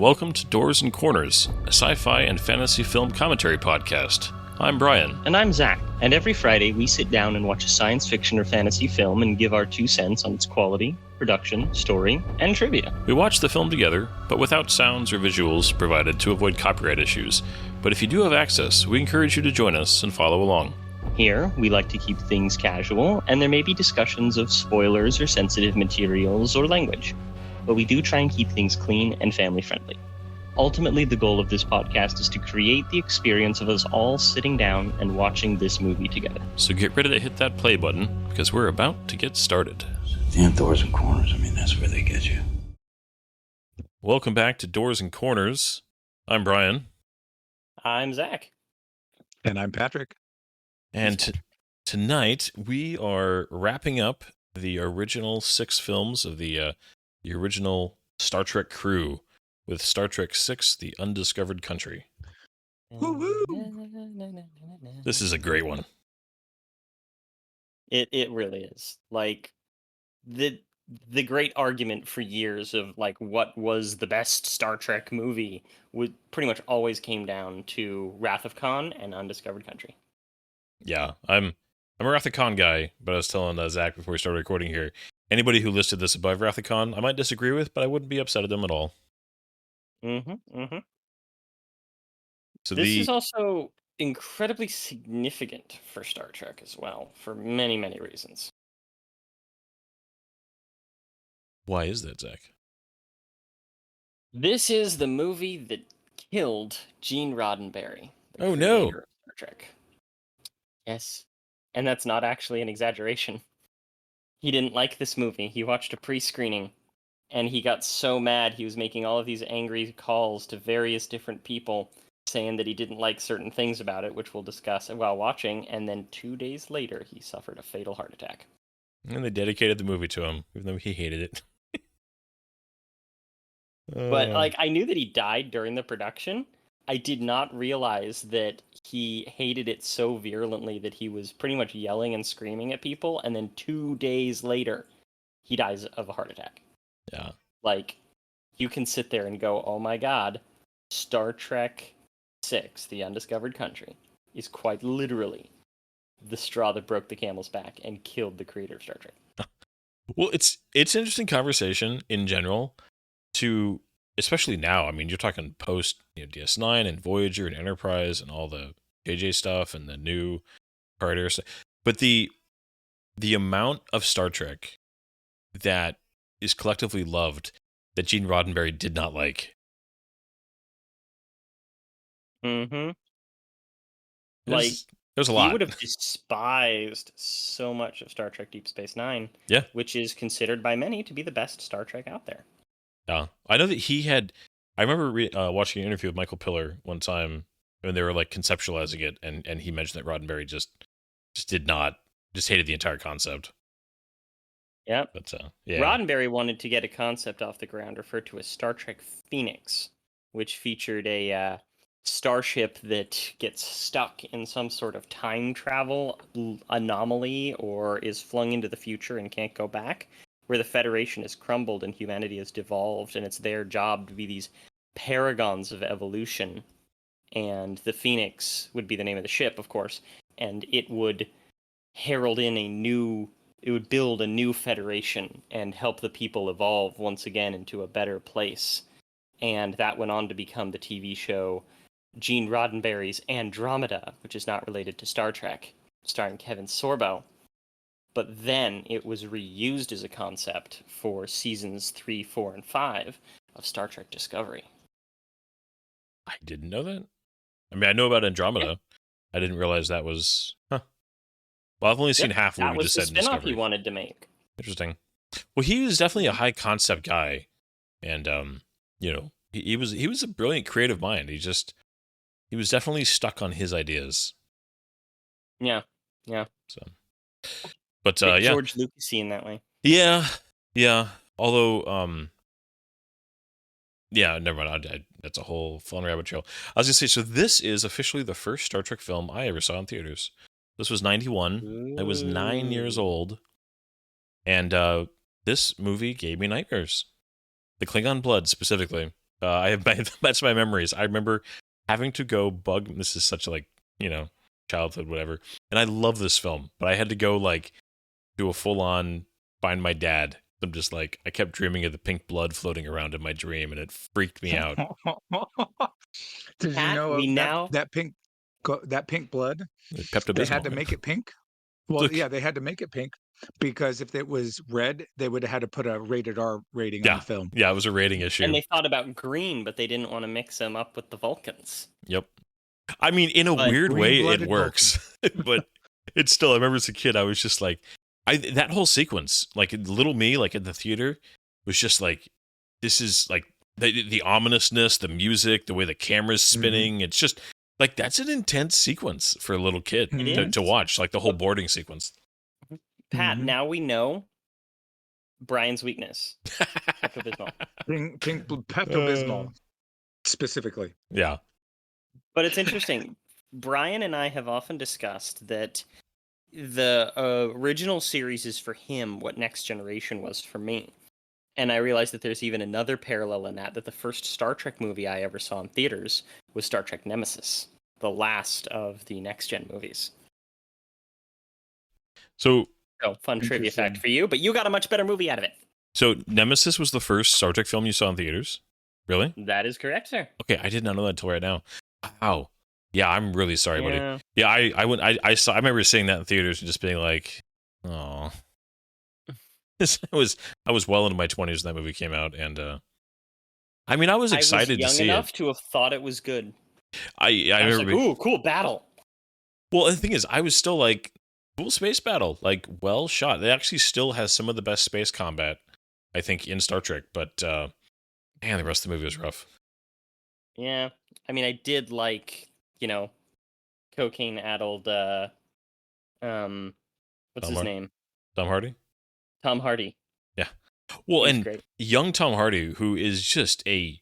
welcome to Doors and Corners, a sci-fi and fantasy film commentary podcast. I'm Brian. And I'm Zach. And every Friday we sit down and watch a science fiction or fantasy film and give our 2 cents on its quality, production, story, and trivia. We watch the film together, but without sounds or visuals provided to avoid copyright issues. But if you do have access, we encourage you to join us and follow along. Here, we like to keep things casual, and there may be discussions of spoilers or sensitive materials or language. But we do try and keep things clean and family-friendly. Ultimately, the goal of this podcast is to create the experience of us all sitting down and watching this movie together. So get ready to hit that play button, because we're about to get started. Damn doors and corners, that's where they get you. Welcome back to Doors and Corners. I'm Brian. I'm Zach. And I'm Patrick. And tonight, we are wrapping up the original 6 films of the original Star Trek crew with Star Trek VI, The Undiscovered Country. Woo-woo! This is a great one. It really is. Like, the great argument for years of, like, what was the best Star Trek movie would pretty much always came down to Wrath of Khan and Undiscovered Country. Yeah, I'm a Wrath of Khan guy, but I was telling Zach before we started recording here, anybody who listed this above Wrath of Khan, I might disagree with, but I wouldn't be upset at them at all. So this is also incredibly significant for Star Trek as well, for many, many reasons. Why is that, Zach? This is the movie that killed Gene Roddenberry. Oh, no. Creator of Star Trek. Yes. And that's not actually an exaggeration. He didn't like this movie. He watched a pre-screening, and he got so mad he was making all of these angry calls to various different people saying that he didn't like certain things about it, which we'll discuss while watching, and then 2 days later he suffered a fatal heart attack. And they dedicated the movie to him, even though he hated it. But, like, I knew that he died during the production. I did not realize that he hated it so virulently that he was pretty much yelling and screaming at people, and then 2 days later, he dies of a heart attack. Yeah. Like, you can sit there and go, oh my god, Star Trek VI, The Undiscovered Country, is quite literally the straw that broke the camel's back and killed the creator of Star Trek. Well, it's an interesting conversation in general to, especially now. I mean, you're talking post DS9 and Voyager and Enterprise and all the JJ stuff and the new Carter stuff. But the amount of Star Trek that is collectively loved that Gene Roddenberry did not like. There's a lot. He would have despised so much of Star Trek Deep Space Nine, which is considered by many to be the best Star Trek out there. Yeah, I know that he had. I remember watching an interview with Michael Piller one time when they were like conceptualizing it, and he mentioned that Roddenberry just hated the entire concept. Yeah, but Roddenberry wanted to get a concept off the ground referred to as Star Trek Phoenix, which featured a starship that gets stuck in some sort of time travel anomaly or is flung into the future and can't go back, where the Federation has crumbled and humanity has devolved, and it's their job to be these paragons of evolution. And the Phoenix would be the name of the ship, of course, and it would herald in it would build a new Federation and help the people evolve once again into a better place. And that went on to become the TV show Gene Roddenberry's Andromeda, which is not related to Star Trek, starring Kevin Sorbo. But then it was reused as a concept for seasons 3, 4, and 5 of Star Trek Discovery. I didn't know that. I mean, I know about Andromeda. Yeah. I didn't realize that was. Well, I've only seen half of what we just said in Discovery. That was the spinoff he wanted to make. Interesting. Well, he was definitely a high concept guy, and he was a brilliant creative mind. He was definitely stuck on his ideas. Yeah. So. But George Lucas-y in that way. Yeah. Although, never mind. That's a whole fun rabbit trail. I was gonna say, so this is officially the first Star Trek film I ever saw in theaters. This was 91. Ooh. I was 9 years old, and this movie gave me nightmares. The Klingon blood specifically. That's my memories. I remember having to go bug. This is such like childhood whatever, and I love this film, but I had to go like do a full on find my dad. I'm just like I kept dreaming of the pink blood floating around in my dream, and it freaked me out. Did you Pat, know we now that pink blood? Pepto They had Bismol. to make it pink. Well, yeah, they had to make it pink because if it was red, they would have had to put a rated R rating on the film. Yeah, it was a rating issue. and they thought about green, but they didn't want to mix them up with the Vulcans. Yep. I mean, in a But weird way, it green-blooded works, but it's still. I remember as a kid, I was just like, that whole sequence, like little me, like at the theater, was just like, this is like the ominousness, the music, the way the camera's spinning. It's just like that's an intense sequence for a little kid to watch, like the whole boarding sequence. Pat, now we know Brian's weakness. Pepto-Bismol. Pink Pepto-Bismol, specifically. Yeah. But it's interesting. Brian and I have often discussed that the original series is for him what Next Generation was for me. And I realized that there's even another parallel in that the first Star Trek movie I ever saw in theaters was Star Trek Nemesis, the last of the Next Gen movies. So fun trivia fact for you, but you got a much better movie out of it. So Nemesis was the first Star Trek film you saw in theaters? Really? That is correct, sir. Okay, I did not know that until right now. Wow. Yeah, I'm really sorry, buddy. Yeah, I remember seeing that in theaters and just being like, oh. I was well into my 20s when that movie came out, and I mean, I was excited to see it. I was young enough to have thought it was good. I was remember, like, ooh, cool battle. Well, the thing is, I was still like, cool space battle, like well shot. It actually still has some of the best space combat, I think, in Star Trek. But man, the rest of the movie was rough. Yeah, I mean, I did like, cocaine-addled. What's his name? Tom Hardy. Tom Hardy. Yeah. Well, He's and great. Young Tom Hardy, who is just a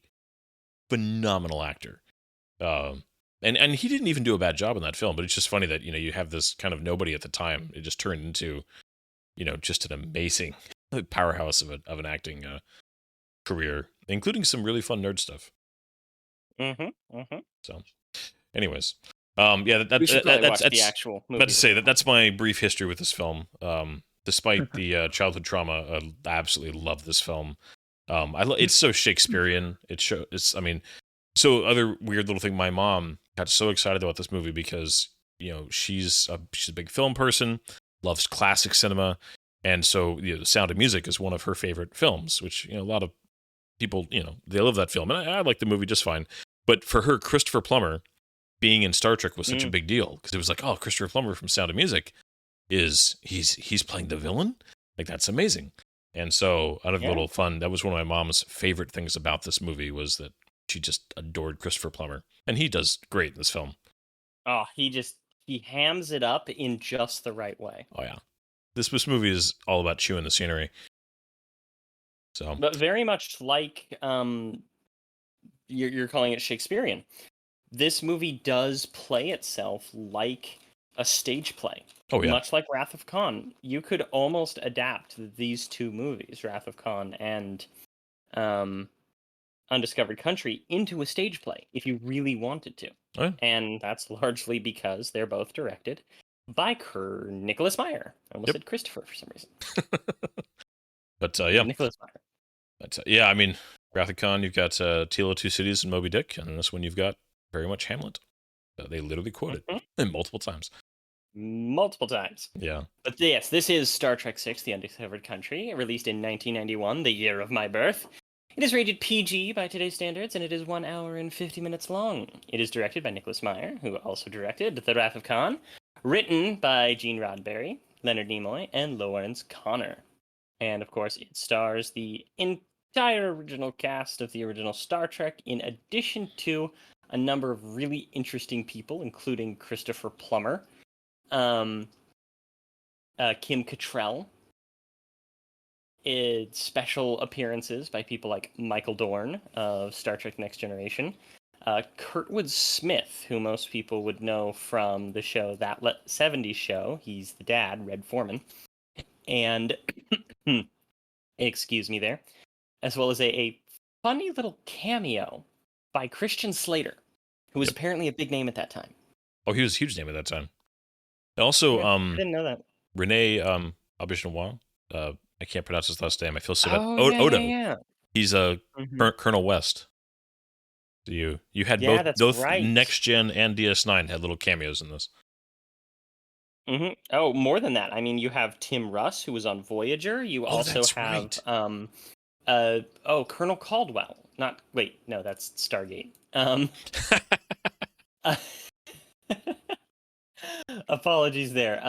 phenomenal actor. And he didn't even do a bad job in that film, but it's just funny that, you have this kind of nobody at the time. It just turned into, just an amazing powerhouse of an acting career, including some really fun nerd stuff. So, anyways, yeah, we should probably that's watch the actual movie. About to say that's my brief history with this film. Despite the childhood trauma, I absolutely love this film. It's so Shakespearean. I mean, so other weird little thing. My mom got so excited about this movie because she's a big film person, loves classic cinema, and so The Sound of Music is one of her favorite films. Which a lot of people they love that film, and I like the movie just fine. But for her, Christopher Plummer being in Star Trek was such a big deal because it was like, oh, Christopher Plummer from Sound of Music he's playing the villain, like that's amazing. And so out of a little fun, that was one of my mom's favorite things about this movie was that she just adored Christopher Plummer, and he does great in this film. Oh, he hams it up in just the right way. Oh yeah, this movie is all about chewing the scenery. So, but very much like you're calling it Shakespearean. This movie does play itself like a stage play. Oh, yeah. Much like Wrath of Khan. You could almost adapt these two movies, Wrath of Khan and Undiscovered Country, into a stage play if you really wanted to. Oh, yeah. And that's largely because they're both directed by Nicholas Meyer. I almost said Christopher for some reason. But yeah. Nicholas Meyer. But yeah, I mean, Wrath of Khan, you've got Tale of Two Cities and Moby Dick, and in this one you've got very much Hamlet. They literally quote it multiple times. Multiple times. Yeah. But yes, this is Star Trek VI, The Undiscovered Country, released in 1991, the year of my birth. It is rated PG by today's standards, and it is 1 hour and 50 minutes long. It is directed by Nicholas Meyer, who also directed The Wrath of Khan, written by Gene Roddenberry, Leonard Nimoy, and Lawrence Connor. And, of course, it stars the entire original cast of the original Star Trek, in addition to a number of really interesting people, including Christopher Plummer, Kim Cattrall. It's special appearances by people like Michael Dorn of Star Trek Next Generation, Kurtwood Smith, who most people would know from the show That 70s Show. He's the dad, Red Foreman. And, excuse me there, as well as a funny little cameo by Christian Slater, who was apparently a big name at that time. Oh, he was a huge name at that time. Also, Yeah, I didn't know that. Rene Auberjonois. I can't pronounce his last name. I feel so bad. Oh, Odo. yeah. He's Colonel West. You had Yeah, that's both right. Next Gen and DS9 had little cameos in this. Mm-hmm. Oh, more than that. I mean, you have Tim Russ, who was on Voyager. You also that's have right. Colonel Caldwell. No, that's Stargate. Apologies there.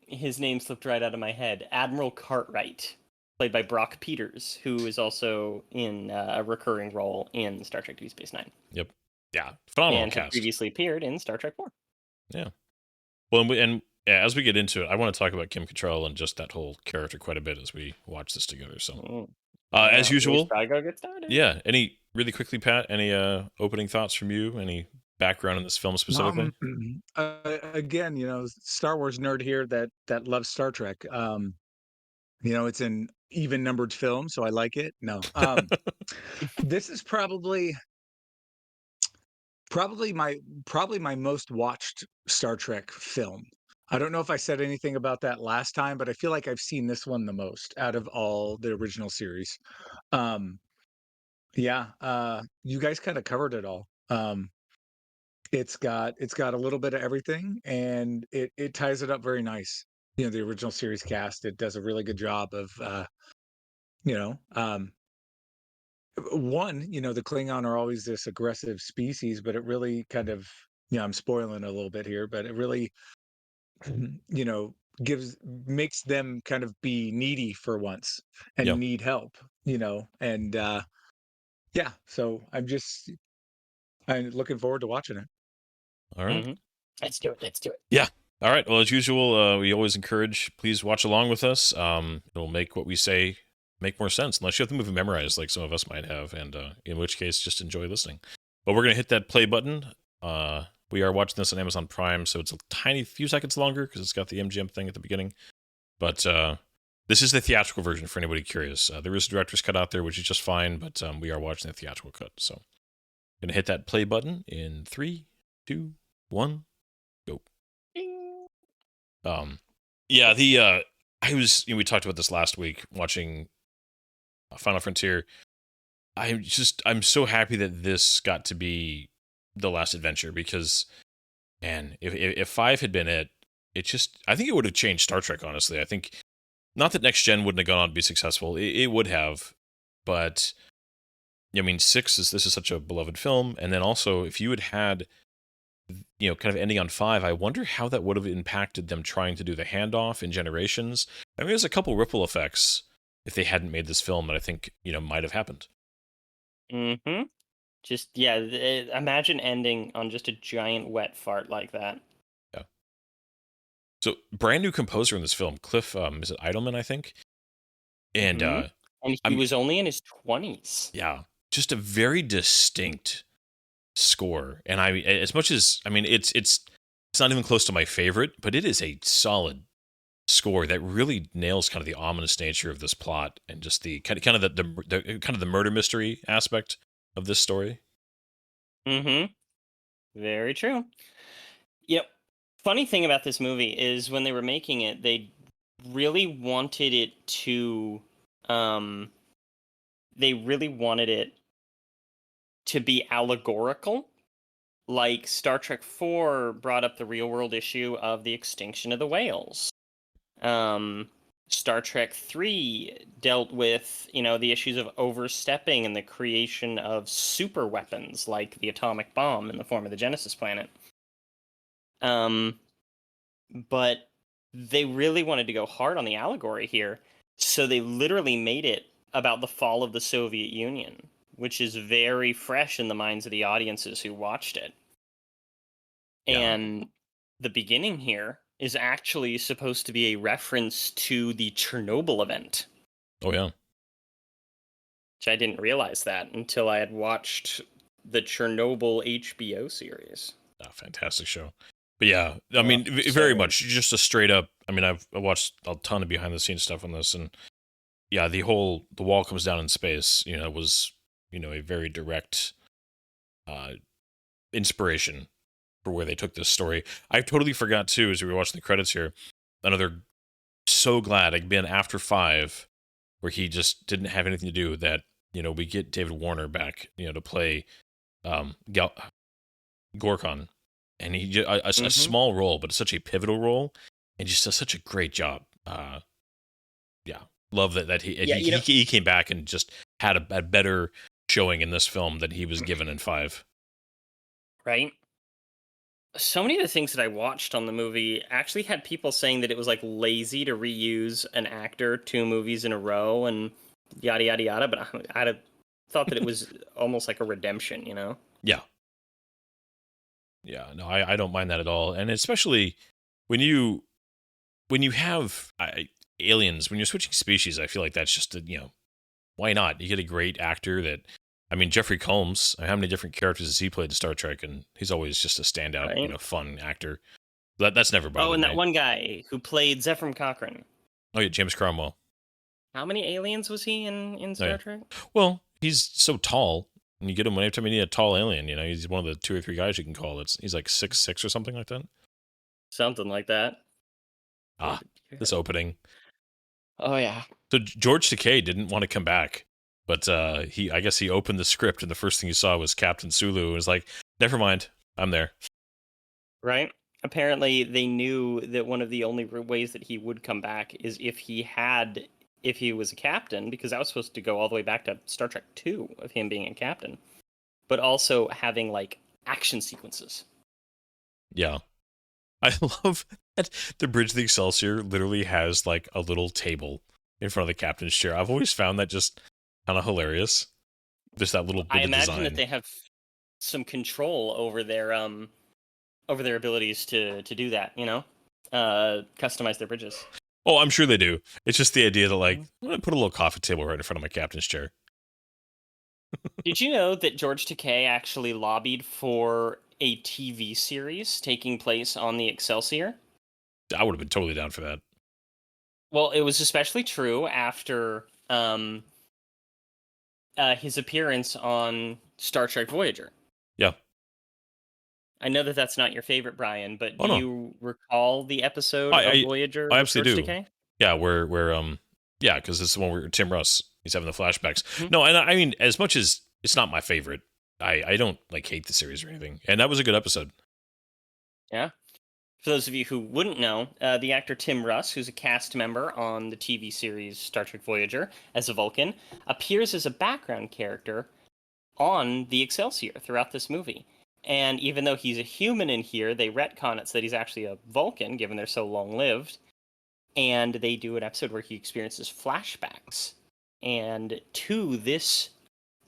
His name slipped right out of my head. Admiral Cartwright, played by Brock Peters, who is also in a recurring role in Star Trek Deep Space Nine. Yep. Yeah, phenomenal and cast. had previously appeared in Star Trek 4. Yeah. Well, and as we get into it, I want to talk about Kim Cattrall and just that whole character quite a bit as we watch this together. So, as usual, go get started. Yeah. Really quickly, Pat? Any opening thoughts from you? Any background in this film specifically? Again, Star Wars nerd here that loves Star Trek. It's an even numbered film, so I like it. No, this is probably my most watched Star Trek film. I don't know if I said anything about that last time, but I feel like I've seen this one the most out of all the original series. You guys kind of covered it all. It's got a little bit of everything, and it ties it up very nice. The original series cast, it does a really good job of the Klingon are always this aggressive species, but it really kind of, I'm spoiling a little bit here, but it really you know makes them kind of be needy for once and Yep. need help, and so I'm looking forward to watching it. All right. Mm-hmm. Let's do it. Yeah. All right. Well, as usual, we always encourage, please watch along with us. It'll make what we say make more sense, unless you have the movie memorized like some of us might have, and in which case, just enjoy listening. But we're going to hit that play button. We are watching this on Amazon Prime, so it's a tiny few seconds longer because it's got the MGM thing at the beginning. But this is the theatrical version for anybody curious. There is a director's cut out there, which is just fine, but we are watching the theatrical cut. So I'm going to hit that play button in 3, 2, 1, go. We talked about this last week watching Final Frontier. I'm so happy that this got to be the last adventure, because, man, if 5 had been it I think it would have changed Star Trek, honestly. I think, not that Next Gen wouldn't have gone on to be successful, it would have, but, 6 this is such a beloved film, and then also, if you had kind of ending on 5, I wonder how that would have impacted them trying to do the handoff in Generations. There's a couple ripple effects if they hadn't made this film that I think, might have happened. Mm-hmm. Just, imagine ending on just a giant wet fart like that. Yeah. So, brand new composer in this film, Cliff, is it Eidelman, I think? And, and he was only in his 20s. Yeah. Just a very distinct score. And as much as, it's not even close to my favorite, but it is a solid score that really nails kind of the ominous nature of this plot and just the kind of the murder mystery aspect of this story. Mm-hmm. Very true. Funny thing about this movie is when they were making it, they really wanted it to be allegorical. Like Star Trek 4 brought up the real world issue of the extinction of the whales. Star Trek 3 dealt with, the issues of overstepping and the creation of super weapons like the atomic bomb in the form of the Genesis planet. But they really wanted to go hard on the allegory here, so they literally made it about the fall of the Soviet Union, which is very fresh in the minds of the audiences who watched it. Yeah. And the beginning here is actually supposed to be a reference to the Chernobyl event. Oh, yeah. Which I didn't realize that until I had watched the Chernobyl HBO series. Oh, fantastic show. But yeah, very much just a straight up, I've watched a ton of behind the scenes stuff on this, and yeah, the wall comes down in space, was a very direct inspiration for where they took this story. I totally forgot too, as we were watching the credits here, another so glad I'd been after 5, where he just didn't have anything to do, that we get David Warner back, to play Gorkon, and he a small role, but it's such a pivotal role, and just does such a great job. Yeah, love that he came back and just had a better showing in this film than he was given in 5. Right. So many of the things that I watched on the movie actually had people saying that it was like lazy to reuse an actor 2 movies in a row and yada yada yada. But I thought that it was almost like a redemption, Yeah. Yeah. No, I don't mind that at all, and especially when you have aliens, when you're switching species, I feel like that's just why not? You get a great actor that. I mean, Jeffrey Combs, how many different characters has he played in Star Trek? And he's always just a standout, right? Fun actor. That's never bothered me. Oh, and that one guy who played Zephram Cochrane. Oh, yeah, James Cromwell. How many aliens was he in Star Trek? Well, he's so tall, and you get him every time you need a tall alien. He's one of the 2 or 3 guys you can call. He's like 6'6" or something like that. Something like that. This opening. Oh, yeah. So George Takei didn't want to come back. But I guess he opened the script, and the first thing he saw was Captain Sulu, and was like, "Never mind, I'm there." Right. Apparently, they knew that one of the only ways that he would come back is if he was a captain, because that was supposed to go all the way back to Star Trek 2 of him being a captain, but also having like action sequences. Yeah, I love that the Bridge of the Excelsior literally has like a little table in front of the captain's chair. I've always found that just kind of hilarious. Just that little bit I of imagine design. that they have some control over their abilities to do that, customize their bridges. Oh, I'm sure they do. It's just the idea that I'm gonna put a little coffee table right in front of my captain's chair. Did you know that George Takei actually lobbied for a TV series taking place on the Excelsior? I would have been totally down for that. Well, it was especially true after his appearance on Star Trek Voyager. Yeah. I know that that's not your favorite, Brian, but Oh, do no. you recall the episode of Voyager? I absolutely do. Takei? Yeah, where because it's the one where Tim Russ, he's having the flashbacks. Mm-hmm. No, and I mean, as much as it's not my favorite, I don't hate the series or anything, and that was a good episode. Yeah. For those of you who wouldn't know, the actor Tim Russ, who's a cast member on the TV series Star Trek Voyager as a Vulcan, appears as a background character on the Excelsior throughout this movie. And even though he's a human in here, they retcon it so that he's actually a Vulcan, given they're so long-lived. And they do an episode where he experiences flashbacks and to the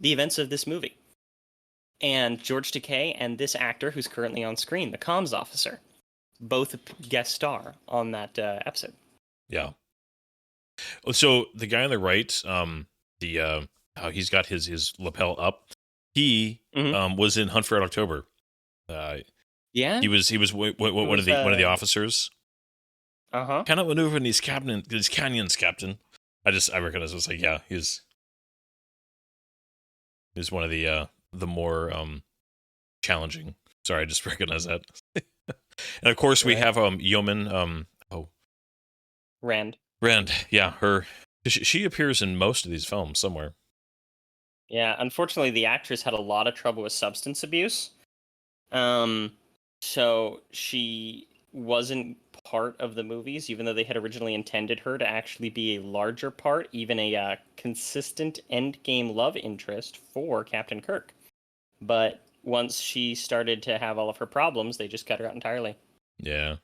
events of this movie. And George Takei and this actor, who's currently on screen, the comms officer, both guest star on that episode. Yeah. So the guy on the right, he's got his lapel up. He was in Hunt for Red October. Yeah, he was one of the officers. Cannot maneuver in these canyons, Captain. I recognize. It's like, yeah, he's one of the more challenging. Sorry, I just recognize that. And of course, we have Yeoman. Rand. Yeah, her. She appears in most of these films somewhere. Yeah, unfortunately, the actress had a lot of trouble with substance abuse. So she wasn't part of the movies, even though they had originally intended her to actually be a larger part, even a consistent endgame love interest for Captain Kirk. But once she started to have all of her problems, they just cut her out entirely. Yeah.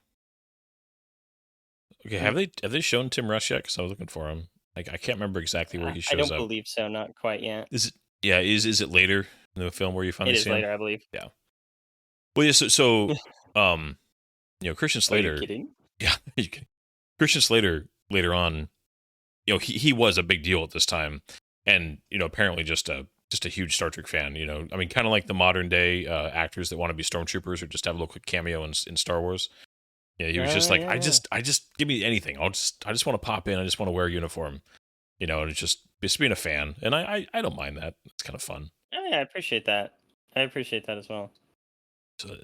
Okay, have they shown Tim Russ yet? Because I was looking for him. I can't remember exactly where he shows up. I don't believe so, not quite yet. Is it? Yeah, is it later in the film where you finally see him? It is later, I believe. Yeah. Well, yeah. So Christian Slater. Are you kidding? Yeah, are you kidding? Christian Slater later on, he was a big deal at this time, and apparently just a huge Star Trek fan. I mean, kind of like the modern day actors that want to be stormtroopers or just have a little quick cameo in Star Wars. Yeah, he was just like, I just give me anything. I just want to pop in. I just want to wear a uniform. And it's just just being a fan, and I don't mind that. It's kind of fun. Oh, yeah, I appreciate that. I appreciate that as well. So,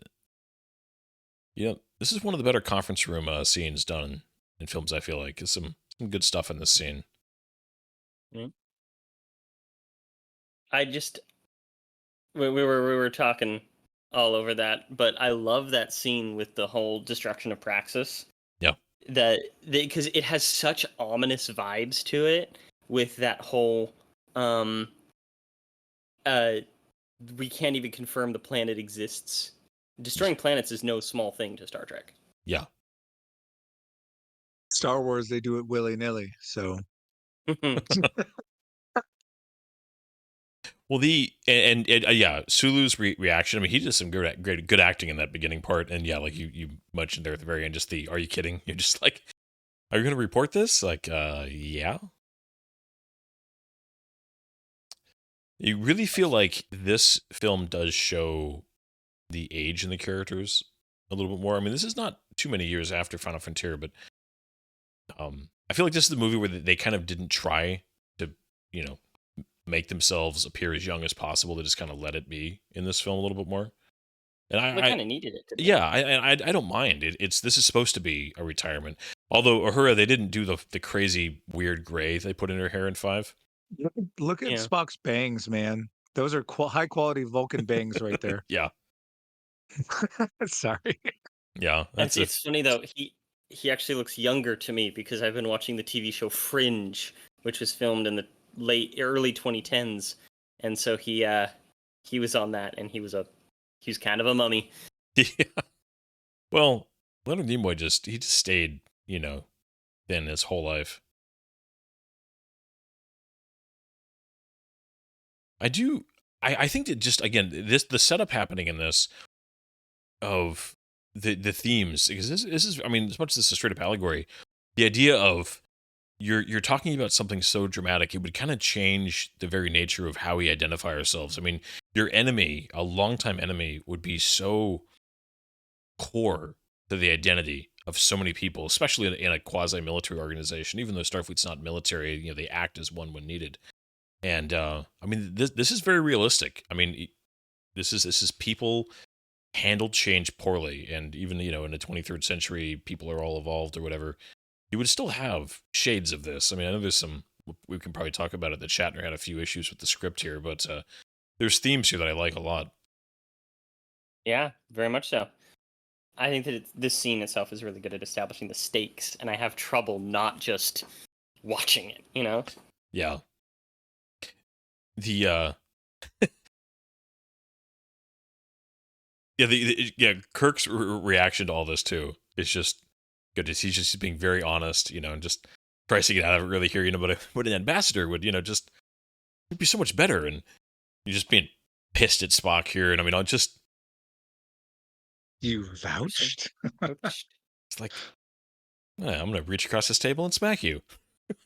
yeah, this is one of the better conference room scenes done in films. I feel like there's some good stuff in this scene. Mm. I just we were talking all over that, but I love that scene with the whole destruction of Praxis. Yeah. That because it has such ominous vibes to it with that whole we can't even confirm the planet exists. Destroying planets is no small thing to Star Trek. Yeah. Star Wars, they do it willy-nilly, so Well, yeah, Sulu's reaction. I mean, he did some good acting in that beginning part, and yeah, like you mentioned there at the very end, just the "Are you kidding?" You're just like, "Are you going to report this?" Like, yeah. You really feel like this film does show the age in the characters a little bit more. I mean, this is not too many years after Final Frontier, but I feel like this is the movie where they kind of didn't try to, you know, make themselves appear as young as possible. They just kind of let it be in this film a little bit more. And They kind of needed it to be. yeah, I don't mind it. This is supposed to be a retirement. Although Uhura, they didn't do the crazy weird gray they put in her hair in 5. look at Yeah. Spock's bangs, man. Those are high quality Vulcan bangs right there. Yeah, Sorry. yeah, that's It's funny though. He actually looks younger to me because I've been watching the TV show Fringe, which was filmed in the early 2010s, and so he was on that, and he was kind of a mummy. yeah. Well, Leonard Nimoy just stayed, thin his whole life. I think that just again the setup happening in this of the themes, because this is, I mean, as much as this is a straight up allegory, the idea of you're talking about something so dramatic, it would kind of change the very nature of how we identify ourselves. I mean, your enemy, a longtime enemy, would be so core to the identity of so many people, especially in a quasi-military organization. Even though Starfleet's not military, they act as one when needed. And I mean, this is very realistic. I mean, this is people handled change poorly, and even in the 23rd century, people are all evolved or whatever. You would still have shades of this. I mean, I know there's some we can probably talk about it. That Shatner had a few issues with the script here, but there's themes here that I like a lot. Yeah, very much so. I think that this scene itself is really good at establishing the stakes, and I have trouble not just watching it. Yeah. The Kirk's reaction to all this too is just good. He's just being very honest, and just tries to get out of it really here, but an ambassador would, just it'd be so much better, and you're just being pissed at Spock here, and I mean, I'll just You vouched? it's like, I'm gonna reach across this table and smack you.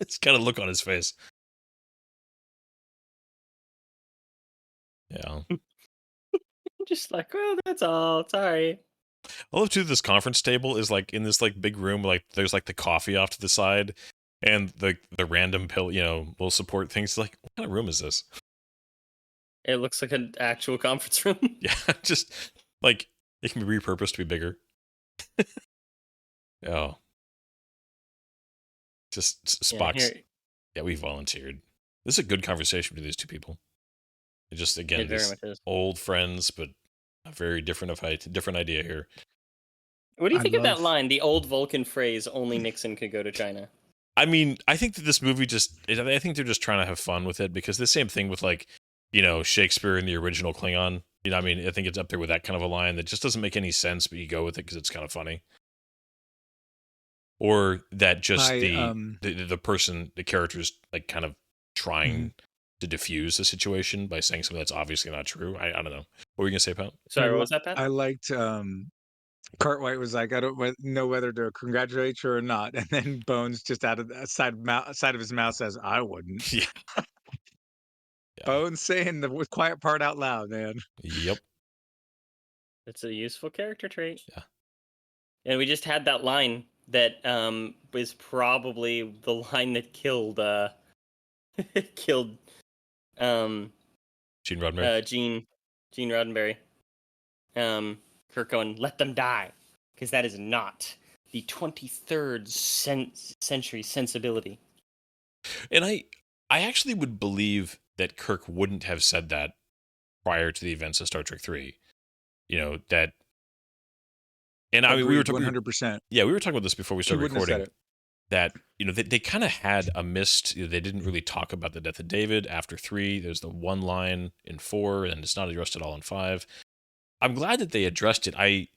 It's kind of look on his face. Yeah. Just like, well, that's all. Sorry. I love too, this conference table is like in this like big room, like there's like the coffee off to the side and the random pill, little support things. Like, what kind of room is this? It looks like an actual conference room. Yeah, just like it can be repurposed to be bigger. Oh. Just Spock's. Yeah, we volunteered. This is a good conversation between these two people. It just, again, these old friends, but a very different idea here. What do you think of that line? The old Vulcan phrase, only Nixon could go to China. I mean, I think that this movie I think they're just trying to have fun with it, because the same thing with like, Shakespeare in the original Klingon. I mean, I think it's up there with that kind of a line that just doesn't make any sense, but you go with it because it's kind of funny. Or that just the person, the character's like kind of trying to diffuse the situation by saying something that's obviously not true. I don't know. What were you gonna say, Pat? Sorry, what was that, Pat? I liked Cartwright was like, I don't know whether to congratulate you or not, and then Bones just out of the side of his mouth says, "I wouldn't." Yeah. Bones saying the quiet part out loud, man. Yep. It's a useful character trait. Yeah. And we just had that line that was probably the line that killed killed Gene Roddenberry. Gene Roddenberry. Kirk going, let them die, because that is not the 23rd century sensibility. And I actually would believe that Kirk wouldn't have said that prior to the events of Star Trek 3. You know, that, and I mean, we were Agreed, 100%. we were talking about this before we He started wouldn't have said recording, it. that, you know, they kind of had a missed, you know, they didn't really talk about the death of David after 3. There's the one line in 4, and it's not addressed at all in 5. I'm glad that they addressed it. I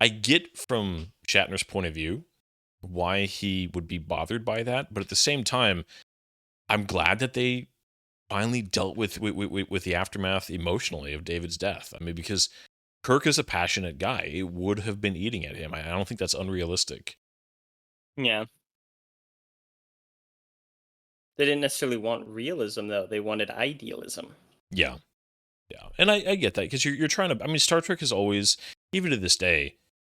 get from Shatner's point of view why he would be bothered by that, but at the same time, I'm glad that they finally dealt with the aftermath emotionally of David's death. I mean, because Kirk is a passionate guy. It would have been eating at him. I don't think that's unrealistic. Yeah. They didn't necessarily want realism, though. They wanted idealism. Yeah. Yeah. And I get that, because you're trying to, I mean, Star Trek has always, even to this day,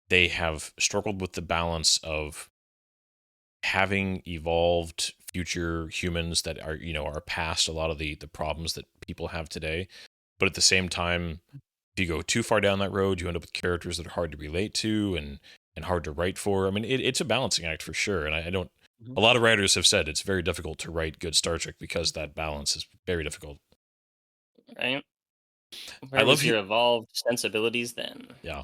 they have struggled with the balance of having evolved future humans that are, you know, are past a lot of the problems that people have today. But at the same time, if you go too far down that road, you end up with characters that are hard to relate to and hard to write for. I mean, it's a balancing act for sure. And I don't, a lot of writers have said it's very difficult to write good Star Trek because that balance is very difficult. Right? I Where love was your evolved sensibilities then? Yeah.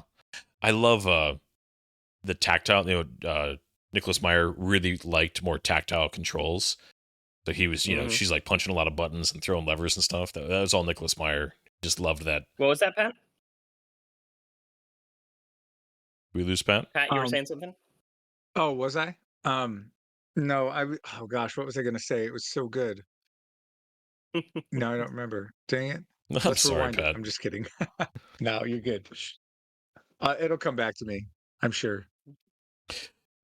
I love the tactile, you know, Nicholas Meyer really liked more tactile controls. So he was, you know, she's like punching a lot of buttons and throwing levers and stuff. That was all Nicholas Meyer. Just loved that. What was that, Pat? We lose Pat? Pat, you were saying something? Oh, was I? No, oh gosh, what was I gonna say? It was so good. No, I don't remember. Dang it. I'm Let's sorry, rewind it. Pat. I'm just kidding. No, you're good. It'll come back to me, I'm sure.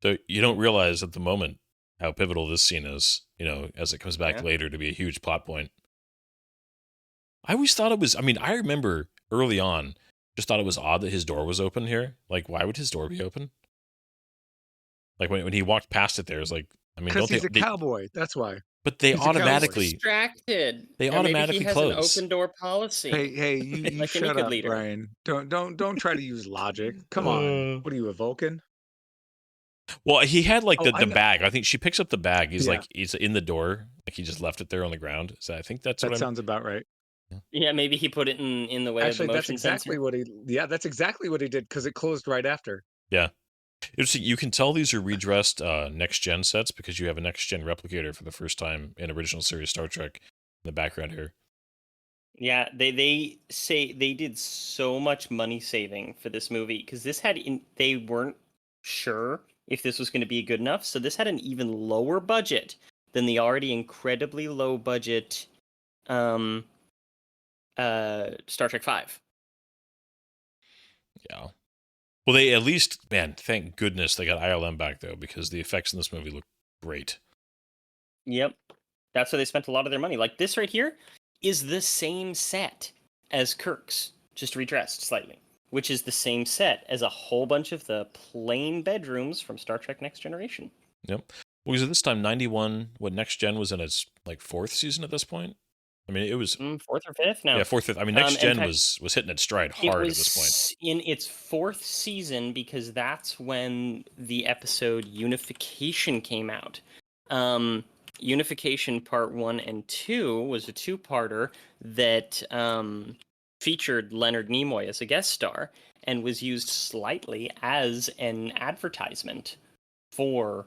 So you don't realize at the moment how pivotal this scene is, you know, as it comes back later to be a huge plot point. I always thought it was, I mean, I remember early on, just thought it was odd that his door was open here. Like, why would his door be open? Like, when he walked past it there, it was like, I mean, Because don't he's a cowboy, that's why. But they He's a cowboy. automatically, Distracted. they Maybe automatically he has close. an open door policy. Hey, you like any shut good up, leader. Brian. Don't try to use logic. Come on. What are you, a Vulcan? Well, he had like Oh, the bag. I think she picks up the bag. He's Yeah. like, he's in the door. Like he just left it there on the ground. So I think that's That what sounds about right. Yeah, maybe he put it in the way Actually, of the that's motion exactly sensor. what he. Yeah, that's exactly what he did because it closed right after. Yeah. You can tell these are redressed next gen sets because you have a next gen replicator for the first time in original series Star Trek in the background here. Yeah, they say they did so much money saving for this movie because this had they weren't sure if this was going to be good enough, so this had an even lower budget than the already incredibly low budget Star Trek 5. Yeah. Well, they at least, man, thank goodness they got ILM back though, because the effects in this movie look great. Yep. That's where they spent a lot of their money. Like this right here is the same set as Kirk's, just redressed slightly, which is the same set as a whole bunch of the plain bedrooms from Star Trek Next Generation. Yep. Well, because at this time, 91, what Next Gen was in its like 4th season at this point? I mean, it was 4th or 5th now. Yeah, 4th, 5th. I mean, Next Gen was hitting its stride hard at this point. In its 4th season because that's when the episode Unification came out. Unification Part 1 and 2 was a two-parter that featured Leonard Nimoy as a guest star and was used slightly as an advertisement for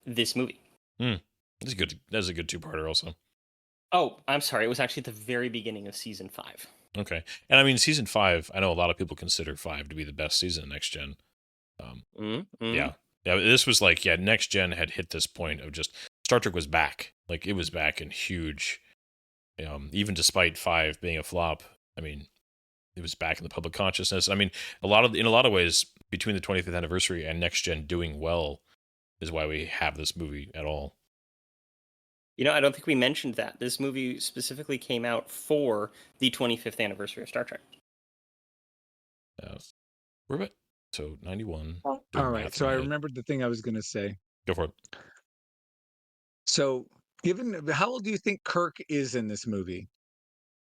this movie. That's good. That's a good two-parter also. Oh, I'm sorry. It was actually at the very beginning of season 5. Okay. And I mean, season 5, I know a lot of people consider 5 to be the best season of Next Gen. Yeah. Yeah, this was like, Next Gen had hit this point of just, Star Trek was back. Like, it was back and huge. Even despite 5 being a flop, I mean, it was back in the public consciousness. I mean, in a lot of ways, between the 25th anniversary and Next Gen doing well is why we have this movie at all. You know, I don't think we mentioned that. This movie specifically came out for the 25th anniversary of Star Trek. We're about, so 91. All right, so I remembered the thing I was going to say. Go for it. So given how old do you think Kirk is in this movie?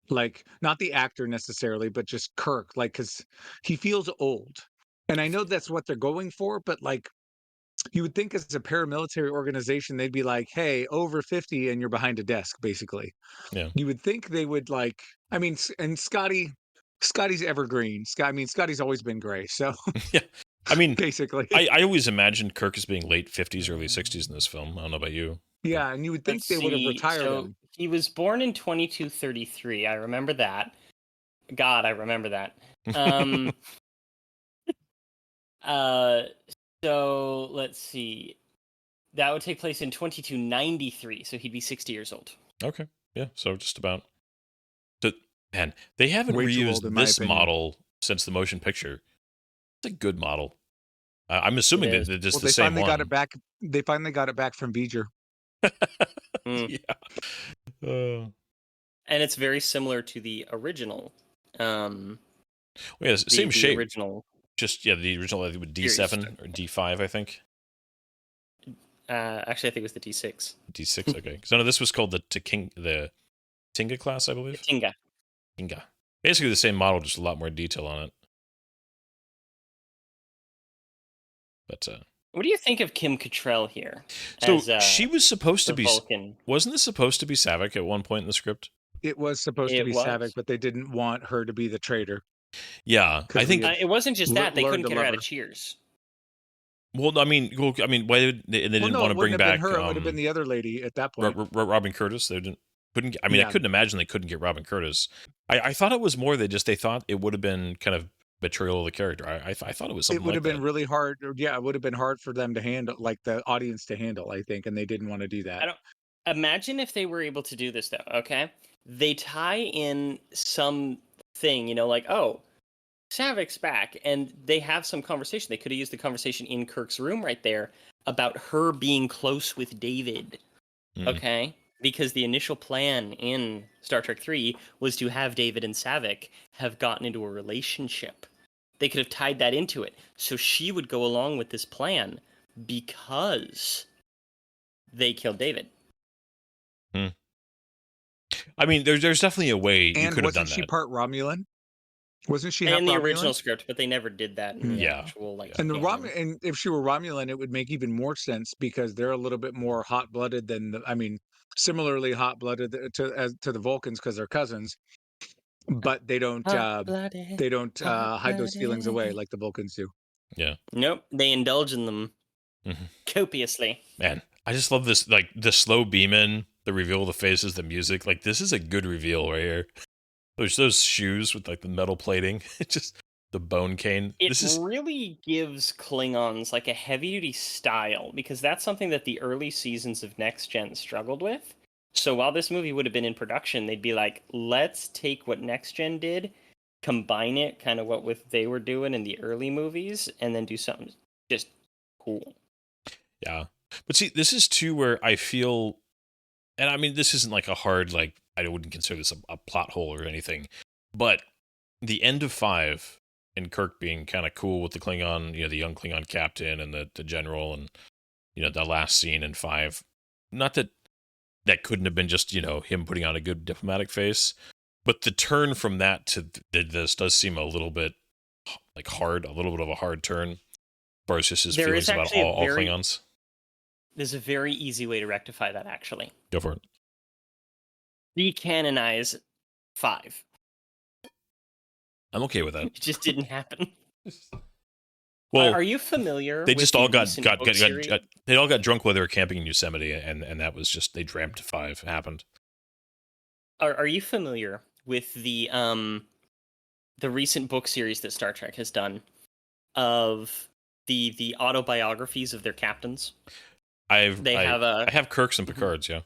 Like, not the actor necessarily, but just Kirk, like, because he feels old. And I know that's what they're going for, but like, you would think as a paramilitary organization, they'd be like, hey, over 50 and you're behind a desk, basically. Yeah. You would think they would like, I mean, and Scotty's evergreen. I mean, Scotty's always been gray. So Yeah. I mean, basically, I always imagined Kirk as being late 50s, early 60s in this film. I don't know about you. But yeah. And you would think Let's they would have see. retired So him. he was born in 2233. I remember that. God, I remember that. Um, uh, so let's see. That would take place in 2293, so he'd be 60 years old. Okay. Yeah. So just about. The, man, they haven't Way too old, reused in my this opinion. model since the motion picture. It's a good model. I'm It assuming is. that they're just Well, the they same finally got it one. back. They finally got it back from Beeger. Mm. Yeah. And it's very similar to the original. Well, yeah, The same shape. original. Just the original, I think, with Series D7 or D5, I think. Actually, I think it was the D6. D6, okay. Because I know this was called the Tinga class, I The believe. Tinga. Tinga. Basically the same model, just a lot more detail on it. But What do you think of Kim Cattrall here? so as, she was supposed to the be. Vulcan? Wasn't this supposed to be Savick at one point in the script? It was supposed to It be Savick, was. but they didn't want her to be the traitor Yeah, I because we think. had It wasn't just that; they learned couldn't to get her love out her. of Cheers. Well, I mean, why did they Well, didn't no, want it to wouldn't bring have been back her. It would have been the other lady at that point. Robin Curtis? They couldn't. I mean, I Yeah. couldn't imagine they couldn't get Robin Curtis. I thought it was more they thought it would have been kind of betrayal of the character. I thought it was It something would like have been that. really hard. Yeah, it would have been hard for them to handle, like the audience to handle, I think, and they didn't want to do I that. don't imagine if they were able to do this though. Okay, they tie in some thing, like, oh, Savik's back, and they have some conversation. They could have used the conversation in Kirk's room right there about her being close with David. Mm. Okay, because the initial plan in Star Trek 3 was to have David and Savick have gotten into a relationship. They could have tied that into it, so she would go along with this plan because they killed David. I mean, there's definitely a way you And could have done wasn't she that. part Romulan? Wasn't she half In the Romulan? original script, but they never did that in the Yeah. actual And the canon. and if she were Romulan, it would make even more sense because they're a little bit more hot blooded than I mean, similarly hot blooded to the Vulcans because they're cousins, but they don't hide those feelings away like the Vulcans do. Yeah. Nope, they indulge in them Mhm. copiously. Man, I just love this, like the slow beam in, the reveal of the faces, the music. Like this is a good reveal right here. There's those shoes with like the metal plating, just the bone cane. It This is really gives Klingons like a heavy-duty style because that's something that the early seasons of Next Gen struggled with. So while this movie would have been in production, they'd be like, let's take what Next Gen did, combine it kind of what with they were doing in the early movies, and then do something just cool. yeah. But see, this is too where I feel, and I mean, this isn't like a hard, like I wouldn't consider this a plot hole or anything, but the end of 5 and Kirk being kind of cool with the Klingon, the young Klingon captain and the general, and the last scene in 5. Not that couldn't have been just him putting on a good diplomatic face, but the turn from that to this does seem a little bit like hard, a little bit of a hard turn, as far as just his There feelings is about actually a all very- Klingons. There's a very easy way to rectify that, actually. Go for it. Decanonize 5. I'm okay with that. It just didn't happen. Well, Are you familiar? they with just the all got recent book series? they all got drunk while they were camping in Yosemite, and that was just they dreamt 5 happened. Are you familiar with the recent book series that Star Trek has done of the autobiographies of their captains? I have Kirk's and Picard's, yeah.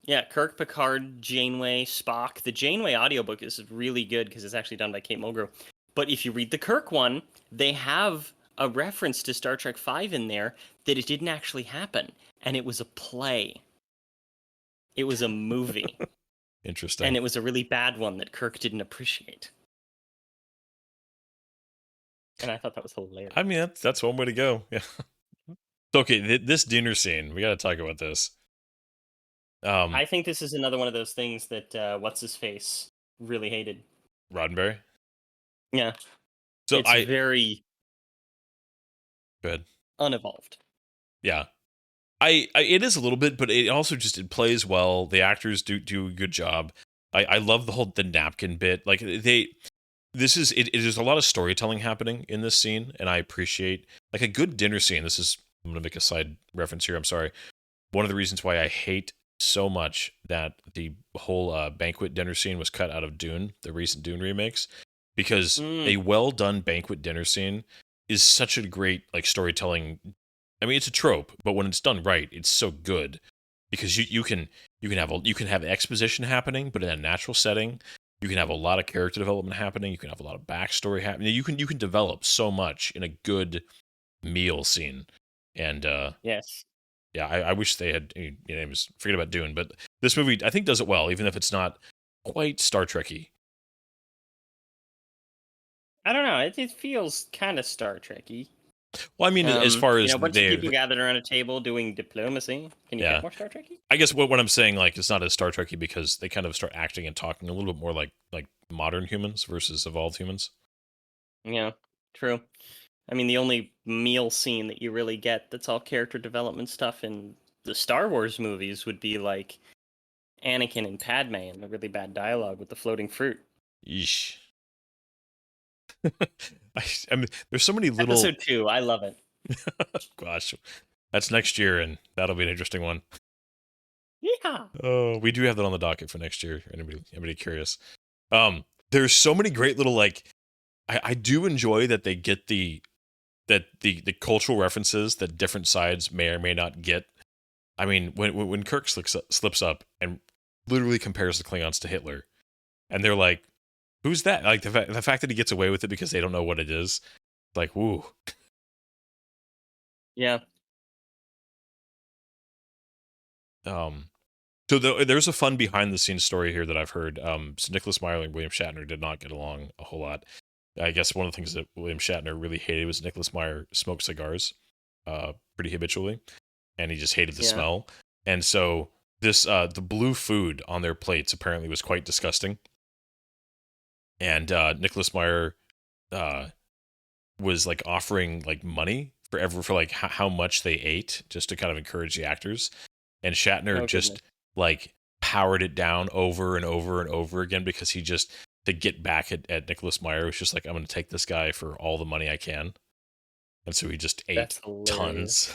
Yeah, Kirk, Picard, Janeway, Spock. The Janeway audiobook is really good because it's actually done by Kate Mulgrew. But if you read the Kirk one, they have a reference to Star Trek V in there that it didn't actually happen, and it was a play. It was a movie. Interesting. And it was a really bad one that Kirk didn't appreciate. And I thought that was hilarious. I mean, that's one way to go. Yeah. Okay, this dinner scene, we got to talk about this. I think this is another one of those things that what's his face really hated. Roddenberry. Yeah, So it's very good. unevolved. Yeah. I it is a little bit, but it also just it plays well. The actors do a good job. I love the napkin bit. Like this is it. There's a lot of storytelling happening in this scene, and I appreciate like a good dinner scene. This is I'm gonna make a side reference here. I'm sorry. One of the reasons why I hate so much that the whole banquet dinner scene was cut out of Dune, the recent Dune remakes, because a well done banquet dinner scene is such a great like storytelling. I mean, it's a trope, but when it's done right, it's so good because you can have exposition happening, but in a natural setting. You can have a lot of character development happening. You can have a lot of backstory happening. You can develop so much in a good meal scene. And Yes. yeah, I wish they had. It was forget about Dune, but this movie I think does it well, even if it's not quite Star Trek-y. I don't know. It feels kind of Star Trek-y. Well, I mean, as far as a bunch of people gathered around a table doing diplomacy. Can you get more Star Trek-y? I guess what I'm saying, like, it's not as Star Trek-y because they kind of start acting and talking a little bit more like modern humans versus evolved humans. Yeah, true. I mean, the only meal scene that you really get that's all character development stuff in the Star Wars movies would be like Anakin and Padme and the really bad dialogue with the floating fruit. Yeesh. I mean, there's so many little. Episode 2, I love it. Gosh, that's next year, and that'll be an interesting one. Yeah. Oh, we do have that on the docket for next year. Anybody curious? There's so many great little like. I do enjoy that they get the cultural references that different sides may or may not get. I mean, when Kirk slips up and literally compares the Klingons to Hitler, and they're like, "Who's that?" Like the fact that he gets away with it because they don't know what it is, like, woo. Yeah. So there's a fun behind the scenes story here that I've heard. So Nicholas Meyer and William Shatner did not get along a whole lot. I guess one of the things that William Shatner really hated was Nicholas Meyer smoked cigars, pretty habitually, and he just hated the smell. And so this the blue food on their plates apparently was quite disgusting. And Nicholas Meyer was like offering like money for like how much they ate just to kind of encourage the actors. And Shatner just like powered it down over and over and over again because he just to get back at Nicholas Meyer was just like, I'm going to take this guy for all the money I can. And so he just ate tons.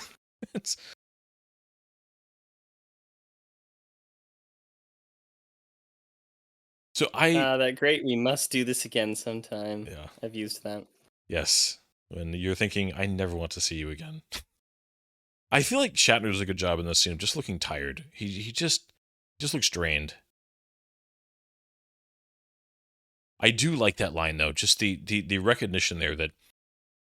So that great. We must do this again sometime. Yeah. I've used that. Yes. When you're thinking, I never want to see you again. I feel like Shatner does a good job in this scene, just looking tired. He just looks drained. I do like that line though, just the recognition there that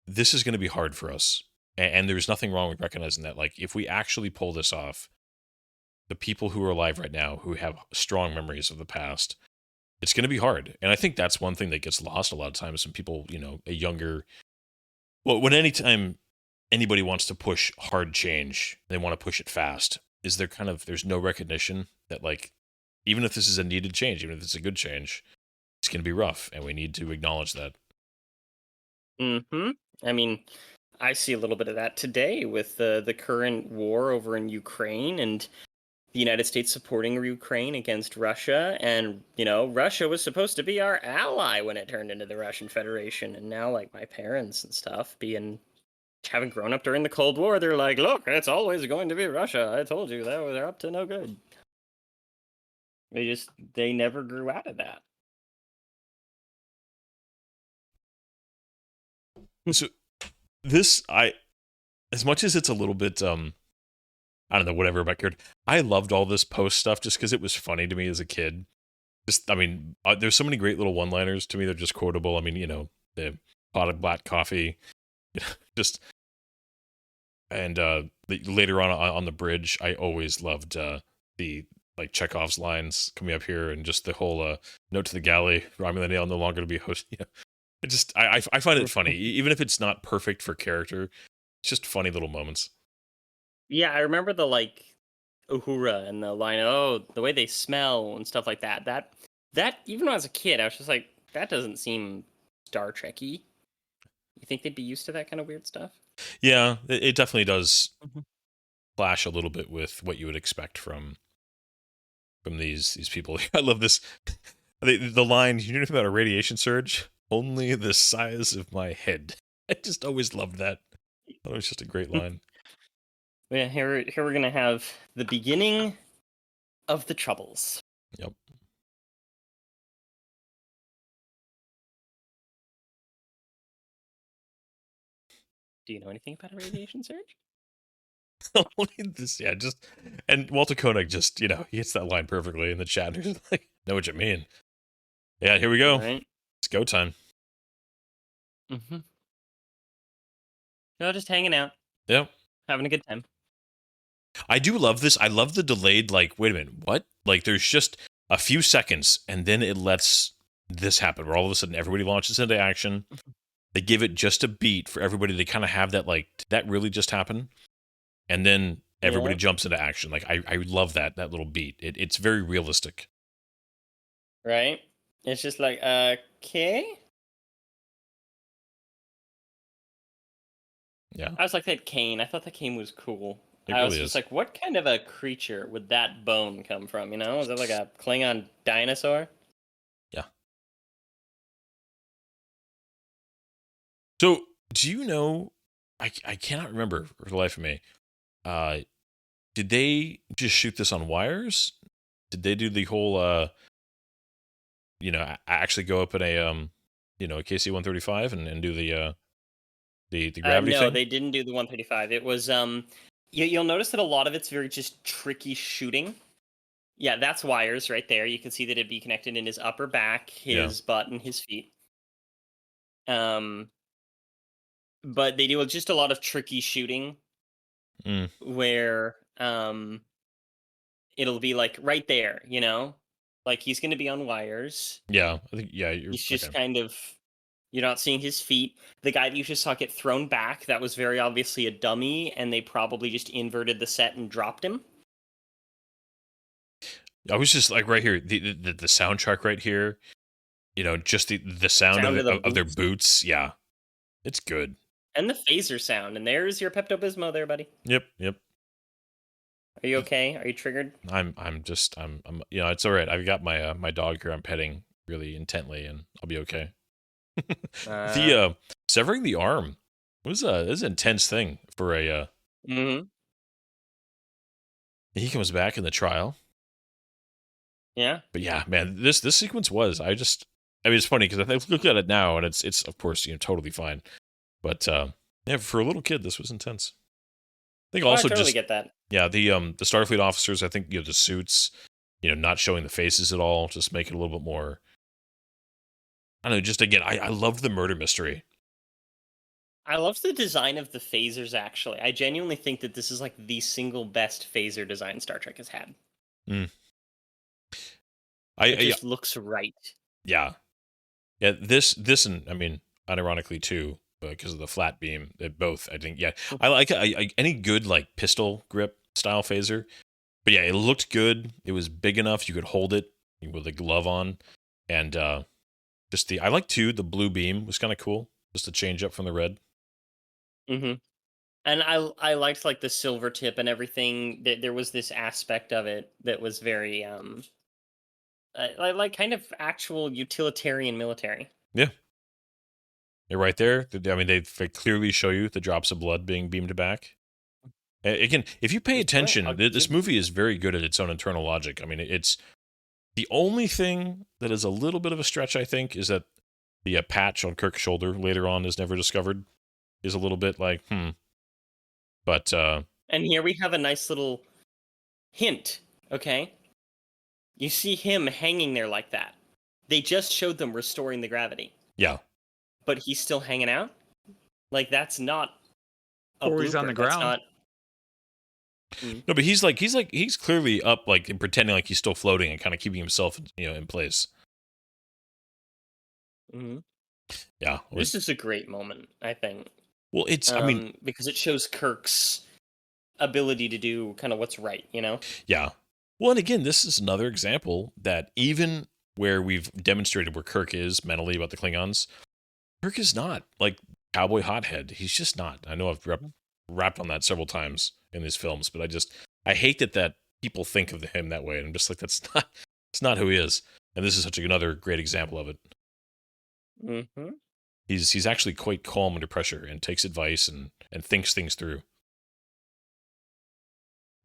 this is going to be hard for us, and there's nothing wrong with recognizing that. Like if we actually pull this off, the people who are alive right now who have strong memories of the past, it's going to be hard. And I think that's one thing that gets lost a lot of times when people, a younger. Well, when anytime anybody wants to push hard change, they want to push it fast. Is there there's no recognition that like, even if this is a needed change, even if it's a good change, it's going to be rough, and we need to acknowledge that. I mean, I see a little bit of that today with the current war over in Ukraine and the United States supporting Ukraine against Russia. And, Russia was supposed to be our ally when it turned into the Russian Federation. And now, like, my parents and stuff having grown up during the Cold War, they're like, look, it's always going to be Russia. I told you that they're up to no good. They never grew out of that. So as much as it's a little bit, I don't know, whatever about Kurt, I loved all this post stuff just because it was funny to me as a kid. There's so many great little one-liners to me. They're just quotable. I mean, the pot of black coffee, just, and later on the bridge, I always loved the like Chekhov's lines coming up here, and just the whole note to the galley, Romulan ale no longer to be host. I find it funny, even if it's not perfect for character. It's just funny little moments. Yeah, I remember the Uhura and the line, oh, the way they smell and stuff like that. That even when I was a kid, I was just like, that doesn't seem Star Trek-y. You think they'd be used to that kind of weird stuff? Yeah, it definitely does Mhm. clash a little bit with what you would expect from these people. I love this. The line, you know anything about a radiation surge? Only the size of my head. I just always loved that. That was just a great line. Yeah, here we're gonna have the beginning of the troubles. Yep. Do you know anything about a radiation surge? Only this, yeah, just and Walter Koenig just, he hits that line perfectly in the chat. He's like, know what you mean. Yeah, here we go. Right. It's go time. Mm-hmm. No, just hanging out, Yep. having a good time. I do love this. I love the delayed, like, wait a minute, what? Like, there's just a few seconds, and then it lets this happen, where all of a sudden everybody launches into action. They give it just a beat for everybody to kind of have that, like, did that really just happen? And then everybody Yeah. jumps into action. Like, I love that little beat. It's very realistic. Right. It's just like, okay. Yeah, I was like that cane. I thought the cane was cool. it I was really just is. like, what kind of a creature would that bone come from? You know, is that like a Klingon dinosaur? Yeah. So, do you know? I cannot remember for the life of me. Did they just shoot this on wires? Did they do the whole actually go up in a a KC-135 and do the gravity No, thing? they didn't do the 135. It was you'll notice that a lot of it's very just tricky shooting. Yeah, that's wires right there. You can see that it'd be connected in his upper back, Yeah. his butt, and his feet. But they do just a lot of tricky shooting Mm. where it'll be like right there, you know? Like he's gonna be on wires. Yeah. I think you're He's okay. just kind of you're not seeing his feet. The guy that you just saw get thrown back, that was very obviously a dummy, and they probably just inverted the set and dropped him. I was just like right here, the soundtrack right here. Just the sound Sound of the of their boots. boots. Yeah, it's good. And the phaser sound. And there's your Pepto Bismol there, buddy. Yep. Yep. Are you okay? Are you triggered? I'm it's all right. I've got my dog here. I'm petting really intently, and I'll be okay. The severing the arm was an intense thing for a. Mm-hmm. He comes back in the trial, Yeah. but yeah, man, this sequence was. I mean, it's funny because I look at it now, and it's of course totally fine, but yeah, for a little kid, this was intense. I think Oh, I also totally just get that. yeah, the Starfleet officers. I think the suits, not showing the faces at all, just make it a little bit more. I don't know. Just again, I loved the murder mystery. I love the design of the phasers, actually. I genuinely think that this is like the single best phaser design Star Trek has had. Mm. It just looks right. Yeah. Yeah, this and I mean, unironically too, because of the flat beam, both I think. Yeah, I like any good like pistol grip style phaser, but yeah, it looked good. It was big enough you could hold it with a glove on, and just I like too the blue beam was kind of cool, just to change up from the red. Mm-hmm. And I liked like the silver tip and everything. There was this aspect of it that was very like kind of actual utilitarian military. Yeah, they're right there. I mean, they clearly show you the drops of blood being beamed back. Again, if you pay Just right. attention, this movie is very good at its own internal logic. I mean, it's the only thing that is a little bit of a stretch, I think, is that the patch on Kirk's shoulder later on is never discovered. Is a little bit like, But, And here we have a nice little hint, okay? You see him hanging there like that. They just showed them restoring the gravity. yeah. But he's still hanging out? Like, that's not a Or he's on blooper. the That's ground. not... No, but he's clearly up, like, and pretending like he's still floating and kind of keeping himself, in place. Mm-hmm. Yeah. This is a great moment, I think. Well, it's, Because it shows Kirk's ability to do kind of what's right, you know? Yeah. Well, and again, this is another example that even where we've demonstrated where Kirk is mentally about the Klingons, Kirk is not like cowboy hothead. He's just not. I know I've rapped on that several times in these films, but I hate that people think of him that way. And I'm just like, it's not who he is. And this is such another great example of it. Mm-hmm. He's actually quite calm under pressure and takes advice and thinks things through.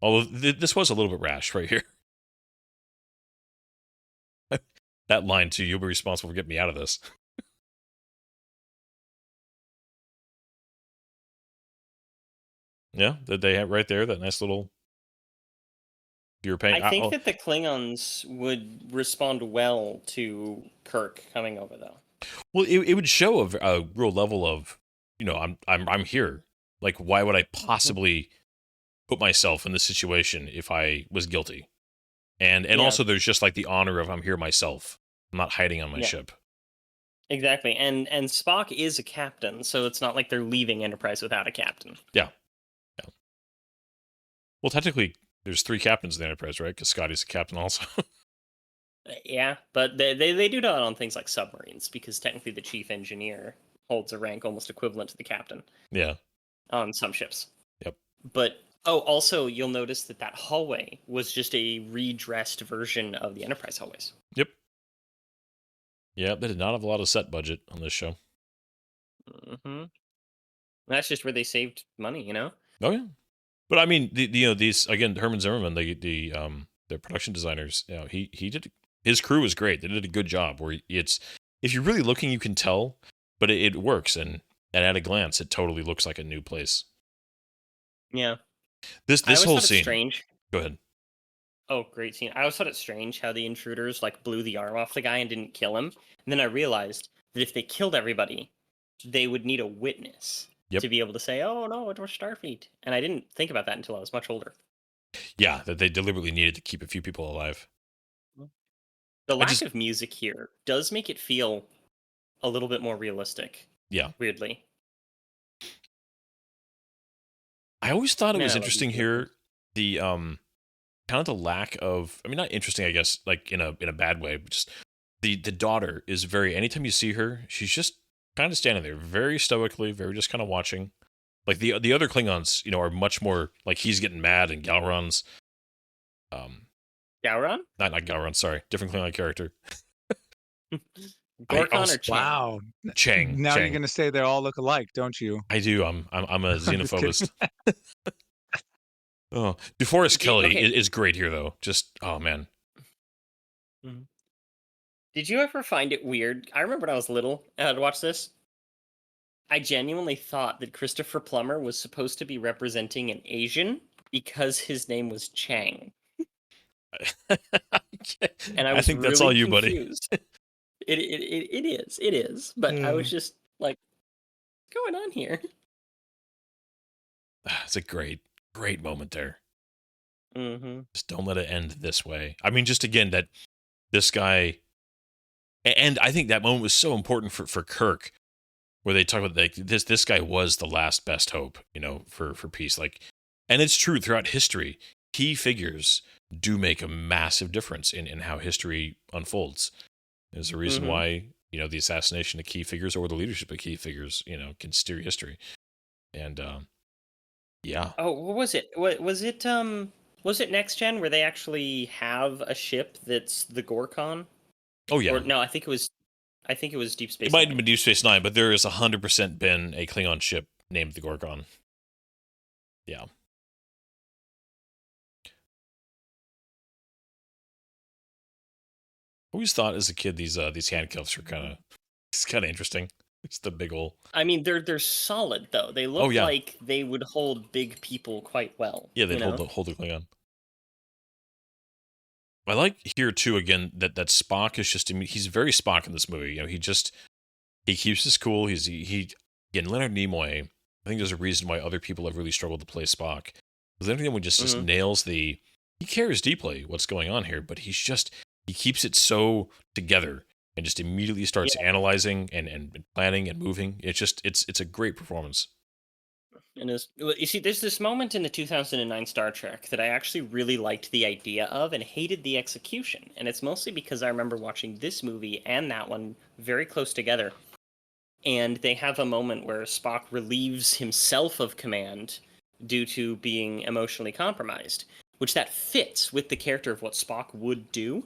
Although this was a little bit rash right here. That line too, you'll be responsible for getting me out of this. Yeah, that they have right there, that nice little. If you were paying, I think that the Klingons would respond well to Kirk coming over, though. well, it would show a real level of, I'm here. Like, why would I possibly put myself in this situation if I was guilty? And Yeah. also, there's just like the honor of I'm here myself. I'm not hiding on my ship. Exactly, and Spock is a captain, so it's not like they're leaving Enterprise without a captain. Yeah. Well, technically, there's 3 captains in the Enterprise, right? Because Scotty's a captain also. Yeah, but they do that on things like submarines, because technically the chief engineer holds a rank almost equivalent to the captain. Yeah. On some ships. Yep. But, also, you'll notice that hallway was just a redressed version of the Enterprise hallways. Yep. Yeah, they did not have a lot of set budget on this show. Mm-hmm. That's just where they saved money, you know? Oh, yeah. But I mean, these again, Herman Zimmerman, the production designers, he did, his crew was great. They did a good job. Where if you're really looking, you can tell, but it works, and at a glance, it totally looks like a new place. Yeah. This whole scene. Strange. Go ahead. Oh, great scene! I always thought it strange how the intruders blew the arm off the guy and didn't kill him. And then I realized that if they killed everybody, they would need a witness. Yep. To be able to say, "Oh no, it was Starfleet," and I didn't think about that until I was much older. Yeah, that they deliberately needed to keep a few people alive. The lack of music here does make it feel a little bit more realistic. Yeah, weirdly. I always thought it was interesting here, the kind of the lack of. I mean, not interesting, I guess, like in a bad way. But just the daughter is very. Anytime you see her, she's just kind of standing there, very stoically, very just kind of watching. Like the other Klingons, are much more like he's getting mad, and Gowron's. Gowron? Not Gowron. Sorry, different Klingon character. Gorkon or Chang? Wow, Chang. Now Chang. you're going to say they all look alike, don't you? I do. I'm a xenophobist. Oh, DeForest Kelly is great here, though. Just man. Mm-hmm. Did you ever find it weird? I remember when I was little and I'd watch this. I genuinely thought that Christopher Plummer was supposed to be representing an Asian because his name was Chang. And I think that's all you, confused. Buddy. It is. But I was just like, what's going on here? It's a great moment there. Mm-hmm. Just don't let it end this way. I mean, just again, that this guy, and I think that moment was so important for Kirk, where they talk about like this guy was the last best hope, for peace. Like, and it's true throughout history. Key figures do make a massive difference in how history unfolds. There's a reason why the assassination of key figures or the leadership of key figures, can steer history. And yeah. Oh, what was it? Was it Next Gen where they actually have a ship that's the Gorkon? Oh yeah. Or, no, I think it was Deep Space. It might have been Deep Space Nine, but there has 100% been a Klingon ship named the Gorkon. Yeah. I always thought as a kid these handcuffs were kind of interesting. It's the big ol'. I mean, they're solid though. They look like they would hold big people quite well. Yeah, they'd hold the Klingon. I like here too again that Spock is just he's very Spock in this movie. He keeps his cool. He again Leonard Nimoy. I think there's a reason why other people have really struggled to play Spock. Because Leonard Nimoy just nails he cares deeply what's going on here, but he keeps it so together and just immediately starts analyzing and planning and moving. It's a great performance. And you see, there's this moment in the 2009 Star Trek that I actually really liked the idea of and hated the execution. And it's mostly because I remember watching this movie and that one very close together. And they have a moment where Spock relieves himself of command due to being emotionally compromised, which that fits with the character of what Spock would do.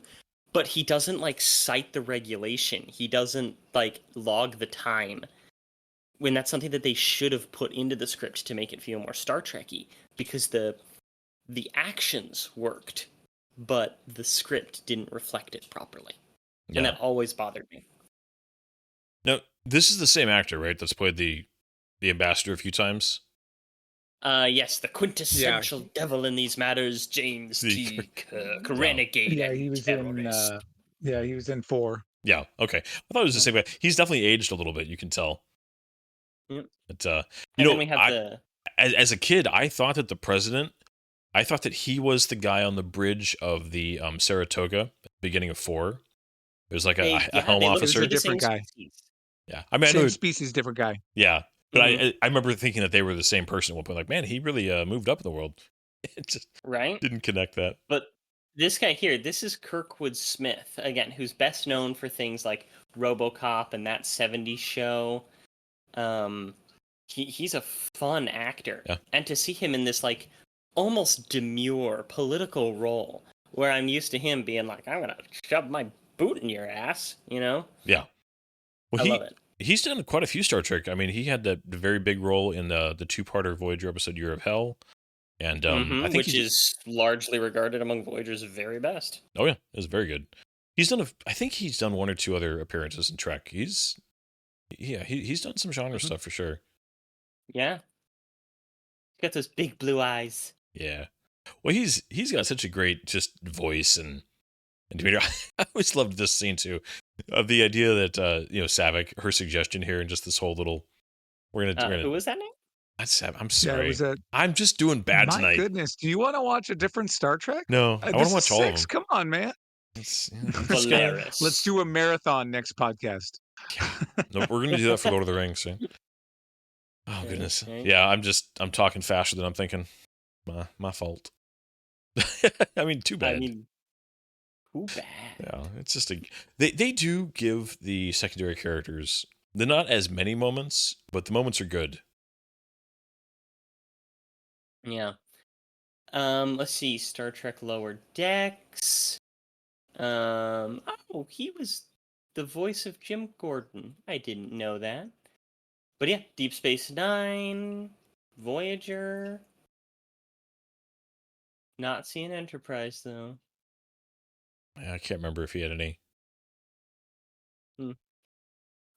But he doesn't like cite the regulation. He doesn't like log the time, when that's something that they should have put into the script to make it feel more Star Trek-y, because the actions worked, but the script didn't reflect it properly. Yeah. And that always bothered me. Now, this is the same actor, right? That's played the ambassador a few times. Yes, the quintessential devil in these matters, James T. Kirk, renegade and terrorist. He was in 4. Yeah, okay. I thought it was the same guy. He's definitely aged a little bit. You can tell. Yep. But, And then we have as a kid, I thought that the president, I thought that he was the guy on the bridge of the Saratoga at the beginning of 4. It was like a home officer. A different guy. Yeah, I mean, same species, different guy. Yeah, but I remember thinking that they were the same person at one point. Like, man, he really moved up in the world. It just didn't connect that. But this guy here, this is Kirkwood Smith, again, who's best known for things like RoboCop and That 70s Show. He's a fun actor. Yeah. And to see him in this like almost demure political role, where I'm used to him being like, I'm gonna shove my boot in your ass, you know? Yeah. Well, I love it. He's done quite a few Star Trek. I mean, he had the very big role in the 2-parter Voyager episode Year of Hell. And I think which is largely regarded among Voyager's very best. Oh yeah, it was very good. I think he's done 1 or 2 other appearances in Trek. He's done some genre stuff for sure. Yeah. He's got those big blue eyes. Yeah. Well, he's got such a great just voice and demeanor. I always loved this scene too, of the idea that Saavik, her suggestion here, and just this whole little we're gonna who was that name? That's Saavik. I'm sorry. Yeah, I'm just doing bad tonight. My goodness, do you want to watch a different Star Trek? No, I want to watch all of them. Come on, man. Polaris. Let's do a marathon next podcast. Yeah. No, we're gonna do that for Lord of the Rings. So. Oh goodness. Yeah, I'm talking faster than I'm thinking. My fault. I mean, too bad. Too bad. Yeah, it's just they do give the secondary characters, they're not as many moments, but the moments are good. Yeah. Let's see, Star Trek Lower Decks. He was the voice of Jim Gordon. I didn't know that. But yeah, Deep Space Nine, Voyager. Not seeing Enterprise, though. I can't remember if he had any.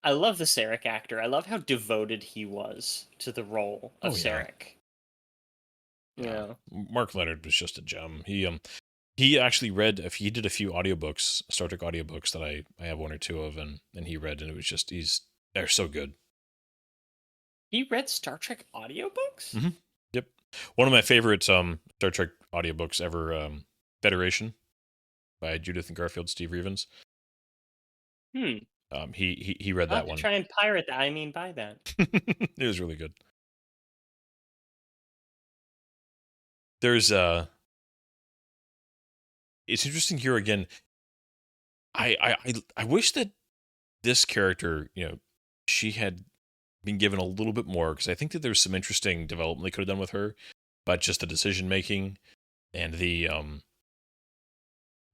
I love the Sarek actor. I love how devoted he was to the role of Sarek. Yeah. Mark Leonard was just a gem. He actually he did a few audiobooks, Star Trek audiobooks that I have 1 or 2 of, and he read, and it was just they're so good. He read Star Trek audiobooks? Mm-hmm. Yep. One of my favorite Star Trek audiobooks ever, Federation by Judith and Garfield, Steve Revens. He read that one. Try and pirate that. I mean, buy that. It was really good. There's it's interesting here again. I wish that this character, she had been given a little bit more, because I think that there's some interesting development they could have done with her, but just the decision making and the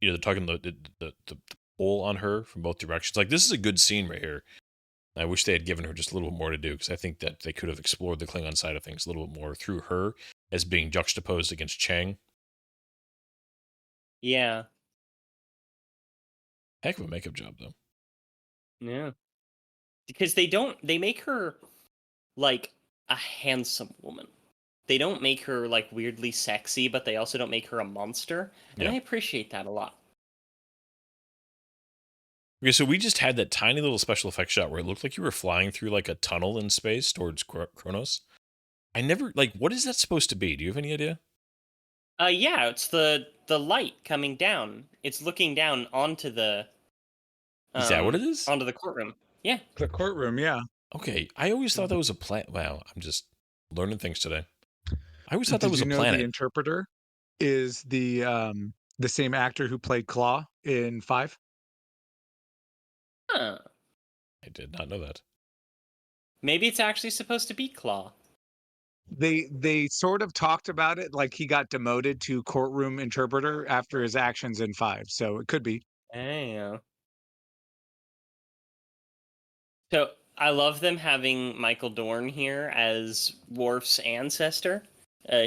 they're talking the pull on her from both directions. Like, this is a good scene right here. I wish they had given her just a little bit more to do, because I think that they could have explored the Klingon side of things a little bit more through her as being juxtaposed against Chang. Yeah. Heck of a makeup job, though. Yeah. Because they make her like a handsome woman. They don't make her like weirdly sexy, but they also don't make her a monster. And I appreciate that a lot. Okay, so we just had that tiny little special effects shot where it looked like you were flying through like a tunnel in space towards Kronos. I never, what is that supposed to be? Do you have any idea? Yeah, it's the light coming down. It's looking down onto the... is that what it is? Onto the courtroom. Yeah. The courtroom, yeah. Okay, I always thought that was a planet. Wow, I'm just Learning things today. I always thought that Did was you a know the planet. interpreter is the same actor who played Claw in 5? Huh. I did not know that. Maybe it's actually supposed to be Claw. They sort of talked about it like he got demoted to courtroom interpreter after his actions in 5, so it could be. Yeah. So I love them having Michael Dorn here as Worf's ancestor.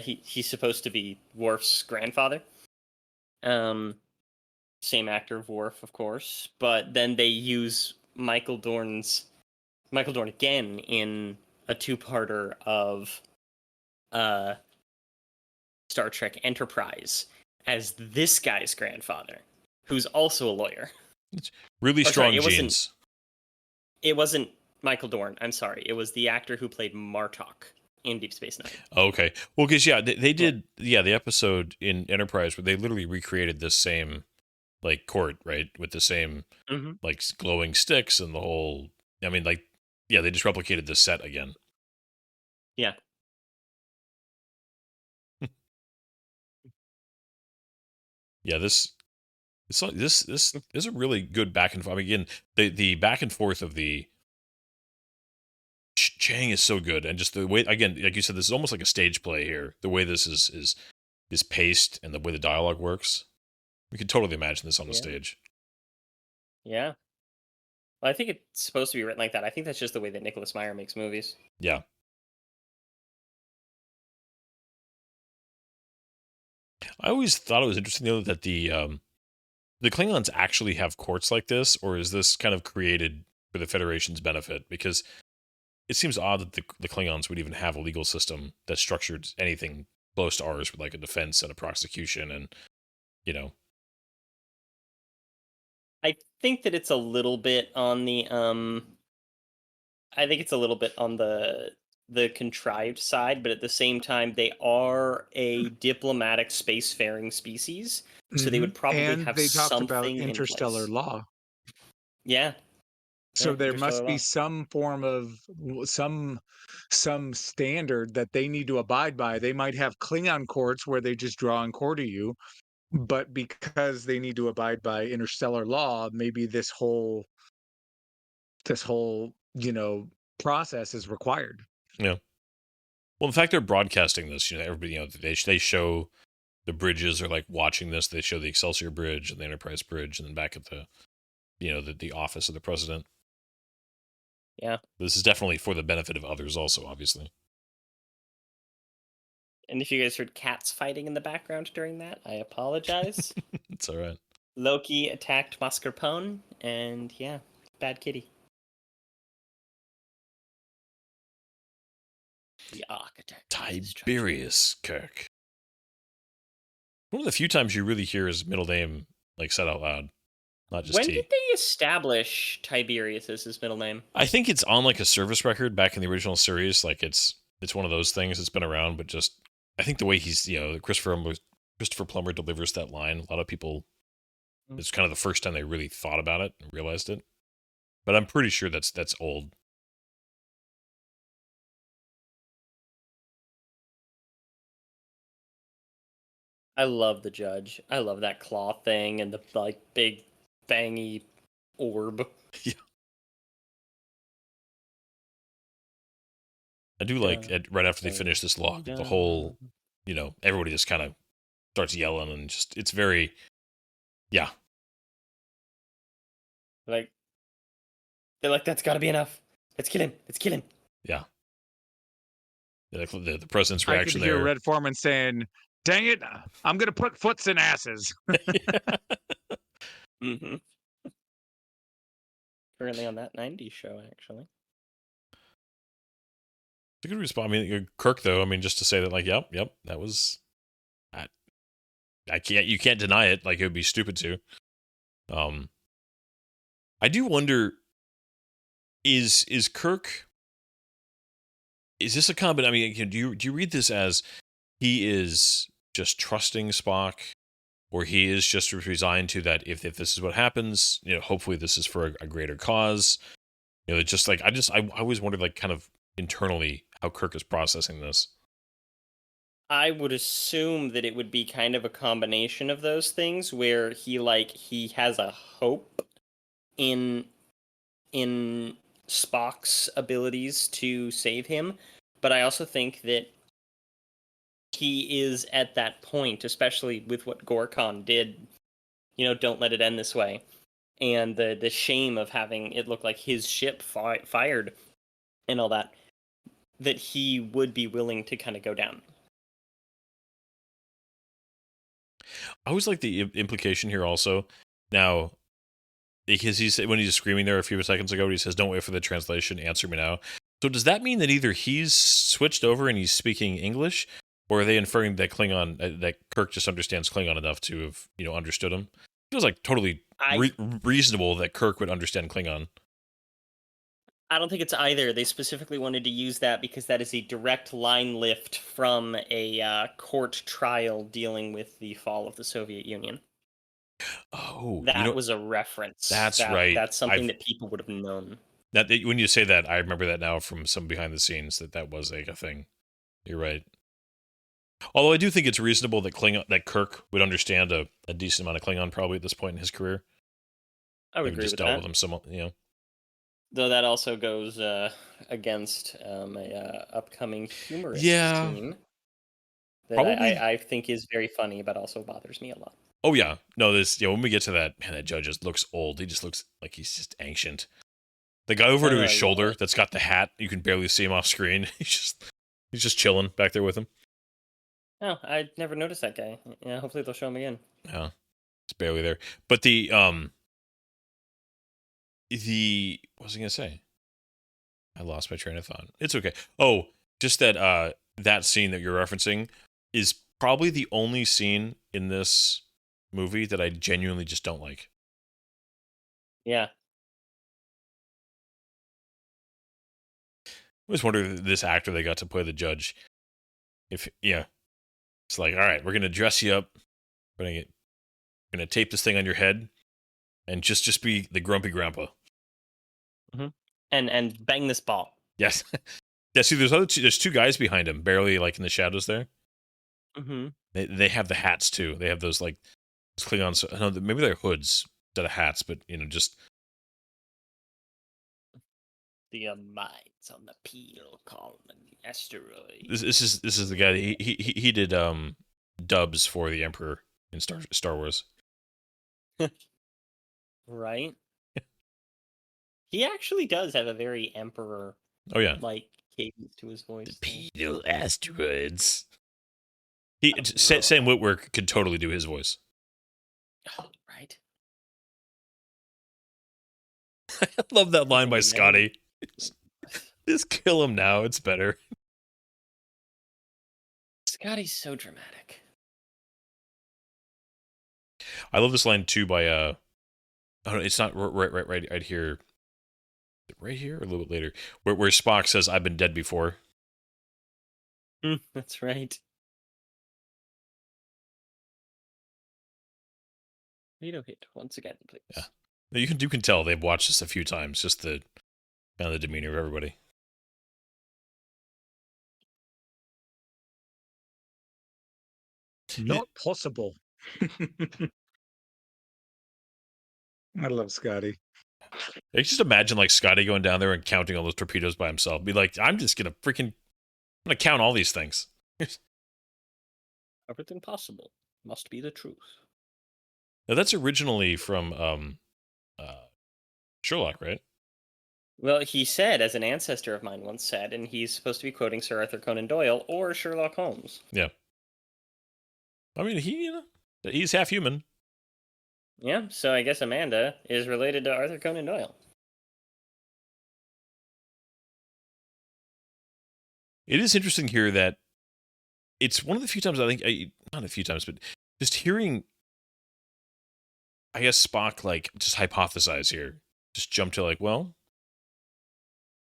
He's supposed to be Worf's grandfather. Um, Same actor of Worf, of course, but then they use Michael Dorn again in a two-parter of uh, Star Trek Enterprise as this guy's grandfather, who's also a lawyer. Really Or sorry, strong genes. it wasn't Michael Dorn. I'm sorry. It was the actor who played Martok in Deep Space Nine. Okay. Well, because they did the episode in Enterprise where they literally recreated this same like court, right, with the same Mm-hmm. like glowing sticks and the whole. I mean, like, yeah, they just replicated the set again. Yeah. Yeah, this is a really good back and forth. I mean, again, the back and forth of the Chang is so good, and just the way, again, like you said, this is almost like a stage play here. The way this is paced and the way the dialogue works, we could totally imagine this on the Yeah. stage. Yeah. Well, I think it's supposed to be written like that. I think that's just the way that Nicholas Meyer makes movies. Yeah. I always thought it was interesting though that the Klingons actually have courts like this, or is this kind of created for the Federation's benefit? Because it seems odd that the Klingons would even have a legal system that structured anything close to ours with like a defense and a prosecution and, you know. I think that it's a little bit on the I think it's a little bit on the contrived side, but at the same time they are a diplomatic spacefaring species, so they Mhm. would probably And have they talked about something in interstellar place. law. Yeah. So Yeah, there interstellar must be law. some form of some standard that they need to abide by. They might have Klingon courts where they just draw and quarter you, but because they need to abide by interstellar law, maybe this whole, process is required. Yeah. Well, in fact, they're broadcasting this. You know, everybody, they show the bridges are like watching this. They show the Excelsior Bridge and the Enterprise Bridge, and then back at the, the office of the president. Yeah. This is definitely for the benefit of others, also, obviously. And if you guys heard cats fighting in the background during that, I apologize. It's all right. Loki attacked Mascarpone, and yeah, bad kitty. The architect. of destruction. Tiberius Kirk. One of the few times you really hear his middle name like said out loud, not just When T. did they establish Tiberius as his middle name? I think it's on like a service record back in the original series. Like it's one of those things that's been around, but just I think the way he's Christopher Plummer delivers that line, a lot of people, it's kind of the first time they really thought about it and realized it. But I'm pretty sure that's old. I love the judge. I love that claw thing and the like big fangy orb. Yeah. I do like right after they finish this log, the whole, everybody just kind of starts yelling and just it's very, yeah. Like they're like, that's gotta be enough. Let's kill him. Let's kill him. Yeah. The president's I could reaction hear there. Red Foreman saying, "Dang it, I'm gonna put foots in asses." Mm-hmm. Currently on that 90s show, actually. It's a good response. I mean, Kirk, though, just to say that, like, yep, that was. You can't deny it. Like, it would be stupid to. I do wonder, is Kirk. Is this a combination? I mean, do you read this as he is just trusting Spock, or he is just resigned to that if this is what happens, hopefully this is for a greater cause. Just like I always wondered, like, kind of internally how Kirk is processing this. I would assume that it would be kind of a combination of those things, where he has a hope in Spock's abilities to save him, but I also think that he is at that point, especially with what Gorkon did. Don't let it end this way, and the shame of having it look like his ship fired and all that, that he would be willing to kind of go down. I always like the implication here also. Now, because when he's screaming there a few seconds ago, he says, "Don't wait for the translation. Answer me now." So does that mean that either he's switched over and he's speaking English, or are they inferring that Klingon, that Kirk just understands Klingon enough to have understood him? It feels like totally reasonable that Kirk would understand Klingon. I don't think it's either. They specifically wanted to use that because that is a direct line lift from a court trial dealing with the fall of the Soviet Union. Oh, that was a reference. That's right. That's something that people would have known. That when you say that, I remember that now from some behind the scenes that was like a thing. You're right. Although I do think it's reasonable that Kirk would understand a decent amount of Klingon probably at this point in his career. I would agree just with dealt that. with him some, Though that also goes against a upcoming humorous scene that I think is very funny, but also bothers me a lot. Oh yeah, no, when we get to that, man, that judge just looks old. He just looks like he's just ancient. The guy over to his shoulder that's got the hat, you can barely see him off screen. He's just chilling back there with him. Oh, I never noticed that guy. Yeah, hopefully they'll show him again. Yeah, it's barely there. But what was I gonna say? I lost my train of thought. It's okay. Oh, just that that scene that you're referencing is probably the only scene in this movie that I genuinely just don't like. Yeah. I always wonder this actor they got to play the judge. It's like, all right, we're gonna dress you up. We're gonna tape this thing on your head, and just be the grumpy grandpa. Mm-hmm. And bang this ball. Yes. Yeah. See, there's two guys behind him, barely like in the shadows there. Mm-hmm. They have the hats too. They have those like Klingons. No, maybe they're hoods instead of hats, but just the mines on the peel column and the asteroid. This is the guy that he did dubs for the Emperor in Star Wars. Right. He actually does have a very Emperor. Oh yeah, like cadence to his voice. The pedal asteroids. Sam Witwer could totally do his voice. Oh, right. I love that line by Scotty. Just kill him now. It's better. Scotty's so dramatic. I love this line too by oh no, it's not right here. Right here or a little bit later, where Spock says, "I've been dead before." That's right. Veto hit once again, please. Yeah, you can tell they've watched this a few times. Just the kind of the demeanor of everybody. Not possible. I love Scotty. I just imagine like Scotty going down there and counting all those torpedoes by himself. Be like, I'm gonna count all these things. Everything possible must be the truth. Now that's originally from Sherlock, right? Well, he said, as an ancestor of mine once said, and he's supposed to be quoting Sir Arthur Conan Doyle or Sherlock Holmes. Yeah. I mean, he's half human. Yeah, so I guess Amanda is related to Arthur Conan Doyle. It is interesting here that it's one of the few times I think, not a few times, but just hearing, I guess, Spock like just hypothesize here, just jump to like, well,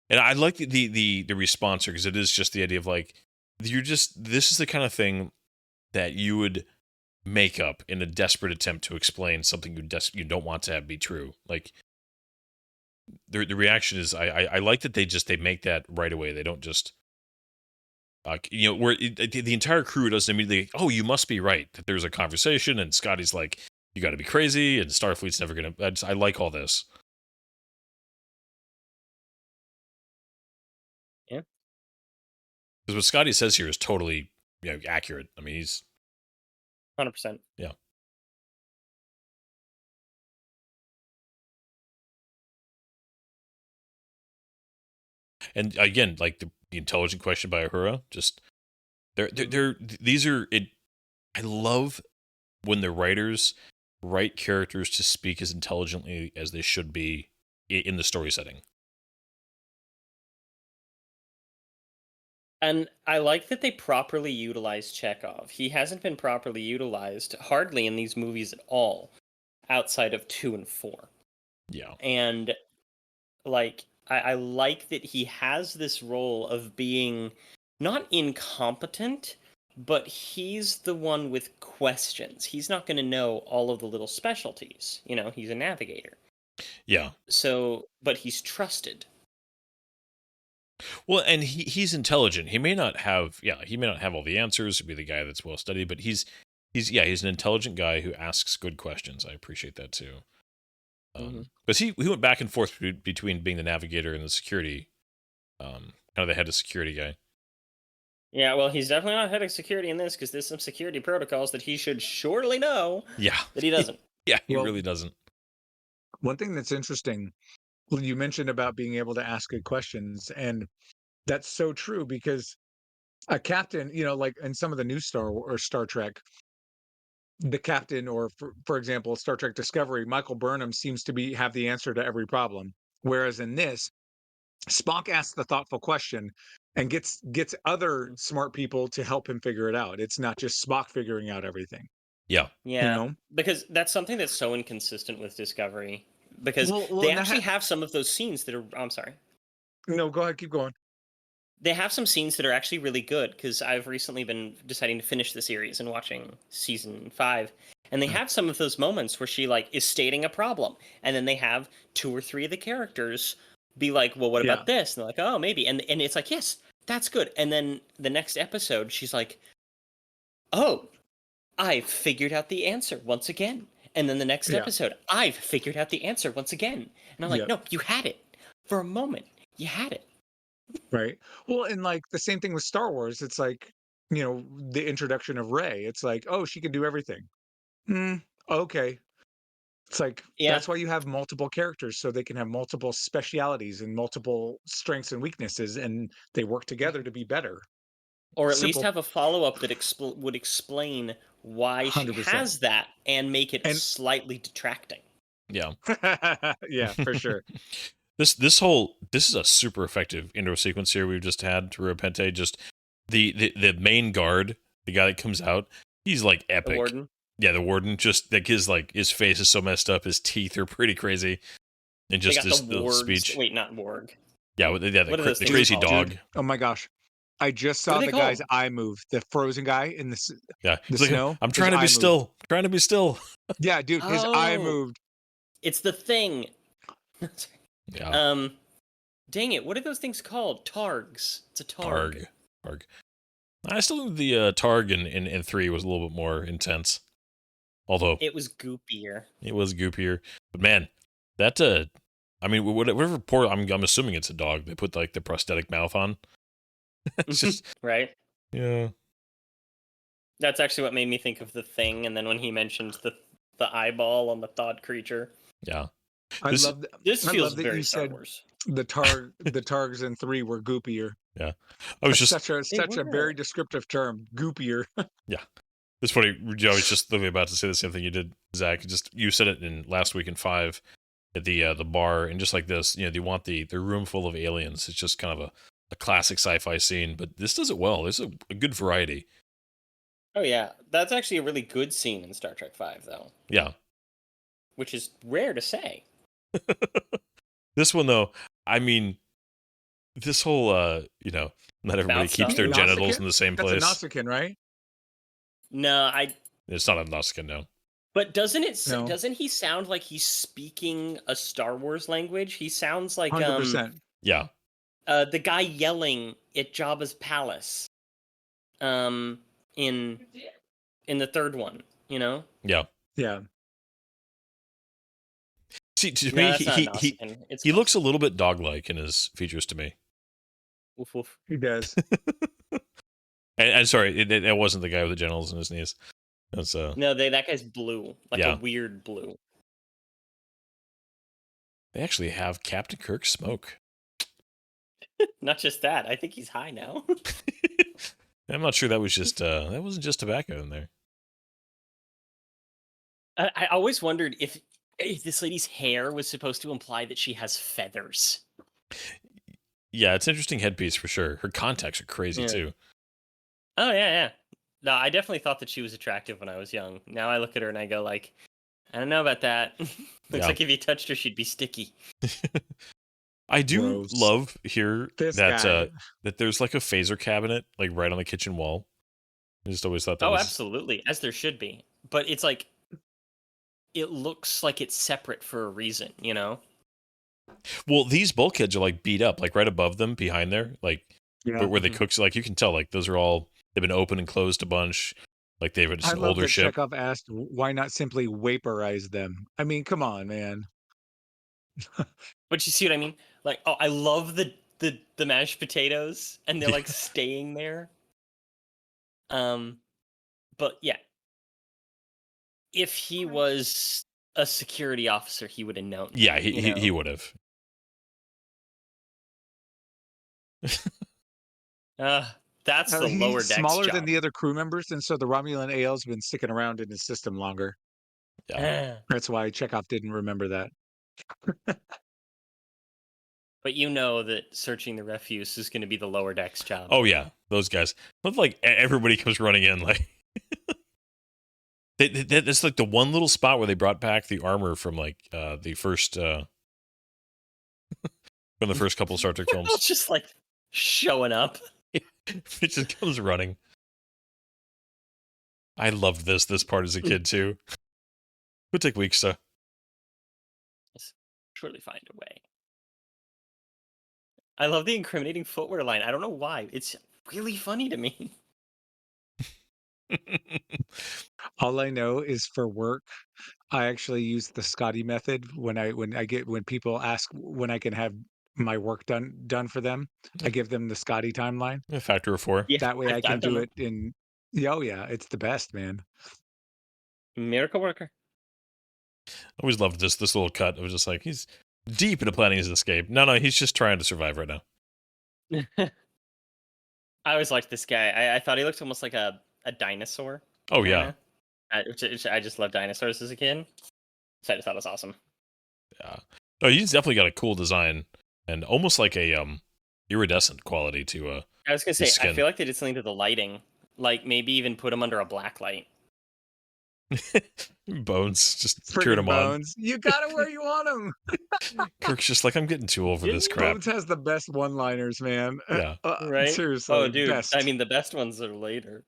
and I like the response here because it is just the idea of like, this is the kind of thing that you would make up in a desperate attempt to explain something you don't want to have be true. Like the reaction is, I like that they make that right away. They don't just Where the entire crew doesn't immediately, oh, you must be right that there's a conversation, and Scotty's like, you got to be crazy, and Starfleet's never gonna. I like all this. Yeah. Because what Scotty says here is totally accurate. I mean, he's 100%. Yeah. And again, like the intelligent question by Uhura, just these are it. I love when the writers write characters to speak as intelligently as they should be in the story setting. And I like that they properly utilize Chekhov. He hasn't been properly utilized hardly in these movies at all, outside of 2 and 4. Yeah. And like I like that he has this role of being not incompetent, but he's the one with questions. He's not going to know all of the little specialties. He's a navigator. Yeah. So, but he's trusted. Well, and he's intelligent. He may not have all the answers to be the guy that's well studied, but he's an intelligent guy who asks good questions. I appreciate that too. Because he went back and forth between being the navigator and the security, kind of the head of security guy. Yeah, well, he's definitely not head of security in this, because there's some security protocols that he should surely know. Yeah, that he doesn't. He really doesn't. One thing that's interesting, well, you mentioned about being able to ask good questions, and that's so true because a captain, like in some of the new Star Trek, the captain, or for example, Star Trek Discovery, Michael Burnham seems to have the answer to every problem. Whereas in this, Spock asks the thoughtful question and gets other smart people to help him figure it out. It's not just Spock figuring out everything. Yeah. Because that's something that's so inconsistent with Discovery. Because they actually have some of those scenes that are. I'm sorry. No, go ahead, keep going. They have some scenes that are actually really good, because I've recently been deciding to finish the series and watching season 5, and they have some of those moments where she is stating a problem, and then they have 2 or 3 of the characters be like, well, what about this? And they're like, oh, maybe, and it's like, yes, that's good. And then the next episode, she's like, oh, I've figured out the answer once again. And then the next episode, I've figured out the answer once again. And I'm like, no, you had it for a moment. You had it. Right. Well, and the same thing with Star Wars. It's like, the introduction of Rey. It's like, oh, she can do everything. Okay. It's like, that's why you have multiple characters, so they can have multiple specialities and multiple strengths and weaknesses, and they work together to be better. Or at least have a follow-up that would explain why 100%. She has that and make it slightly detracting. Yeah. Yeah, for sure. This is a super effective intro sequence here we've just had to Repente. Just the main guard, the guy that comes out, he's like epic. The warden? Yeah, the warden. Just his face is so messed up, his teeth are pretty crazy. And just this little speech. Wait, not Borg. Yeah, the crazy dog. Dude, oh my gosh. I just saw the guy's eye move. The frozen guy in the snow. I'm trying to be still. I'm trying to be still. Yeah, dude, his eye moved. It's the thing. Yeah. Dang it! What are those things called? Targs. It's a targ. Targ. I still think the targ in 3 was a little bit more intense. Although it was goopier. It was goopier, but man, that I mean, whatever poor. I'm assuming it's a dog. They put the prosthetic mouth on. It's just right. Yeah. That's actually what made me think of The Thing, and then when he mentioned the eyeball on the thawed creature. Yeah. This feels very Star Wars. The targs in 3 were goopier. Yeah. I was just such a very descriptive term, goopier. Yeah. It's funny. I was just literally about to say the same thing you did, Zach. You said it in last week in 5 at the bar, and just like this, they want the room full of aliens. It's just kind of a classic sci-fi scene, but this does it well. There's a good variety. Oh yeah, that's actually a really good scene in Star Trek 5, though. Yeah. Which is rare to say. This one, though, I mean, this whole, not everybody keeps their genitals in the same place. That's a Nausicaan, right? No, It's not a Nausicaan, no. But doesn't he sound like he's speaking a Star Wars language? He sounds like 100%. Yeah. The guy yelling at Jabba's palace. in the third one, you know? Yeah. Yeah. See, to No, me, that's not a Nausicaan. It's he looks a Nausicaan. little bit dog-like in his features to me. Woof, woof. He does. And sorry, it wasn't the guy with the genitals in his knees. That's No, that guy's blue, like Yeah. a weird blue. They actually have Captain Kirk smoke. Not just that. I think he's high now. I'm not sure that was just that wasn't just tobacco in there. I always wondered if this lady's hair was supposed to imply that she has feathers. Yeah, it's an interesting headpiece for sure. Her contacts are crazy Yeah. too. Oh yeah. No, I definitely thought that she was attractive when I was young. Now I look at her and I go like, I don't know about that. Looks Yeah. like if you touched her, she'd be sticky. I do Gross. love here This that guy. that there's like a phaser cabinet like right on the kitchen wall. I just always thought that Oh, was absolutely, as there should be. But it's like, it looks like it's separate for a reason, you know? well. These bulkheads are like beat up, like right above them, behind there, like Yeah. where they Mhm. cook. Like you can tell, like those are all they've been opened and closed a bunch. Like they've just I an love older that ship. Chekhov asked, why not simply vaporize them? I mean, come on, man. But you see what I mean? Like, oh, I love the mashed potatoes, and they're Yeah. like staying there. But yeah, if he was a security officer, he would have known. Yeah, that, you know? he would have. That's the lower He's decks smaller job. than the other crew members, and so the Romulan AL's been sticking around in his system longer. Yeah. That's why Chekhov didn't remember that. But you know that searching the refuse is going to be the lower decks job. Oh yeah, those guys. Look like everybody comes running in. Like it's like the one little spot where they brought back the armor from like the first from the first couple of Star Trek films. It's just like showing up. It just comes running. I loved this part as a kid too. It would take weeks to. Surely find a way. I love the incriminating footwear line. I don't know why. It's really funny to me. All I know is for work, I actually use the Scotty method when people ask when I can have my work done for them. I give them the Scotty timeline. A factor of 4. Yeah, That way I can I've done do that. it in. Yeah, oh yeah, it's the best, man. Miracle worker. I always loved this little cut. It was just like he's deep into planning his escape. No, he's just trying to survive right now. I always liked this guy. I thought he looked almost like a dinosaur. Oh yeah, Which I just loved dinosaurs as a kid. So I just thought it was awesome. yeah. No, he's definitely got a cool design and almost like a iridescent quality to I was gonna say, his I skin. feel like they did something to the lighting. Like maybe even put him under a black light. Bones just cheered Friggin' him on. Bones, you got it where you want them. Kirk's just like, I'm getting too old for this crap. Bones has the best one-liners, man. Yeah. Right? Seriously. Oh, dude. Best. I mean, the best ones are later.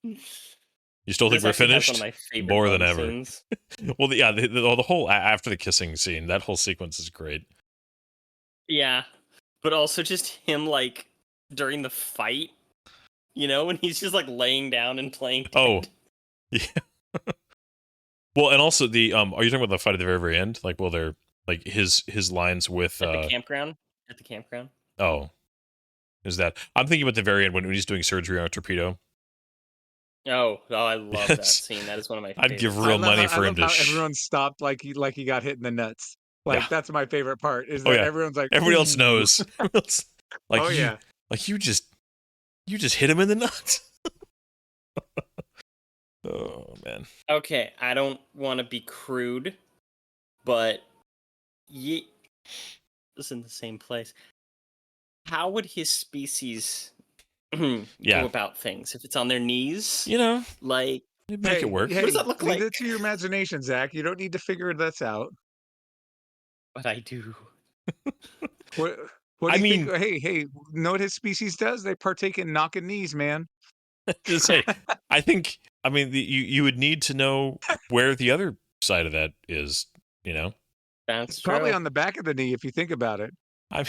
You still think This we're actually has finished? one of my favorite More than Bond ever. scenes. Well, yeah, the whole after the kissing scene, that whole sequence is great. Yeah, but also just him like during the fight, you know, when he's just like laying down and playing. Dead. Oh, yeah. Well, and also the are you talking about the fight at the very very end? Like, well, they're like his lines with At the campground. At the campground. oh, is that I'm thinking about the very end when he's doing surgery on a torpedo. Oh, I love that Yes. scene. That is one of my I'd favorites. give real money for I him love to. how everyone stopped like he got hit in the nuts. Like Yeah. that's my favorite part. Is Oh, that yeah. everyone's like Everybody else "Ooh." knows. Everyone else- like Oh you, yeah. like you just hit him in the nuts. Oh man. Okay, I don't want to be crude, but it's in the same place. How would his species Yeah. go about things if it's on their knees? You know, Like, it'd make it work. Hey, What does that look leave like? it to your imagination, Zach. You don't need to figure this out. but I do. What do I you mean- think? Hey, know what his species does? They partake in knocking knees, man. Just say, I think. I mean, you would need to know where the other side of that is. You know, That's Probably true. on the back of the knee if you think about it. I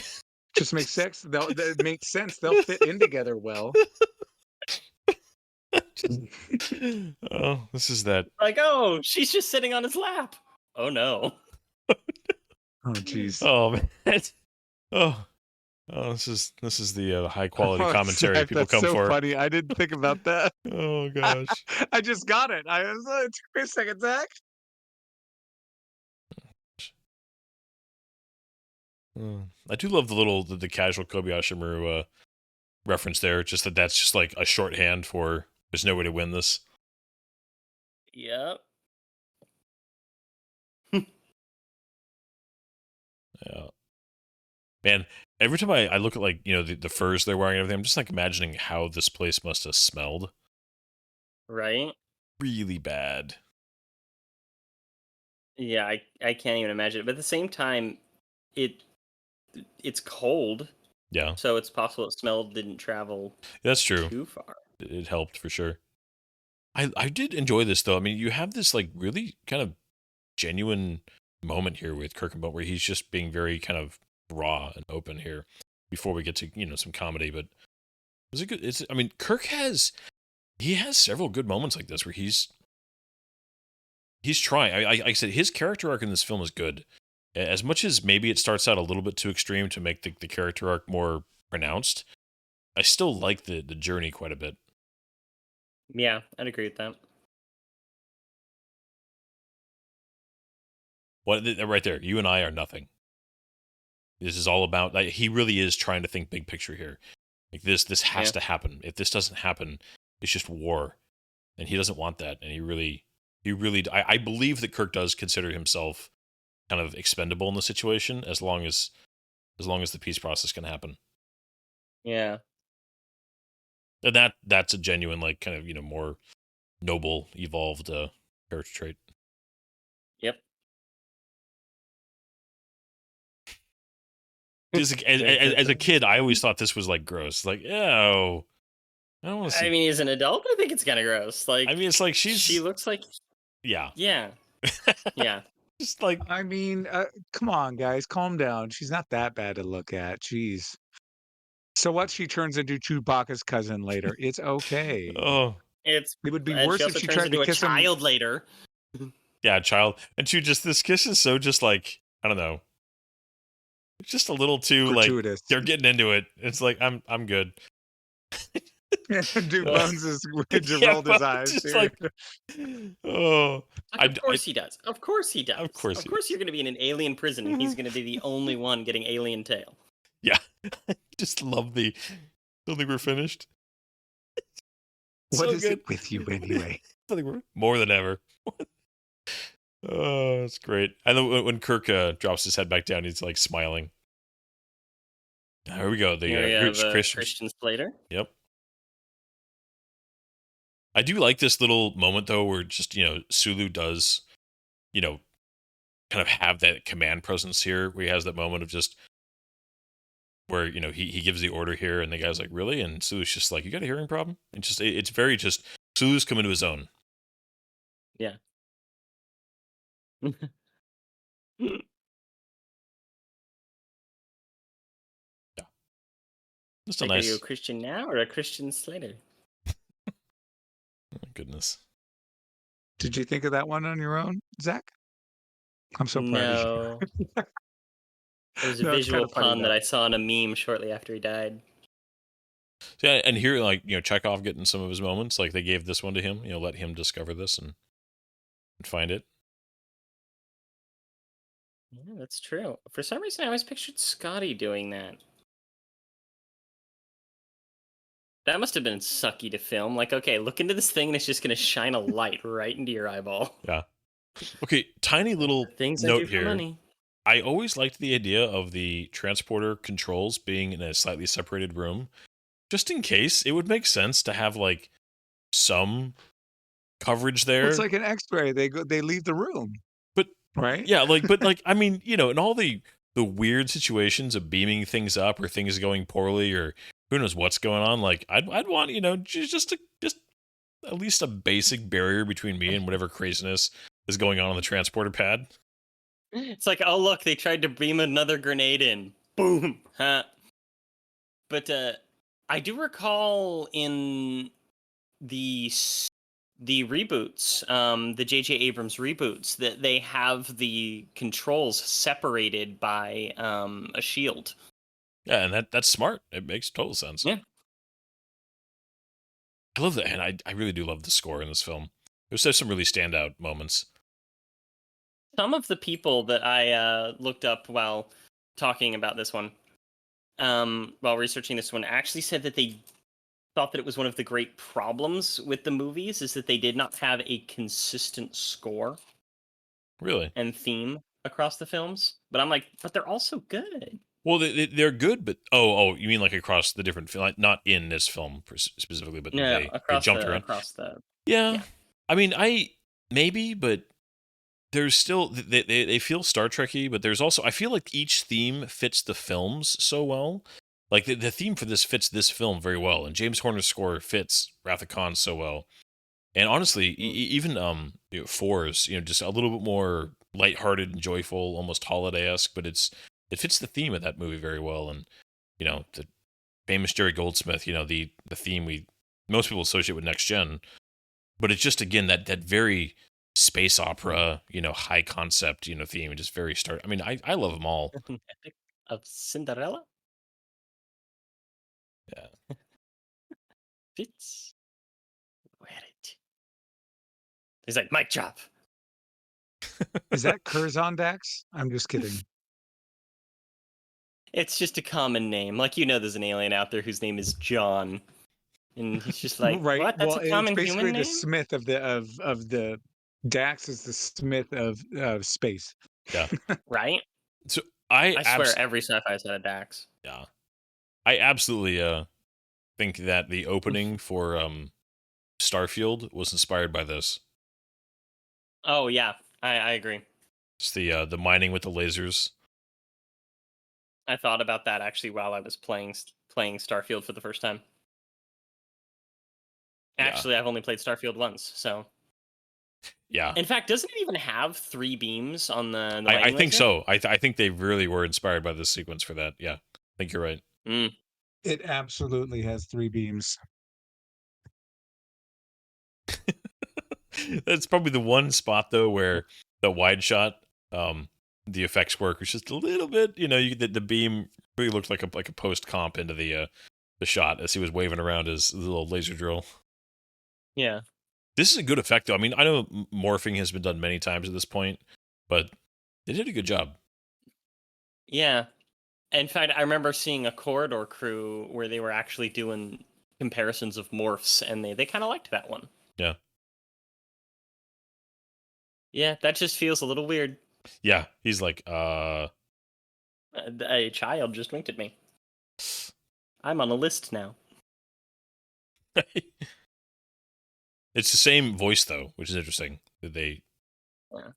Just makes sense. That makes sense. They'll fit in together well. Oh, this is that. Like, oh, she's just sitting on his lap. Oh no. Oh, jeez. Oh man. Oh, this is the high quality Oh, commentary Zach, people that's come so for. funny. I didn't think about that. Oh gosh. I just got it. It took me a second, Zach. I do love the casual Kobayashi Maru reference there. Just that's just like a shorthand for there's no way to win this. Yep. Yeah. Man, every time I look at like, the furs they're wearing and everything, I'm just like imagining how this place must have smelled. Right? Really bad. Yeah, I can't even imagine it. But at the same time, it's cold, Yeah, so it's possible the smell didn't travel that's true. too far. It helped for sure. I did enjoy this though. I mean, you have this like really kind of genuine moment here with Kirk and Bone where he's just being very kind of raw and open here before we get to, some comedy, but it's a good I mean, Kirk has several good moments like this where he's trying. I said his character arc in this film is good. As much as maybe it starts out a little bit too extreme to make the character arc more pronounced, I still like the journey quite a bit. Yeah, I'd agree with that. Right there, you and I are nothing. This is all about like he really is trying to think big picture here. Like this has to happen. If this doesn't happen, it's just war, and he doesn't want that. And he really, I believe that Kirk does consider himself kind of expendable in the situation as long as the peace process can happen. Yeah. And that's a genuine like kind of more noble evolved character trait. Yep. As a kid, I always thought this was like gross. Like, ew. I don't want to see. I mean, as an adult, I think it's kind of gross. Like, I mean, it's like she looks like. Yeah. Yeah. Yeah. Just like. I mean, come on, guys, calm down. She's not that bad to look at. Jeez. So what? She turns into Chewbacca's cousin later. It's okay. Oh. It would be and worse she if also she turns tried to into a kiss him. child later. Yeah, child. And this kiss is so just like, I don't know. It's just a little too gratuitous. Like they're getting into it. It's like I'm good. Dude, Bones is rolled his eyes. Just like, oh, of course he does. Of course he does. Of course you're going to be in an alien prison, and he's going to be the only one getting alien tail. Yeah, just love the. Don't think we're finished. What is it with you anyway? I think we're more than ever. Oh, that's great. I know when Kirk drops his head back down, he's like smiling. Here we go. The Christian Slater. Yep. I do like this little moment though, where just Sulu does, kind of have that command presence here, where he has that moment of just where he gives the order here, and the guy's like, "Really?" And Sulu's just like, "You got a hearing problem?" And just it's very just Sulu's coming to his own. Yeah. Yeah. Just a nice. Are you a Christian now or a Christian Slater? Oh, goodness. Did you think of that one on your own, Zach? I'm so proud of you. It was a visual pun that I saw in a meme shortly after he died. Yeah, and here, like, Chekhov getting some of his moments, like they gave this one to him, let him discover this and find it. Yeah, that's true. For some reason, I always pictured Scotty doing that. That must have been sucky to film. Like, okay, look into this thing and it's just going to shine a light right into your eyeball. Yeah. Okay, tiny little things note I do for here. Money. I always liked the idea of the transporter controls being in a slightly separated room. Just in case, it would make sense to have, like, some coverage there. Well, it's like an X-ray. They leave the room. But, right? Yeah, I mean, in all the weird situations of beaming things up or things going poorly or who knows what's going on, like, I'd want, just at least a basic barrier between me and whatever craziness is going on the transporter pad. It's like, oh, look, they tried to beam another grenade in. Boom. Huh. But I do recall in the reboots, the J.J. Abrams reboots, that they have the controls separated by a shield. Yeah, and that's smart. It makes total sense. Yeah. I love that, and I really do love the score in this film. There's some really standout moments. Some of the people that I looked up while talking about this one, while researching this one, actually said that they thought that it was one of the great problems with the movies is that they did not have a consistent score Really? and theme across the films. But I'm like, but they're also good. Well, they're good, but you mean like across the different like not in this film specifically, but No, they jumped around. Yeah, yeah. I mean, maybe, but there's still they feel Star Trekky, but there's also I feel like each theme fits the films so well. Like the theme for this fits this film very well, and James Horner's score fits Wrath of Khan so well. And honestly, even Fours, just a little bit more lighthearted and joyful, almost holiday-esque, but it fits the theme of that movie very well. And the famous Jerry Goldsmith, the theme most people associate with Next Gen, but it's just again that very space opera, high concept, theme, and just very Star. I mean, I love them all. Epic of Cinderella. Yeah. Fits. Wear it. He's like, mic drop. Is that Curzon Dax? I'm just kidding. It's just a common name. Like, there's an alien out there whose name is John. And he's just like, Right. what? That's Well, a it's common basically human the name? Smith of the Dax is the Smith of space. Yeah. Right? So I swear every sci-fi has had a Dax. Yeah. I absolutely think that the opening for Starfield was inspired by this. Oh yeah, I agree. It's the mining with the lasers. I thought about that actually while I was playing Starfield for the first time. Yeah. Actually, I've only played Starfield once, so. Yeah. In fact, doesn't it even have 3 beams on the I think laser? so. I think they really were inspired by this sequence for that. Yeah. I think you're right. It absolutely has 3 beams. That's probably the one spot though where the wide shot, the effects work was just a little bit. The beam really looked like a post comp into the shot as he was waving around his little laser drill. Yeah. This is a good effect though. I mean, I know morphing has been done many times at this point, but they did a good job. Yeah. In fact, I remember seeing a Corridor Crew where they were actually doing comparisons of morphs, and they kind of liked that one. Yeah. Yeah, that just feels a little weird. Yeah, he's like, A child just winked at me. I'm on a list now. It's the same voice though, which is interesting. That they. Yeah.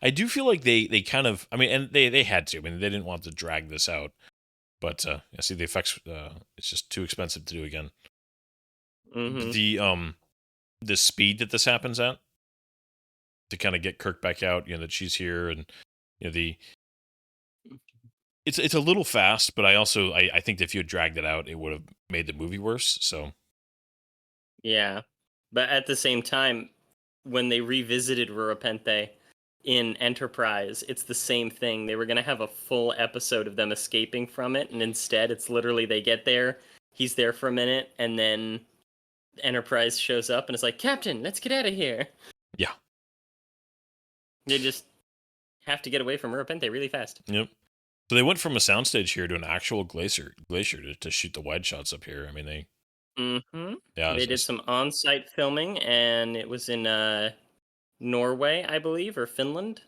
I do feel like they kind of. I mean, and they had to. I mean, they didn't want to drag this out, but I see the effects. It's just too expensive to do again. Mm-hmm. The speed that this happens at to kind of get Kirk back out, that she's here, and it's a little fast, but I think if you had dragged it out, it would have made the movie worse. So yeah, but at the same time, when they revisited Ruapente in Enterprise, it's the same thing. They were going to have a full episode of them escaping from it, and instead it's literally they get there, he's there for a minute, and then Enterprise shows up and it's like, Captain, let's get out of here. Yeah. They just have to get away from Ruapente really fast. Yep. So they went from a soundstage here to an actual glacier to shoot the wide shots up here. I mean, they... Mm-hmm. Yeah, they did some on-site filming, and it was in Norway, I believe, or Finland.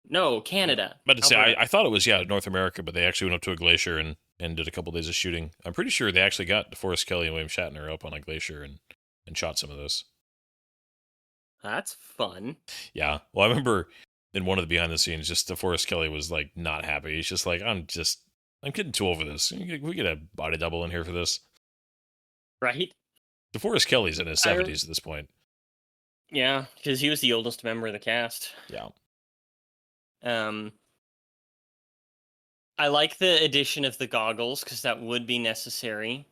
No, Canada. But to say, I thought it was North America, but they actually went up to a glacier and did a couple days of shooting. I'm pretty sure they actually got DeForest Kelley and William Shatner up on a glacier and shot some of this. That's fun. Yeah. Well, I remember in one of the behind the scenes, just DeForest Kelley was like not happy. He's just like, I'm getting too old for this. We get a body double in here for this. Right? DeForest Kelley's in his 70s at this point. Yeah, because he was the oldest member of the cast. Yeah. I like the addition of the goggles because that would be necessary.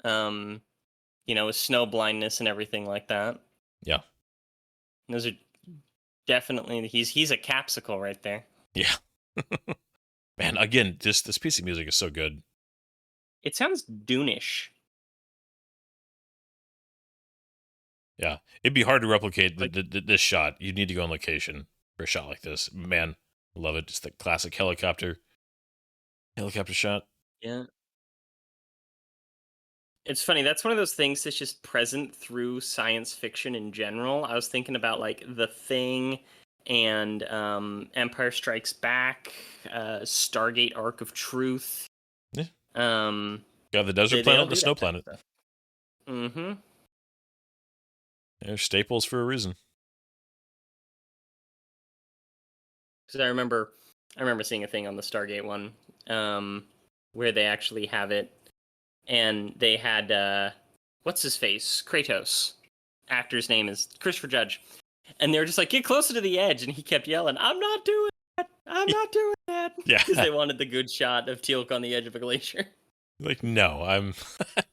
With snow blindness and everything like that. Yeah. Those are definitely he's a capsicle right there. Yeah. Man, again, this piece of music is so good. It sounds Dune-ish. Yeah. It'd be hard to replicate Like- this shot. You'd need to go on location for a shot like this. Man, I love it. Just the classic helicopter shot. Yeah. It's funny. That's one of those things that's just present through science fiction in general. I was thinking about like The Thing and Empire Strikes Back, Stargate Arc of Truth. Yeah. Got the desert planet and the snow planet. Mm-hmm. They're staples for a reason. Because I remember seeing a thing on the Stargate one, where they actually have it, and they had what's his face, Kratos. Actor's name is Christopher Judge, and they were just like, "Get closer to the edge," and he kept yelling, "I'm not doing that! I'm not doing that!" Yeah, because they wanted the good shot of Teal'c on the edge of a glacier. Like, no, I'm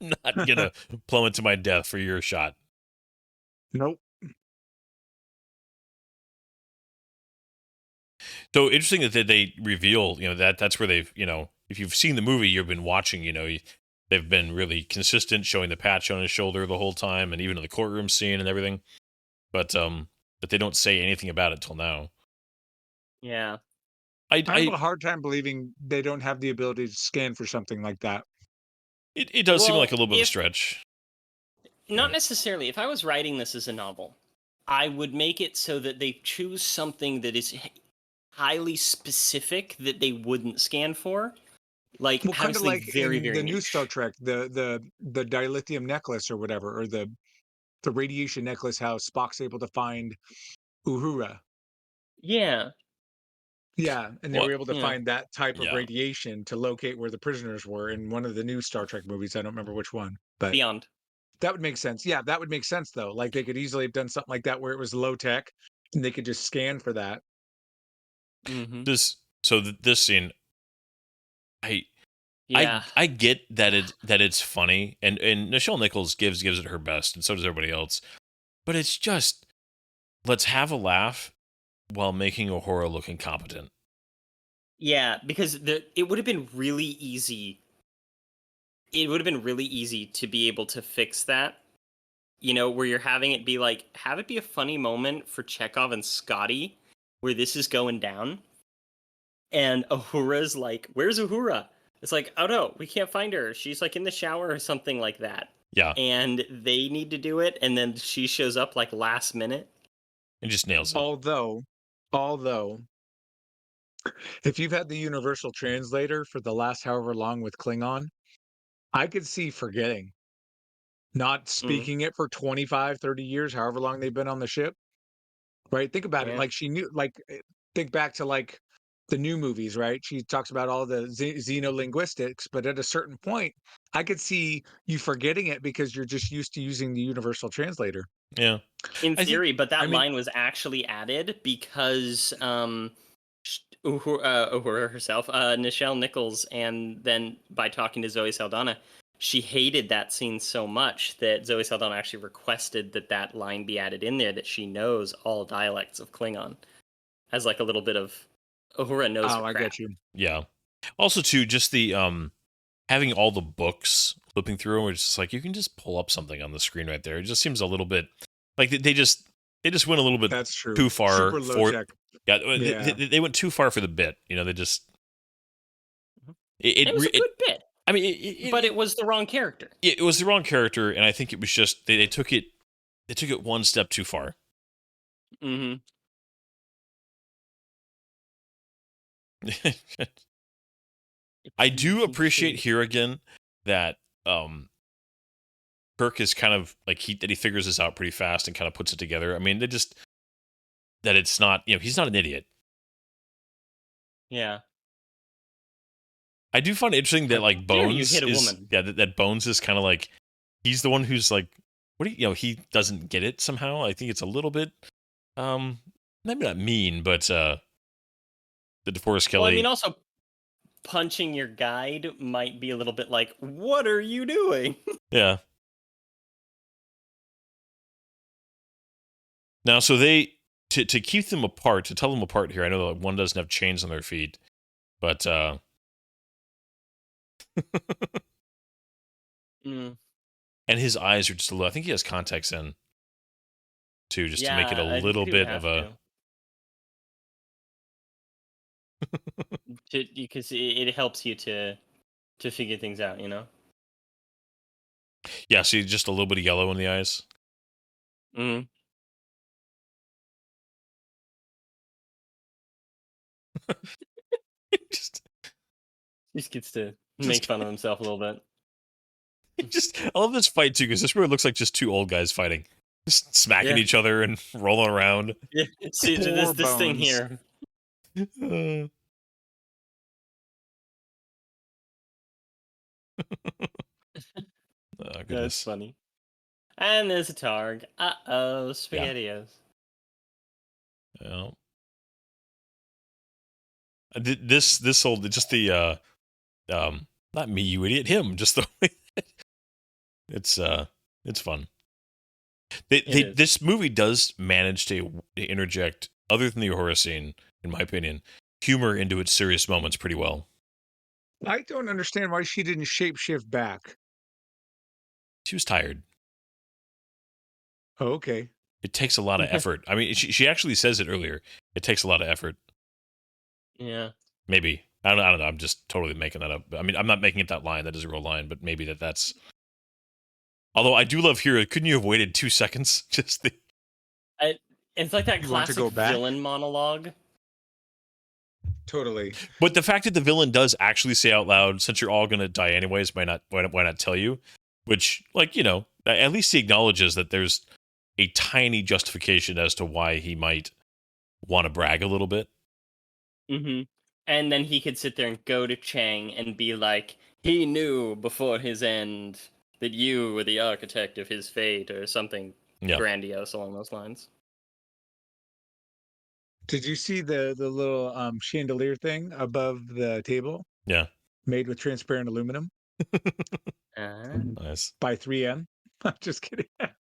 not gonna plummet to my death for your shot. Nope. So interesting that they reveal, that's where they've, if you've seen the movie, you've been watching, they've been really consistent, showing the patch on his shoulder the whole time, and even in the courtroom scene and everything. But they don't say anything about it till now. Yeah, I have a hard time believing they don't have the ability to scan for something like that. It does seem like a little bit of a stretch. Not necessarily. If I was writing this as a novel, I would make it so that they choose something that is highly specific that they wouldn't scan for. Like, well, kind of like very, in very the niche. new Star Trek, the dilithium necklace or whatever, or the radiation necklace. How Spock's able to find Uhura. Yeah. Yeah, and they were able to find that type of Yeah. radiation to locate where the prisoners were in one of the new Star Trek movies. I don't remember which one, but Beyond. that would make sense. Yeah, that would make sense though. Like they could easily have done something like that where it was low tech, and they could just scan for that. Mm-hmm. This scene, I get that it's funny, and Nichelle Nichols gives it her best, and so does everybody else. But it's just, let's have a laugh while making Uhura look incompetent. Yeah, because it would have been really easy. It would have been really easy to be able to fix that. Where you're having it be like, have it be a funny moment for Chekhov and Scotty, where this is going down. And Uhura's like, "Where's Uhura?" It's like, "Oh no, we can't find her. She's like in the shower or something like that." Yeah. And they need to do it, and then she shows up like last minute. And just nails it. Although, if you've had the universal translator for the last however long with Klingon, I could see forgetting. Not speaking it for 25, 30 years, however long they've been on the ship. Right? Think about it. Like she knew, think back to like the new movies, right? She talks about all the xenolinguistics, but at a certain point, I could see you forgetting it because you're just used to using the universal translator. Yeah. In theory, but that line was actually added because Uhura herself, Nichelle Nichols, and then by talking to Zoe Saldana, she hated that scene so much that Zoe Saldana actually requested that line be added in there, that she knows all dialects of Klingon, as like a little bit of Uhura knows. Oh, I get you. Yeah. Also, too, just the having all the books flipping through, where it's just like you can just pull up something on the screen right there. It just seems a little bit like they just went a little bit That's true. too far. Super low tech. Yeah, they went too far for the bit. They just it was a good bit. I mean, but it was the wrong character. It was the wrong character, and I think it was just they took it one step too far. Mm-hmm. I do appreciate here again that Kirk is kind of like he figures this out pretty fast and kind of puts it together. I mean, that it's not, he's not an idiot. Yeah. I do find it interesting that like Bones you hit a woman. that Bones is kind of like he's the one who's like, what do he doesn't get it somehow. I think it's a little bit maybe not mean, but the DeForest Kelly. Well, I mean, also punching your guide might be a little bit like, what are you doing? Yeah. Now, so they to keep them apart, to tell them apart here. I know that one doesn't have chains on their feet, but Mm, and his eyes are just a little. I think he has contacts in too, just to make it a yeah, I think little he would bit of have a. to because it helps you to figure things out, you know. Yeah, see, just a little bit of yellow in the eyes. Mm. just, He just gets to make just, fun of himself a little bit. just. I love this fight too because this really looks like just two old guys fighting, just smacking Yeah. each other and rolling around. Yeah. See this thing bones. here. Oh, That's goodness. funny. And there's a Targ. Uh-oh, Yeah. SpaghettiOs. Yeah. This old just the not me, you idiot, him, just the way it's it's fun. It is. This movie does manage to interject, other than the horror scene, in my opinion, humor into its serious moments pretty well. I don't understand why she didn't shapeshift back. She was tired. Oh, okay. It takes a lot of effort. I mean, she actually says it earlier. It takes a lot of effort. Yeah. Maybe. I don't know. I'm just totally making that up. I mean, I'm not making it that line. That is a real line, but maybe that's. Although I do love here. Couldn't you have waited 2 seconds? Just the. It's like that You want to classic go back? villain monologue. Totally. But the fact that the villain does actually say out loud, "Since you're all gonna die anyways, why not tell you?" Which, like, at least he acknowledges that there's a tiny justification as to why he might want to brag a little bit. Mm-hmm. And then he could sit there and go to Chang and be like, he knew before his end that you were the architect of his fate, or something Yeah, grandiose along those lines. Did you see the little chandelier thing above the table yeah, made with transparent aluminum nice. by 3M? I'm just kidding. But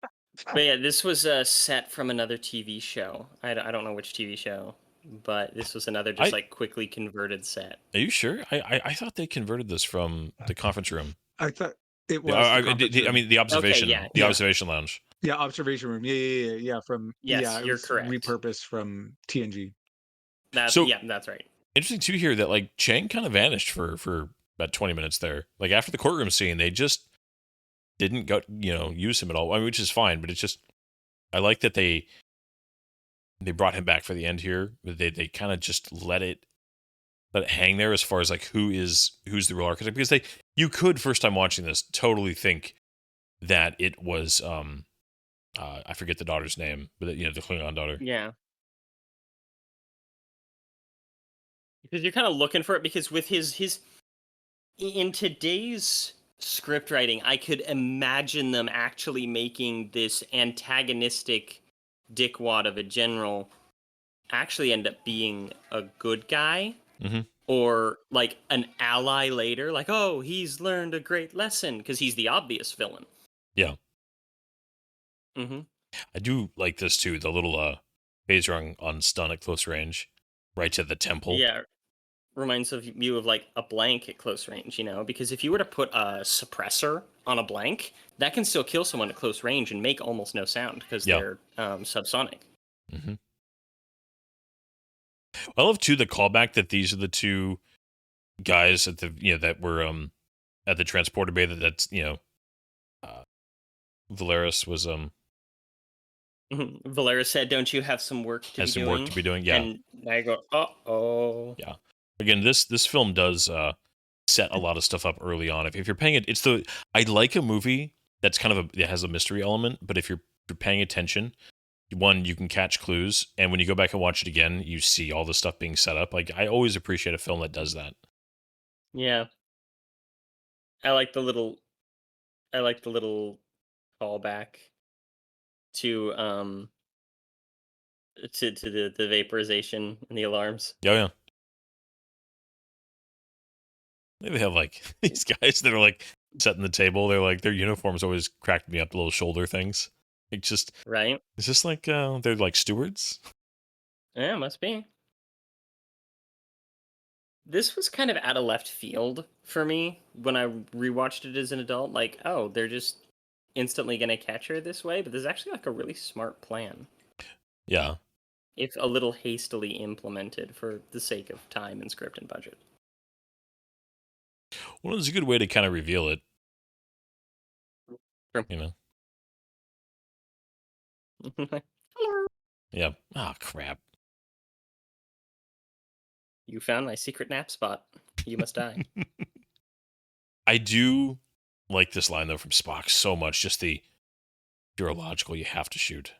yeah, this was a set from another TV show. I don't know which TV show, but this was another just I like quickly converted set. Are you sure? I thought they converted this from the conference room. I thought it was the conference I room. mean, the Okay, observation, yeah, the Yeah. observation lounge. Yeah, observation room. Yeah. yes, It you're was correct. repurposed from TNG. So That's right. interesting too here that like Chang kind of vanished for about 20 minutes there. Like after the courtroom scene, they just didn't go use him at all. I mean, which is fine, but it's just I like that they brought him back for the end here. They kind of just let it hang there as far as like who's the real architect, because you could, first time watching this, totally think that it was I forget the daughter's name, but the Klingon daughter. Yeah. Because you're kind of looking for it, because with his in today's script writing, I could imagine them actually making this antagonistic dickwad of a general actually end up being a good guy. Mm-hmm. Or like an ally later, like, oh, he's learned a great lesson, because he's the obvious villain. Yeah. Mm-hmm. I do like this too, the little phaser on stun at close range, right to the temple. Yeah, reminds you of like a blank at close range, because if you were to put a suppressor on a blank, that can still kill someone at close range and make almost no sound, because they're subsonic. Mm-hmm. I love too the callback that these are the two guys at the that were at the transporter bay that's Valeris was Valeris said, "Don't you have some work to has be some doing?" work to be doing. Yeah. And I go, "Uh-oh." Yeah. Again, this film does set a lot of stuff up early on. If you're paying it, I like a movie that's kind of it has a mystery element, but if you're paying attention, one, you can catch clues, and when you go back and watch it again, you see all the stuff being set up. Like, I always appreciate a film that does that. Yeah. I like the little callback to the vaporization and the alarms. Yeah, yeah. They have like these guys that are like setting the table. They're like their uniforms always cracked me up, the little shoulder things. Right? It's just like they're like stewards. Yeah, must be. This was kind of out of left field for me when I rewatched it as an adult. Like, oh, they're just instantly going to catch her this way, but there's actually like a really smart plan, Yeah. if a little hastily implemented for the sake of time and script and budget. Well, it's a good way to kind of reveal it. Sure. You know. Hello. Yeah. Oh crap. You found my secret nap spot. You must die. I do like this line though from Spock so much. Just the "you're illogical, you have to shoot."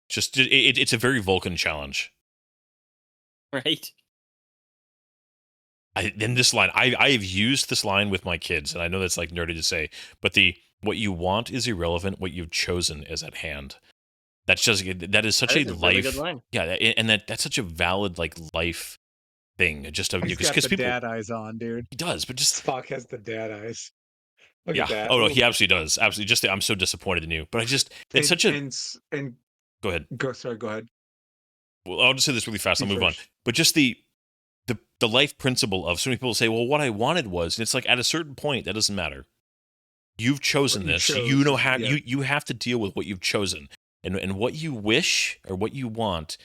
Just it's a very Vulcan challenge. Right? In this line, I've used this line with my kids, and I know that's like nerdy to say, but the "what you want is irrelevant, what you've chosen is at hand." That's just that is such That a is a really good life, line. yeah, and that's such a valid like life thing. Just He's got because the people dad eyes on, dude. he does, but just Spock has the dad eyes. Look yeah. at that. Oh no, Little- he absolutely does. Absolutely. Just I'm so disappointed in you, but I just it's such a and go ahead. sorry, go ahead. Well, I'll just say this really fast. I'll You move on. first. But just the life principle of so many people say, well, what I wanted was, and it's like at a certain point that doesn't matter. You've chosen What you this. chose, You know how yeah. you have to deal with what you've chosen, and what you wish or what you want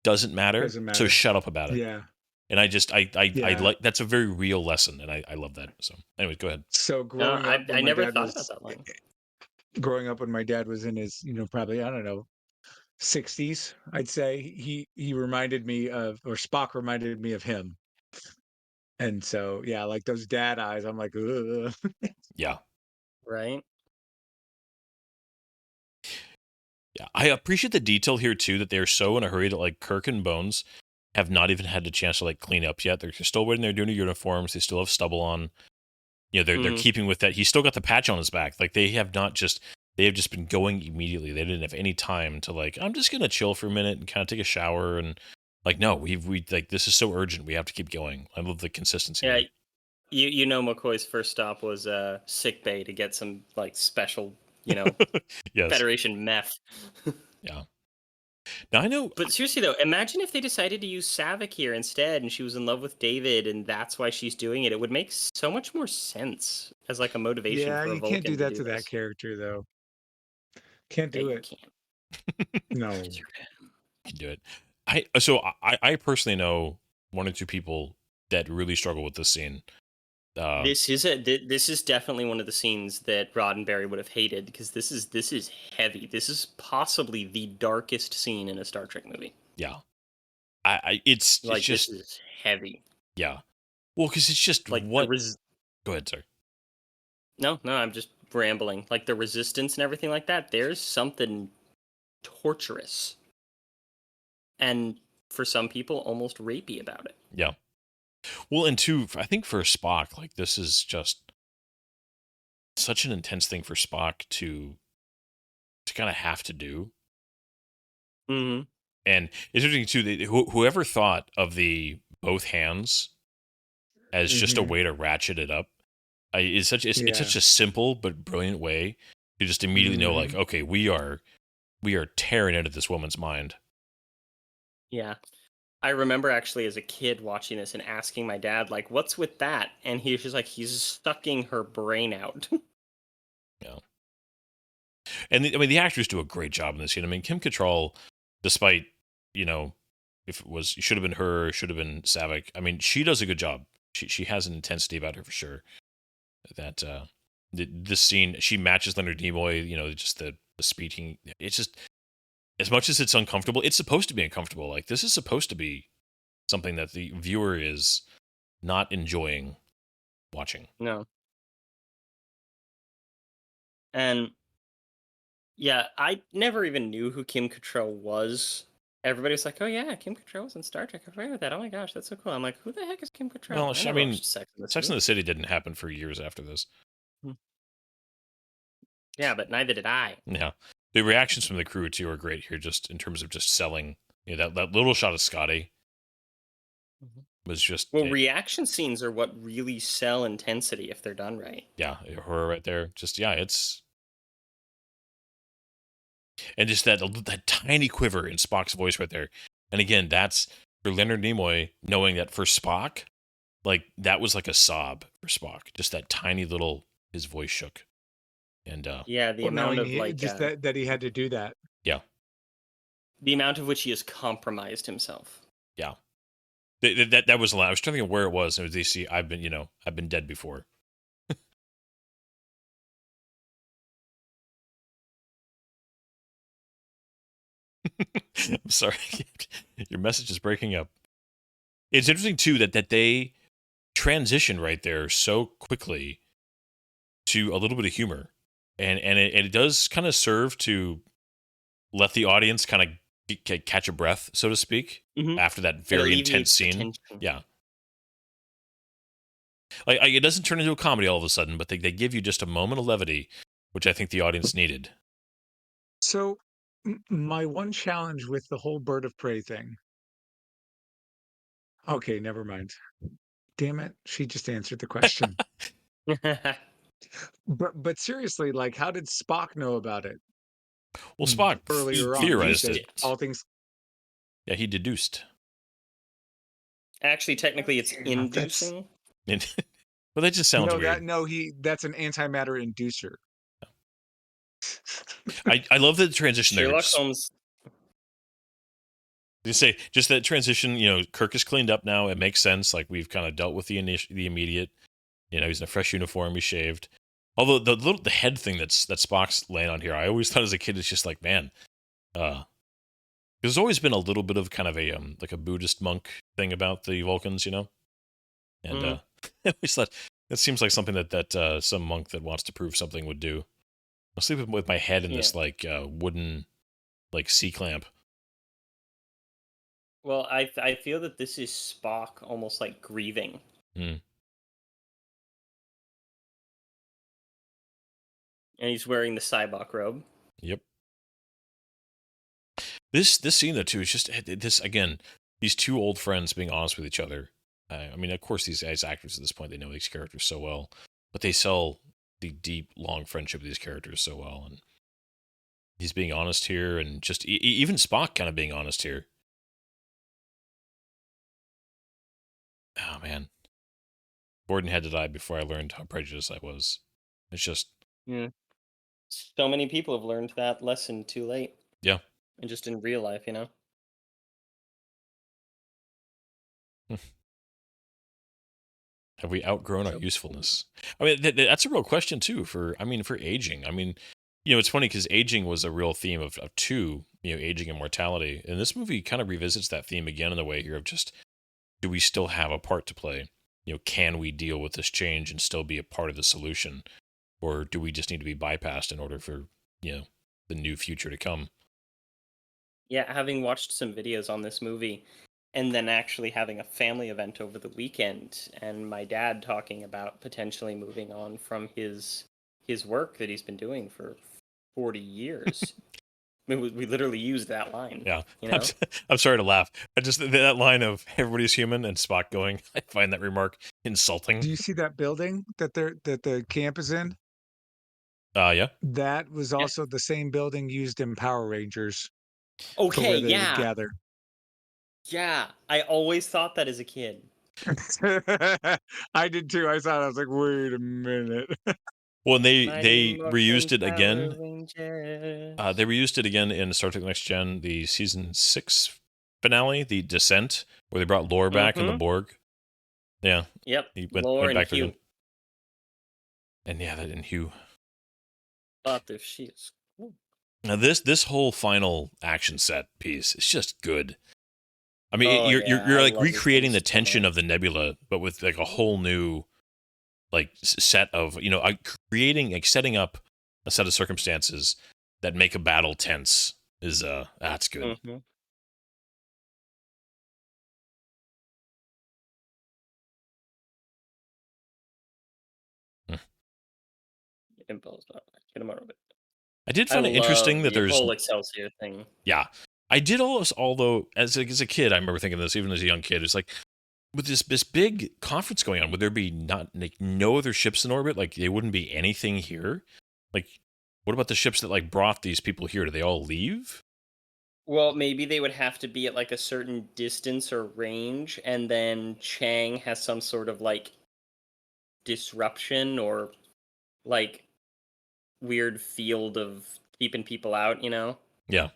doesn't matter. Doesn't So matter. shut up about it. Yeah. And I just I Yeah. like that's a very real lesson, and I love that. So, anyways, go ahead. So No, growing up, when I my never dad thought was about that line. growing up when my dad was in his, probably I don't know, 60s, I'd say he reminded me of, or Spock reminded me of him. And so yeah, like those dad eyes, I'm like, ugh. Yeah, Right? yeah. I appreciate the detail here too that they're so in a hurry that like Kirk and Bones have not even had the chance to like clean up yet. They're still waiting there doing their uniforms. They still have stubble on. You know, they're Mhm. keeping with that. He's still got the patch on his back. Like they have just been going immediately. They didn't have any time to like, I'm just gonna chill for a minute and kind of take a shower and like no, we like this is so urgent. We have to keep going. I love the consistency. Yeah, there. you know McCoy's first stop was sick bay to get some like special, Yes. Federation meth. Yeah. Now I know. But seriously though, imagine if they decided to use Savick here instead and she was in love with David and that's why she's doing it. It would make so much more sense as like a motivation Yeah, for a you Vulcan can't do that to this. that character though. Can't Yeah, do you it. can't. No. Yes, you can. You can do it. I personally know one or two people that really struggle with this scene. This is definitely one of the scenes that Roddenberry would have hated because this is heavy. This is possibly the darkest scene in a Star Trek movie. Yeah. It's Like just this is heavy. yeah. Well, because it's just Like what. Go ahead, sir. No, I'm just rambling. Like the resistance and everything like that. There's something torturous, and for some people, almost rapey about it. Yeah. Well, and two, I think for Spock, like this is just such an intense thing for Spock to kind of have to do. Mm-hmm. And it's interesting too. Whoever thought of the both hands as just a Mhm. way to ratchet it up, it's such a simple but brilliant way to just immediately know, like, okay, we are tearing into this woman's mind. Yeah. I remember actually as a kid watching this and asking my dad, like, what's with that? And he was just like, he's sucking her brain out. Yeah. And the actors do a great job in this scene. I mean, Kim Cattrall, despite, if it should have been her, should have been Savick. I mean, she does a good job. She has an intensity about her for sure. That this scene, she matches Leonard Nimoy. Just the speaking. It's just as much as it's uncomfortable, it's supposed to be uncomfortable. Like this is supposed to be something that the viewer is not enjoying watching. No. And yeah, I never even knew who Kim Cattrall was. Everybody was like, "Oh yeah, Kim Cattrall was in Star Trek. I forgot about that. Oh my gosh, that's so cool." I'm like, "Who the heck is Kim Cattrall?" Well, I mean, watched Sex and the Sex City. and the City didn't happen for years after this. Yeah, but neither did I. Yeah, the reactions from the crew too are great here, just in terms of just selling. That little shot of Scotty. was just Well, reaction scenes are what really sell intensity if they're done right. yeah, her right there. Just it's and just that tiny quiver in Spock's voice right there. And again, that's for Leonard Nimoy knowing that for Spock, like that was like a sob for Spock. Just that tiny little his voice shook. And Yeah, the Well, amount knowing of like just that he had to do that. yeah. the amount of which he has compromised himself. Yeah. That was a lot. I was trying to think of where it was. It was DC. I've been dead before. I'm sorry. Your message is breaking up. It's interesting too that they transition right there so quickly to a little bit of humor, and it does kind of serve to let the audience kind of catch a breath, so to speak, after that very intense scene. Yeah. Like it doesn't turn into a comedy all of a sudden, but they give you just a moment of levity, which I think the audience needed. So, my one challenge with the whole bird of prey thing. Okay, never mind. Damn it, she just answered the question. But seriously, like, how did Spock know about it Well, Spock earlier on? He theorized said it. all things. Yeah, he deduced. Actually, technically, it's Yeah, that's- inducing. Well, that just sounds weird. That's an antimatter inducer. I love the transition there. Sherlock Holmes. You say just that transition. Kirk is cleaned up now. It makes sense. Like we've kind of dealt with the immediate. He's in a fresh uniform. He's shaved. Although the head thing that Spock's laying on here, I always thought as a kid, it's just like, man, there's always been a little bit of kind of a like a Buddhist monk thing about the Vulcans, and I always thought that seems like something that some monk that wants to prove something would do. I'm sleeping with my head in this like wooden like C-clamp. Well, I feel that this is Spock almost like grieving. Mm. And he's wearing the Cybok robe. Yep. This scene though too is just this again. These two old friends being honest with each other. I mean, of course, these guys actors at this point they know these characters so well, but they sell the deep, long friendship of these characters so well, and he's being honest here, and just even Spock kind of being honest here. Oh man, Gordon had to die before I learned how prejudiced I was. It's just so many people have learned that lesson too late. Yeah, and just in real life, Have we outgrown our usefulness? I mean, that's a real question too. For aging. I mean, it's funny because aging was a real theme of two. Aging and mortality, and this movie kind of revisits that theme again in the way here of just, do we still have a part to play? Can we deal with this change and still be a part of the solution, or do we just need to be bypassed in order for the new future to come? Yeah, having watched some videos on this movie, and then actually having a family event over the weekend, and my dad talking about potentially moving on from his work that he's been doing for 40 years. I mean, we literally used that line. Yeah, I'm sorry to laugh. I just that line of everybody's human and Spock going. I find that remark insulting. Do you see that building that the camp is in? Yeah. That was also the same building used in Power Rangers. Okay, for where they would gather. Yeah, I always thought that as a kid. I did too. I was like, wait a minute. Well, and they reused it again. They reused it again in Star Trek Next Gen, the season 6 finale, The Descent, where they brought Lore back in the Borg. Yeah. Yep. He Lore went back and Hugh. And yeah, that and Hugh. But if she is cool. Now this whole final action set piece is just good. I mean, you're like recreating the tension of the nebula, but with like a whole new like set of creating, like setting up a set of circumstances that make a battle tense is that's good. Mm-hmm. I did find it interesting that there's whole Excelsior thing. Yeah, I did although as a kid, I remember thinking this, even as a young kid, it's like, with this big conference going on, would there be not like no other ships in orbit? Like there wouldn't be anything here. Like, what about the ships that like brought these people here? Do they all leave? Well, maybe they would have to be at like a certain distance or range, and then Chang has some sort of like disruption or like weird field of keeping people out, you know? Yeah.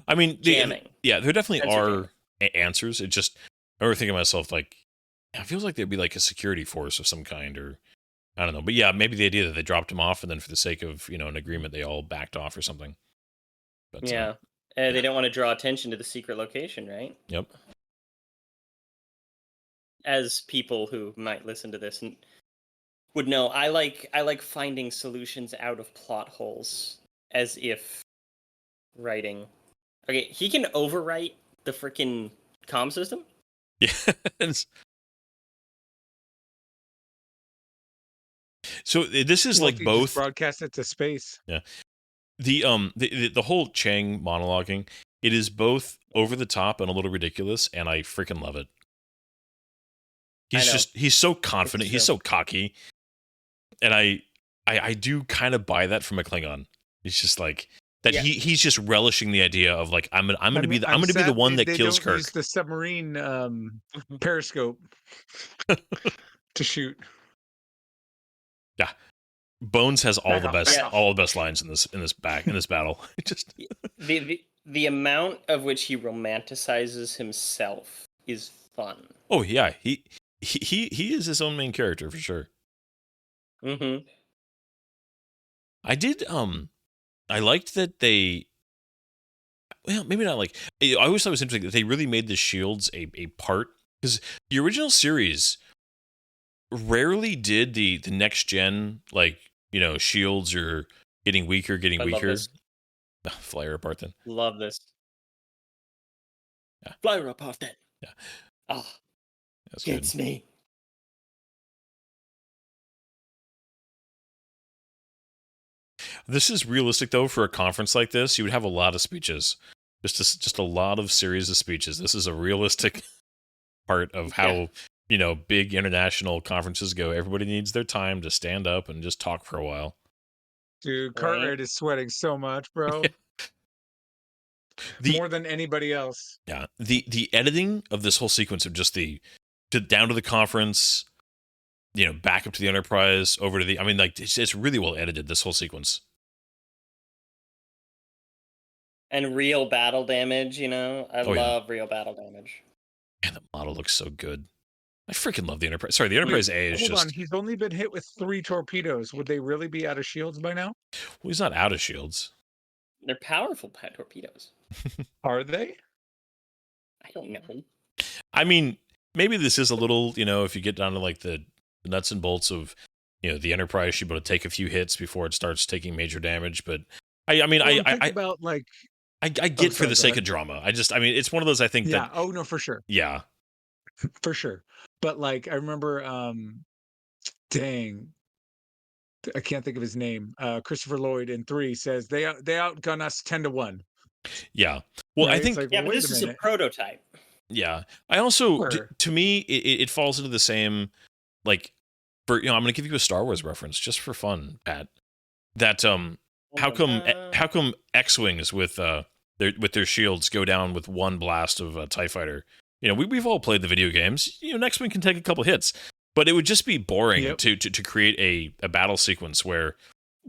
I mean, Jamming. there definitely Sensor are answers. It just, I remember thinking to myself, like, it feels like there'd be like a security force of some kind, or I don't know. But yeah, maybe the idea that they dropped him off and then for the sake of, an agreement, they all backed off or something. But Yeah. They don't want to draw attention to the secret location, right? Yep. As people who might listen to this and would know, I like finding solutions out of plot holes as if writing. Okay, he can overwrite the freaking comm system. Yeah. So this is like He both just broadcast it to space. Yeah. The whole Chang monologuing, it is both over the top and a little ridiculous, and I freaking love it. He's so confident, he's so cocky, and I do kind of buy that from a Klingon. He's just like that. Yeah. He's just relishing the idea of like I'm gonna be the one that kills Kirk. Use the submarine periscope to shoot. Yeah. Bones has all the best lines in this battle. Just the amount of which he romanticizes himself is fun. Oh yeah, he is his own main character for sure. Mm-hmm. I liked that they. Well, maybe not like. I always thought it was interesting that they really made the shields a part, because the original series rarely did the next gen, like, shields are getting weaker. Fly her apart then. Love this. Yeah. Fly her apart then. Yeah. Ah, gets me. This is realistic though for a conference like this. You would have a lot of speeches, just a lot of series of speeches. This is a realistic part of how big international conferences go. Everybody needs their time to stand up and just talk for a while. Dude, Cartwright is sweating so much, bro. More than anybody else. Yeah, the editing of this whole sequence of just down to the conference, back up to the Enterprise, over to the. I mean, like it's really well edited. This whole sequence. And real battle damage, I love real battle damage. And the model looks so good. I freaking love the Enterprise. Sorry, the Enterprise A is Hold on, he's only been hit with 3 torpedoes. Would they really be out of shields by now? Well, he's not out of shields. They're powerful torpedoes. Are they? I don't know. I mean, maybe this is a little, if you get down to like the nuts and bolts of, the Enterprise should be able to take a few hits before it starts taking major damage. But I get for the sake of drama. It's one of those, I think that. Oh, no, for sure. Yeah. For sure. But like, I remember, dang, I can't think of his name. Christopher Lloyd in 3 says they outgun us 10-1. Yeah. Well, right? I think. Like, but this is a prototype. Yeah. I also, to me, it falls into the same, like, I'm going to give you a Star Wars reference just for fun, Pat. That how come X-wings with their shields go down with one blast of a TIE fighter? We've all played the video games. Next one can take a couple hits, but it would just be boring to create a battle sequence where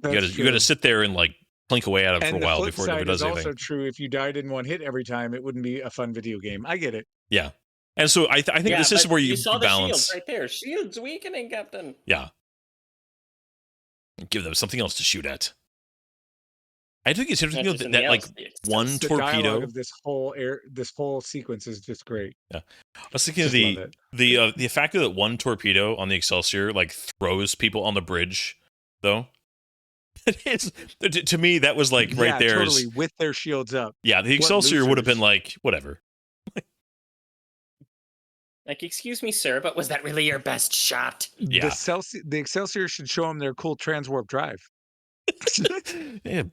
you got to sit there and like plink away at it for a while before it does anything. It's also true. If you died in one hit every time, it wouldn't be a fun video game. I get it. Yeah, and so I think this is where you saw balance. The shields right there. Shields weakening, Captain. Yeah, give them something else to shoot at. I think it's interesting that like one torpedo of this whole sequence is just great. Yeah, I was thinking of the fact that one torpedo on the Excelsior like throws people on the bridge, though. It is, to me, that was like right there, totally with their shields up. Yeah, the Excelsior would have been like whatever. Like, excuse me, sir, but was that really your best shot? Yeah, the Excelsior should show them their cool transwarp drive. Yeah.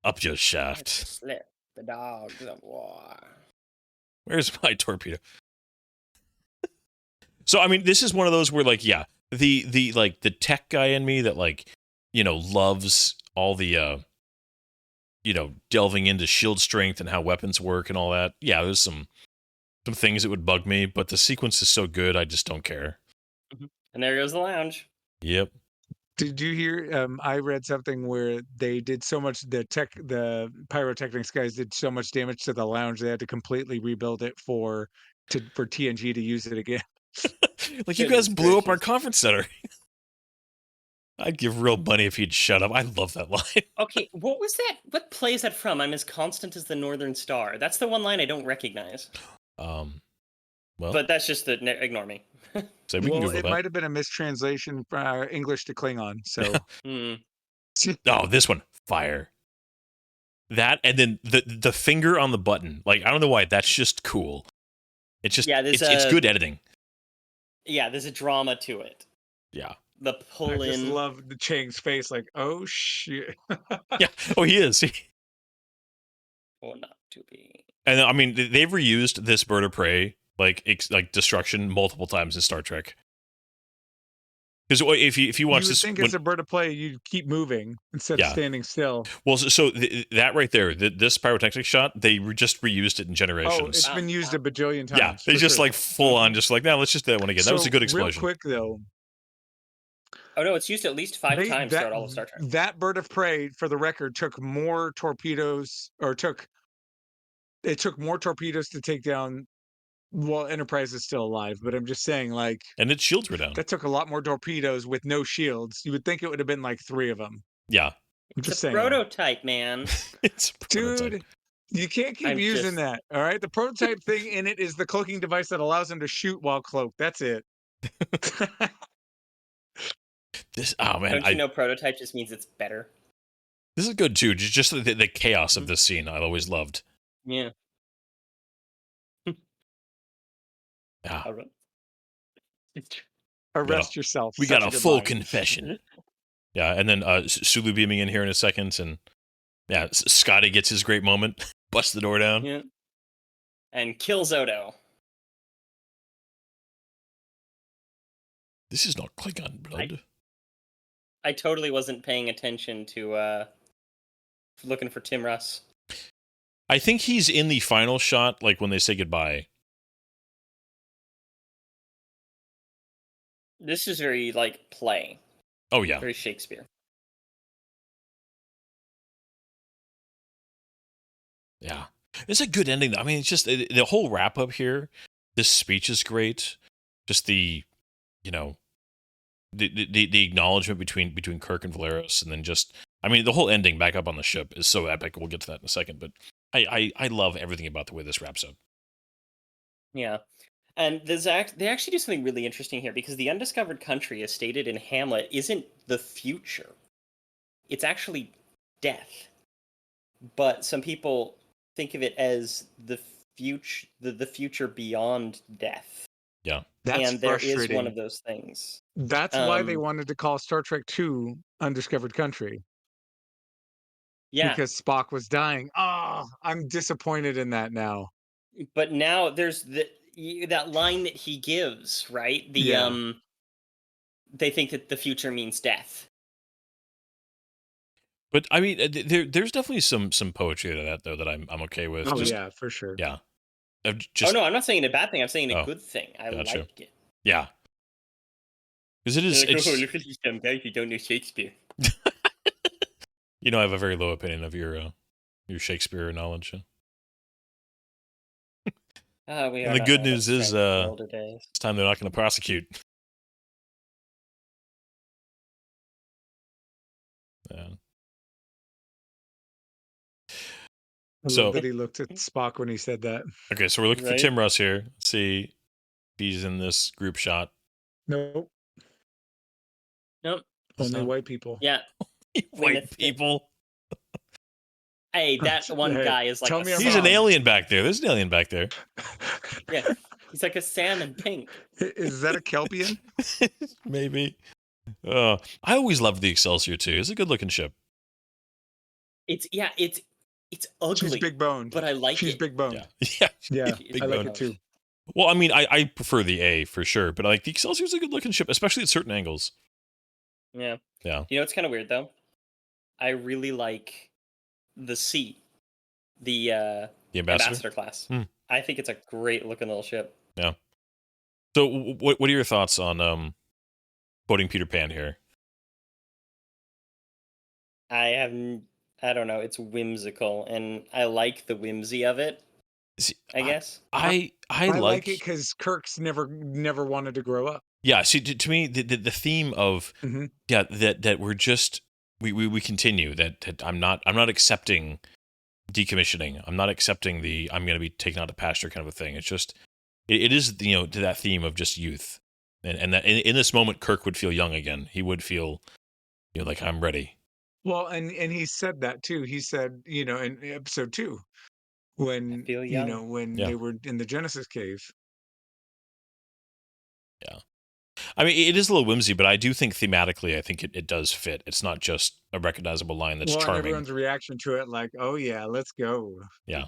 Up your shaft. Slip the dogs of war. Where's my torpedo? So I mean, this is one of those where like, yeah, the like the tech guy in me that like, loves all the delving into shield strength and how weapons work and all that. Yeah, there's some things that would bug me, but the sequence is so good, I just don't care. And there goes the lounge. Yep. Did you hear? I read something where they did so much. The pyrotechnics guys did so much damage to the lounge, they had to completely rebuild it for TNG to use it again. Like, you guys Goodness blew up our gracious. conference center. I'd give real money if he'd shut up. I love that line. Okay, what was that? What play is that from? I'm as constant as the Northern Star. That's the one line I don't recognize. Well, But that's just ignore me. so we can Well, Google it that. might have been a mistranslation from English to Klingon. So, Oh, this one, fire. That, and then the finger on the button. Like, I don't know why. That's just cool. It's just, Yeah, it's good editing. Yeah, there's a drama to it. Yeah. The I pull just in. love the Chang's face, like, oh shit. Yeah. Oh, he is. Or not to be. And I mean, they've reused this bird of prey, like destruction, multiple times in Star Trek. Because if you watch You would this, think it's a bird of prey, you'd keep moving instead of standing still. well, so that right there, this pyrotechnic shot, they just reused it in Oh, Generations. it's been used a bajillion times. Yeah, they for just sure. like full on, just like, now let's just do that one again. That was a good explosion. Real quick though, Oh no, it's used at least 5 times throughout all of Star Trek. that bird of prey, for the record, took more torpedoes, or took more torpedoes to take down. Well, Enterprise is still alive, but I'm just saying, like, And its shields were down. that took a lot more torpedoes with no shields. You would think it would have been like 3 of them. Yeah. I'm It's just a saying, prototype, man. It's a prototype. dude. You can't keep I'm using just- that. All right, the prototype thing in it is the cloaking device that allows him to shoot while cloaked. That's it. This, oh man, Don't you know prototype just means it's better? this is good too. Just the chaos of this scene, I always loved. Yeah. Yeah. All right. Arrest yourself. We Such got a good full line. confession. Yeah, and then Sulu beaming in here in a second, and yeah, Scotty gets his great moment, busts the door down. Yeah. And kills Odo. This is not Klingon blood. I totally wasn't paying attention to looking for Tim Russ. I think he's in the final shot, like when they say goodbye. This is very like play. Oh yeah, Very Shakespeare. yeah. It's a good ending. I mean, it's just the whole wrap up here. This speech is great. Just the acknowledgement between Kirk and Valeris, and then just, I mean, the whole ending back up on the ship is so epic. We'll get to that in a second, but I love everything about the way this wraps up. Yeah. And they actually do something really interesting here, because the undiscovered country, as stated in Hamlet, isn't the future. It's actually death. But some people think of it as the future beyond death. Yeah. That's and there frustrating. is one of those things. That's why they Um, wanted to call Star Trek II Undiscovered Country, Yeah. because Spock was dying. Oh, I'm disappointed in that now. But now there's that line that he gives, right? Yeah. They think that the future means death. But I mean, there's definitely some poetry to that though that I'm okay with. Oh Just, yeah, for sure. yeah. Oh no, I'm not saying a bad thing. I'm saying a Oh, good thing. I gotcha. like it. Yeah. Because it is. They're like, It's, oh, look at these dumb guys who don't know Shakespeare. I have a very low opinion of your Shakespeare knowledge. We And are the not good known news as is, friends in older days. It's time they're not going to prosecute. Yeah. I So- love that he looked at Spock when he said that. Okay, so we're looking for Right. Tim Russ here. Let's see if he's in this group shot. Nope, Nope. only not- white people. Yeah. White people. Hey, that one Hey, guy is like tell a me I'm He's an wrong. alien back there. There's an alien back there. Yeah. He's like a salmon pink. Is that a Kelpian? Maybe. I always loved the Excelsior too. It's a good looking ship. It's ugly. She's big boned. but I like She's it. big boned. Yeah. Yeah. Yeah, Big I like bone. it too. Well, I mean, I prefer the A for sure, but like the Excelsier's a good looking ship, especially at certain angles. Yeah. Yeah. You know what's kind of weird though? I really like the C, the The Ambassador. ambassador class. Hmm. I think it's a great looking little ship. Yeah. So, what are your thoughts on quoting Peter Pan here? I don't know. It's whimsical, and I like the whimsy of it. See, I guess. I I like it like. because Kirk's never wanted to grow up. Yeah. See, to me, the theme of Hmm. yeah that we're just we continue that I'm not accepting decommissioning. I'm not accepting the I'm going to be taken out to pasture kind of a thing. It's just it is to that theme of just youth, and that in this moment Kirk would feel young again. He would feel like I'm ready. Well, and he said that too. He said, in episode 2, I when feel young. when Yeah. they were in the Genesis cave. Yeah. I mean, it is a little whimsy, but I do think thematically, I think it does fit. It's not just a recognizable line that's Well, and charming. everyone's reaction to it, like, "Oh yeah, let's go." Yeah.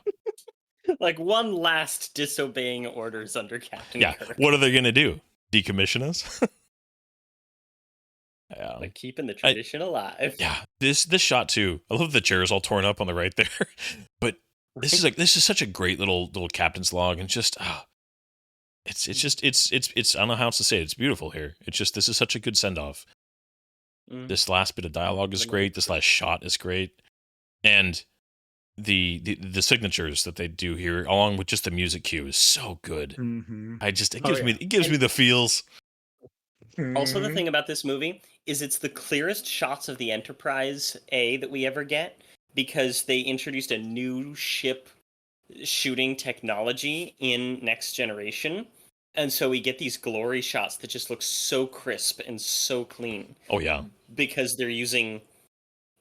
Like one last disobeying orders under Captain Yeah. Kirk. What are they going to do? Decommission us? Yeah. Like keeping the tradition alive. Yeah. This shot too. I love the chairs all torn up on the right there. But this is such a great little captain's log, and just it's I don't know how else to say it. It's beautiful here. It's just this is such a good send off. Mm. This last bit of dialogue is great. This last shot is great, and the signatures that they do here, along with just the music cue, is so good. Hmm. It Oh, gives yeah. me the feels. Also, the Mhm. thing about this movie is it's the clearest shots of the Enterprise A that we ever get because they introduced a new ship shooting technology in Next Generation. And so we get these glory shots that just look so crisp and so clean Oh yeah, because they're using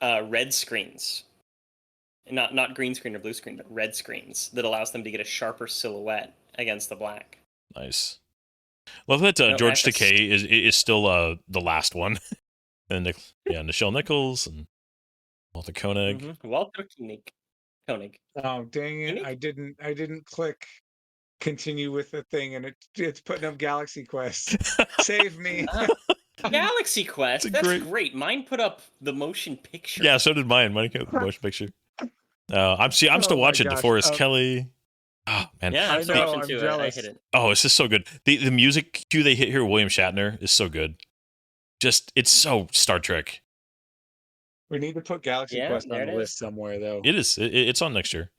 red screens. Not green screen or blue screen, but red screens that allows them to get a sharper silhouette against the black. nice. Love that No, George Takei is still the last one, and Nichelle Nichols and Walter Koenig. Mm-hmm. Walter Koenig. Oh, dang it! Koenig? I didn't click continue with the thing, and it's putting up Galaxy Quest. Save me! Galaxy It's Quest. a That's great. great. Mine put up the motion picture. Yeah, so did mine. Mine came with the motion picture. I'm still Oh my watching gosh! DeForest Kelly. Oh man, Yeah, I I'm still know. watching I'm too. I jealous. hit it. oh, it's just so good. The music cue they hit here, William Shatner, is so good. Just it's so Star Trek. We need to put Galaxy Yeah, Quest there on it the is. list somewhere, though. It is. It's on next year.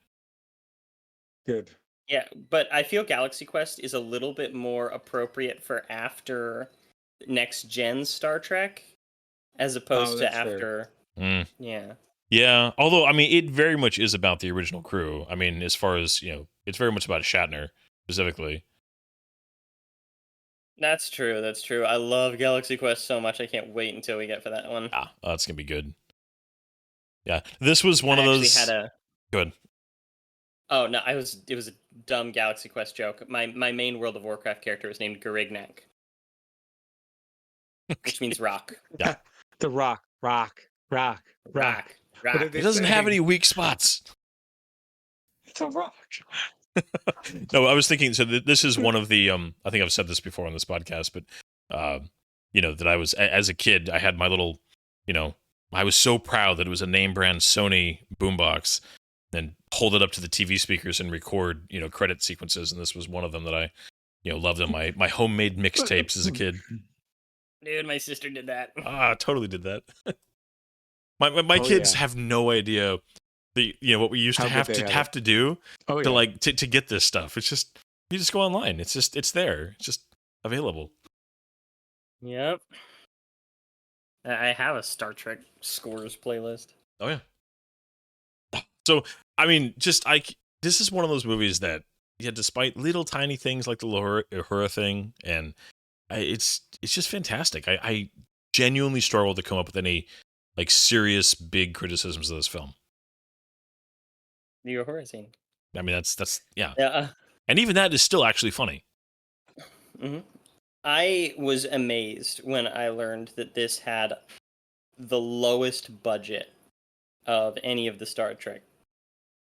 Good. Yeah, but I feel Galaxy Quest is a little bit more appropriate for after next gen Star Trek as opposed to that's fair. after. Mm. Yeah. Yeah, although I mean, it very much is about the original crew. I mean, as far as it's very much about Shatner specifically. That's true. That's true. I love Galaxy Quest so much. I can't wait until we get for that one. Ah, that's gonna be good. Yeah, this was one I of actually those. had a. Good. Oh no! It was a dumb Galaxy Quest joke. My main World of Warcraft character was named Garignac, which means rock. Yeah. The rock. Rock. What did It they doesn't say? have any weak spots. It's a rock. No, I was thinking. So this is one of the. I think I've said this before on this podcast, but that I was as a kid, I had my little, I was so proud that it was a name brand Sony boombox, and hold it up to the TV speakers and record, credit sequences, and this was one of them that I, loved on my homemade mixtapes as a kid. Dude, my sister did that. Ah, totally did that. My kids have no idea what we used How to good they have to do Oh, to yeah. to get this stuff. It's just you just go online. It's there. It's just available. Yep. I have a Star Trek scores playlist. Oh yeah. So I mean, this is one of those movies that despite little tiny things like the Uhura thing, and it's just fantastic. I genuinely struggle to come up with any like serious big criticisms of this film. The Uhura scene. I mean, that's yeah. Yeah. And even that is still actually funny. Mm-hmm. I was amazed when I learned that this had the lowest budget of any of the Star Trek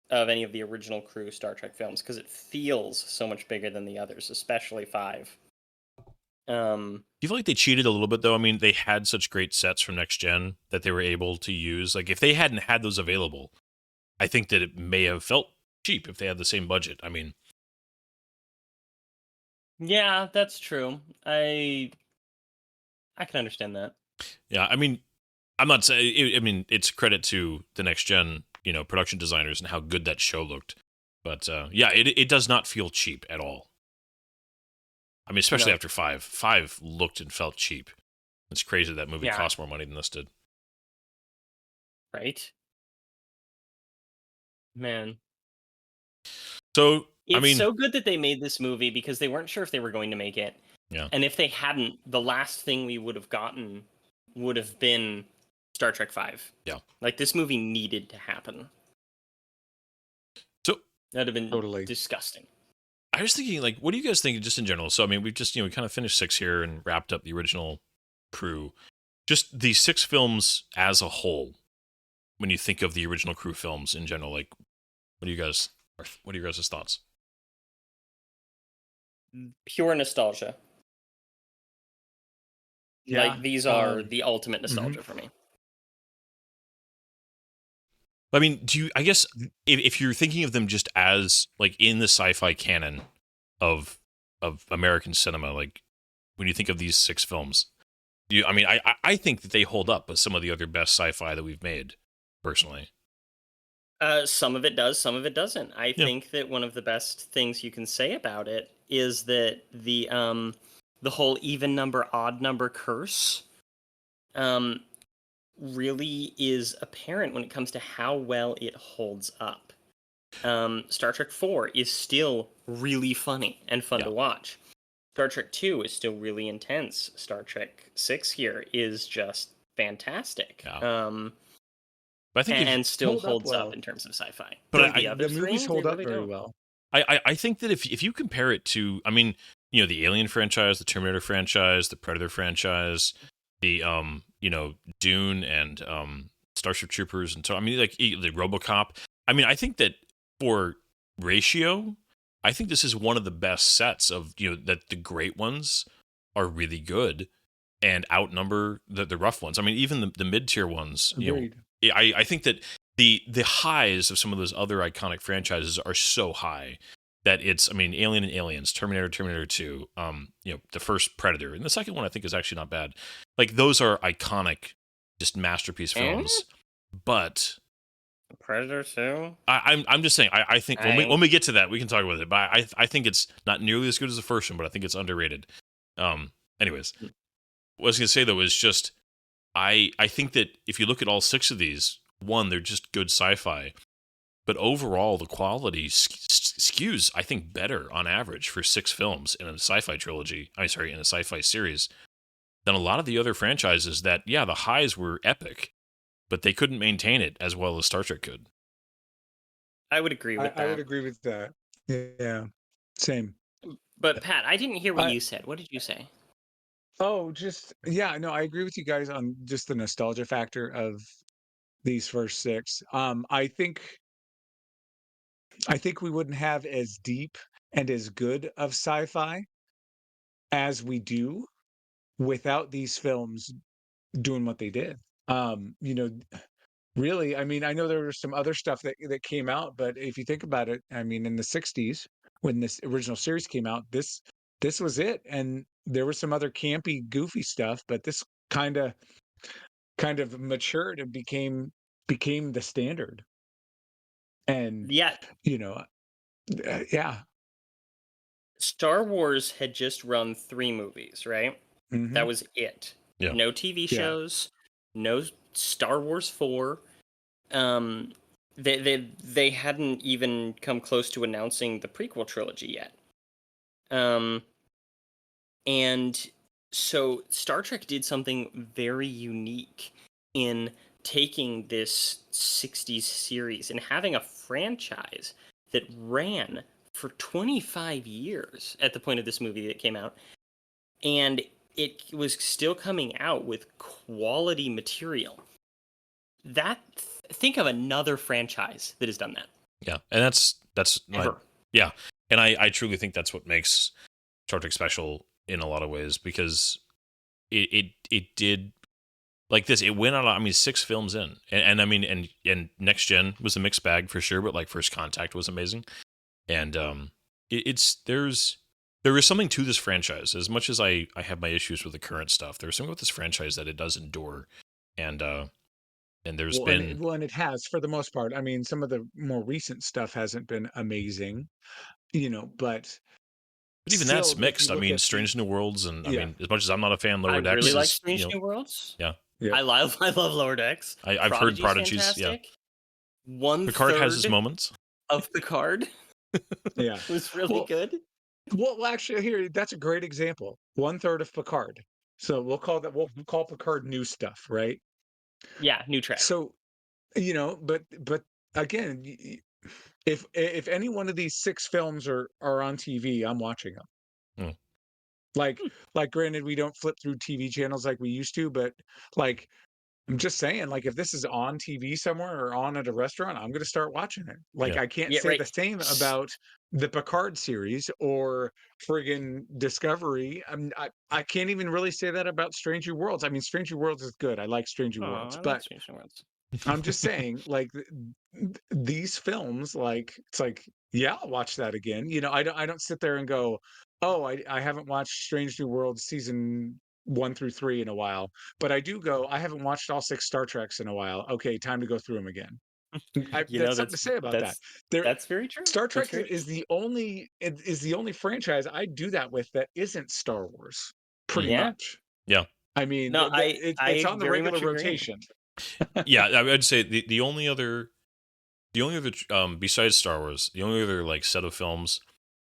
of any of the original crew Star Trek films because it feels so much bigger than the others, especially 5. Do you feel like they cheated a little bit though? I mean, they had such great sets from Next Gen that they were able to use. Like, if they hadn't had those available, I think that it may have felt cheap if they had the same budget. I mean, yeah, that's true. I can understand that. yeah, I mean, I'm not saying. I mean, it's credit to the Next Gen, production designers and how good that show looked. But yeah, it does not feel cheap at all. I mean, especially No. after 5. 5 looked and felt cheap. It's crazy that movie Yeah. cost more money than this did. Right? Man. So, It's I mean, so good that they made this movie because they weren't sure if they were going to make it. Yeah. And if they hadn't, the last thing we would have gotten would have been Star Trek 5. Yeah. Like, this movie needed to happen. So that'd have been Totally. disgusting. I was thinking, like, what do you guys think just in general? So, I mean, we've just, we kind of finished 6 here and wrapped up the original crew. Just these 6 films as a whole, when you think of the original crew films in general, like, what are your guys' thoughts? Pure nostalgia. Yeah, Like, these are the ultimate nostalgia for me. I mean, I guess if you're thinking of them just as like in the sci-fi canon of American cinema, like when you think of these 6 films, I think that they hold up with some of the other best sci-fi that we've made, personally. Some of it does, some of it doesn't. I think that one of the best things you can say about it is that the whole even number, odd number curse really is apparent when it comes to how well it holds up. Star Trek 4 is still really funny and fun to watch. Star Trek 2 is still really intense. Star Trek 6 here is just fantastic. But I think and still holds well. up in terms of sci-fi. But the movies hold up very well. I think that if you compare it to, I mean, the Alien franchise, the Terminator franchise, the Predator franchise, the Dune and Starship Troopers, and so I mean, like the RoboCop. I mean, I think that for ratio, I think this is one of the best sets of that the great ones are really good and outnumber the rough ones. I mean, even the mid tier ones. Agreed. I think that the highs of some of those other iconic franchises are so high that it's, I mean, Alien and Aliens, Terminator 2, the first Predator, and the second one I think is actually not bad. Like, those are iconic, just masterpiece films. But Predator 2? I'm just saying, I think when we get to that, we can talk about it. But I think it's not nearly as good as the first one, but I think it's underrated. Anyways, what I was gonna say though is just I think that if you look at all 6 of these, one, they're just good sci-fi. But overall, the quality skews, I think, better on average for 6 films in a sci-fi trilogy. In a sci-fi series, than a lot of the other franchises. That the highs were epic, but they couldn't maintain it as well as Star Trek could. I would agree with that. I would agree with that. Yeah, same. But Pat, I didn't hear what you said. What did you say? Oh, no, I agree with you guys on just the nostalgia factor of these first 6. I think we wouldn't have as deep and as good of sci-fi as we do without these films doing what they did. Really, I mean, I know there was some other stuff that came out, but if you think about it, I mean, in the 60s when this original series came out, this was it. And there was some other campy, goofy stuff, but this kind of matured and became the standard. And yeah. Star Wars had just run 3 movies, right? Mm-hmm. That was it. Yeah. No TV shows, no Star Wars 4. They hadn't even come close to announcing the prequel trilogy yet. And so Star Trek did something very unique in taking this 60s series and having a franchise that ran for 25 years at the point of this movie that came out. And it was still coming out with quality material. Think of another franchise that has done that. Yeah, and that's Ever. yeah, and I truly think that's what makes Star Trek special in a lot of ways, because it did like this. It went on. I mean, 6 films in, and I mean, and Next Gen was a mixed bag for sure, but like First Contact was amazing, and it's there is something to this franchise. As much as I have my issues with the current stuff, there's something with this franchise that it does endure, and there's been, And it has for the most part. I mean, some of the more recent stuff hasn't been amazing, but but even that's still, if you mixed. I look mean, at the Strange New Worlds, and I yeah, mean, as much as I'm not a fan, I Lower really Decks like is, Strange New Worlds. yeah. yeah, I love Lower Decks. I've heard Prodigy's Prodigy's, yeah. fantastic. One Picard has his third moments. of Picard yeah. was really Well, good. actually, here that's a great example. 1/3 of Picard. So we'll call Picard new stuff, right? Yeah, new track. So but again, if any one of these 6 films are on TV, I'm watching them. Mm, Like granted, we don't flip through TV channels like we used to, but like I'm just saying, like if this is on TV somewhere or on at a restaurant, I'm gonna start watching it. Like yeah. I can't Yeah, say right. the same about the Picard series or friggin' Discovery. I can't even really say that about Strange New Worlds. I mean, Strange New Worlds is good. I like Strange New Oh, Worlds, I like but Strange New Worlds. I'm just saying, like these films, like it's like, yeah, I'll watch that again. I don't sit there and go, oh, I haven't watched Strange New Worlds season 1 through 3 in a while, but I do go, I haven't watched all 6 Star Treks in a while. Okay, time to go through them again. You know, That's something to say about that. that's There, that's very true. Star That's Trek very is true. the only franchise I do that with that isn't Star Wars, pretty Mhm. Yeah. much. Yeah. I mean, No, it's I on the very regular much agree. rotation. Yeah, I would say the only other besides Star Wars, the only other like set of films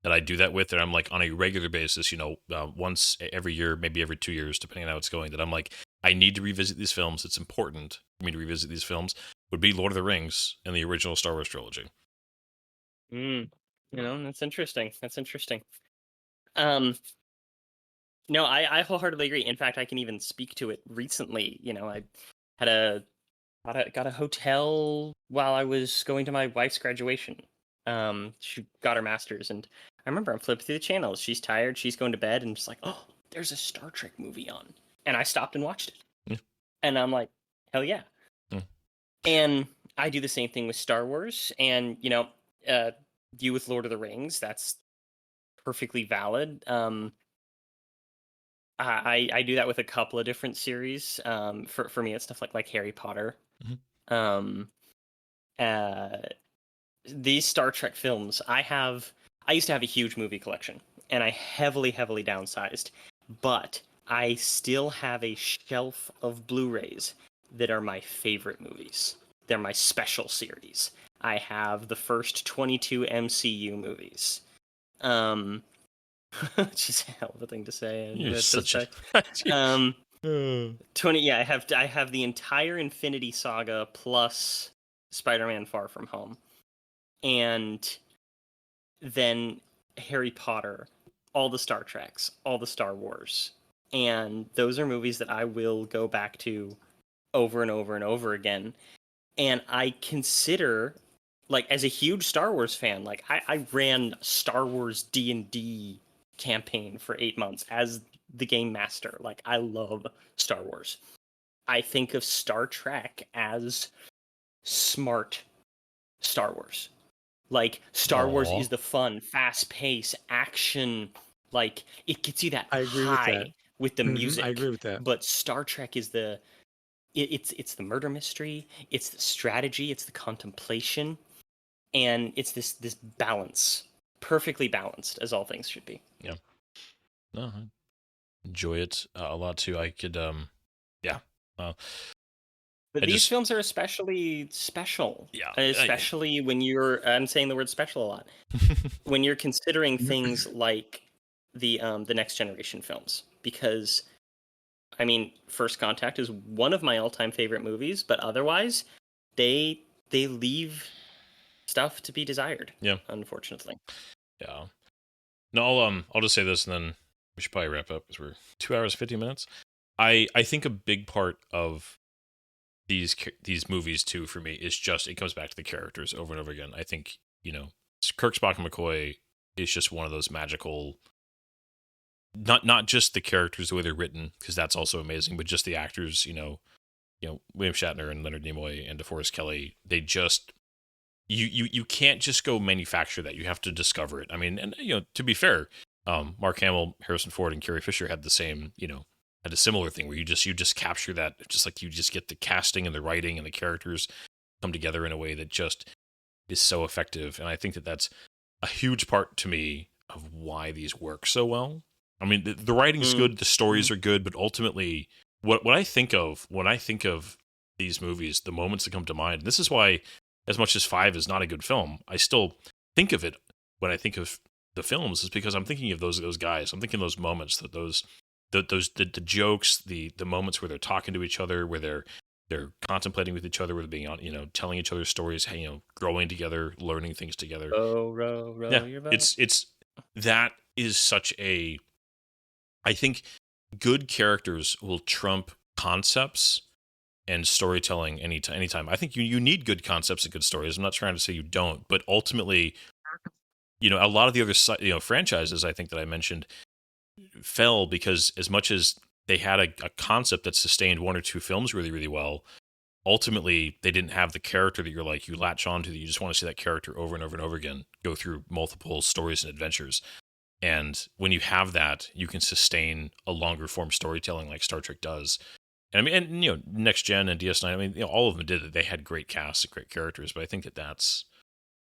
that I do that with, that I'm like on a regular basis, once every year, maybe every 2 years, depending on how it's going, that I'm like, I need to revisit these films. It's important for me to revisit these films. Would be Lord of the Rings and the original Star Wars trilogy. Mm, that's interesting. That's interesting. Um, no, I wholeheartedly agree. In fact, I can even speak to it recently. I had got a hotel while I was going to my wife's graduation. She got her master's, and I remember I'm flipping through the channels. She's tired. She's going to bed, and just like, oh, there's a Star Trek movie on, and I stopped and watched it, Yeah. and I'm like, hell yeah. Yeah. And I do the same thing with Star Wars, and you with Lord of the Rings. That's perfectly valid. I do that with a couple of different series. For me, it's stuff like Harry Potter. Mhm. Um, uh, these Star Trek films, I used to have a huge movie collection, and I heavily downsized, but I still have a shelf of Blu-rays that are my favorite movies. They're my special series. I have the first 22 MCU movies. Um, which is a hell of a thing to say in You're such retrospect. a. Um, Uh, 20, yeah, I have the entire Infinity Saga plus Spider-Man Far From Home. And then Harry Potter, all the Star Treks, all the Star Wars. And those are movies that I will go back to over and over and over again. And I consider, like, as a huge Star Wars fan, like I ran Star Wars D&D campaign for 8 months as the game master. Like, I love Star Wars. I think of Star Trek as smart Star Wars. Like, Star Wars Aw. is the fun, fast pace, action. Like, it gets you that I agree with that. high with the I agree music. with that. But Star Trek is it's the murder mystery, it's the strategy, it's the contemplation, and it's this balance, perfectly balanced, as all things should be. Yeah. No, I enjoy it a lot too. I could, yeah. Uh, But I these just, films are especially special, yeah. especially when I'm saying the word special a lot, when you're considering things like the next generation films, because I mean, First Contact is one of my all-time favorite movies, but otherwise, they leave stuff to be desired, Yeah. unfortunately. Yeah. No, I'll just say this, and then we should probably wrap up, because we're 2 hours 50 minutes. I think a big part of these movies too for me is just it comes back to the characters over and over again. I think Kirk, Spock, and McCoy is just one of those magical. Not just the characters the way they're written, because that's also amazing, but just the actors. William Shatner and Leonard Nimoy and DeForest Kelley. They just you can't just go manufacture that. You have to discover it. I mean, and to be fair, Mark Hamill, Harrison Ford, and Carrie Fisher had the same had a similar thing where you just capture that, just like you just get the casting and the writing and the characters come together in a way that just is so effective. And I think that that's a huge part to me of why these work so well. I mean, the writing's good, the stories are good, but ultimately, what I think of when I think of these movies, the moments that come to mind. This is why, as much as 5 is not a good film, I still think of it when I think of the films, is because I'm thinking of those guys. I'm thinking of those moments, the jokes, the moments where they're talking to each other, where they're contemplating with each other, where they're being telling each other stories, growing together, learning things together. Row your boat. It's that is such a. I think good characters will trump concepts and storytelling anytime. I think you need good concepts and good stories. I'm not trying to say you don't, but ultimately, a lot of the other franchises I think that I mentioned fell because as much as they had a concept that sustained 1 or 2 films really, really well, ultimately they didn't have the character that you latch onto, that you just want to see that character over and over and over again, go through multiple stories and adventures. And when you have that, you can sustain a longer form storytelling like Star Trek does. And I mean, Next Gen and DS9, I mean, all of them did it. They had great casts and great characters, but I think that that's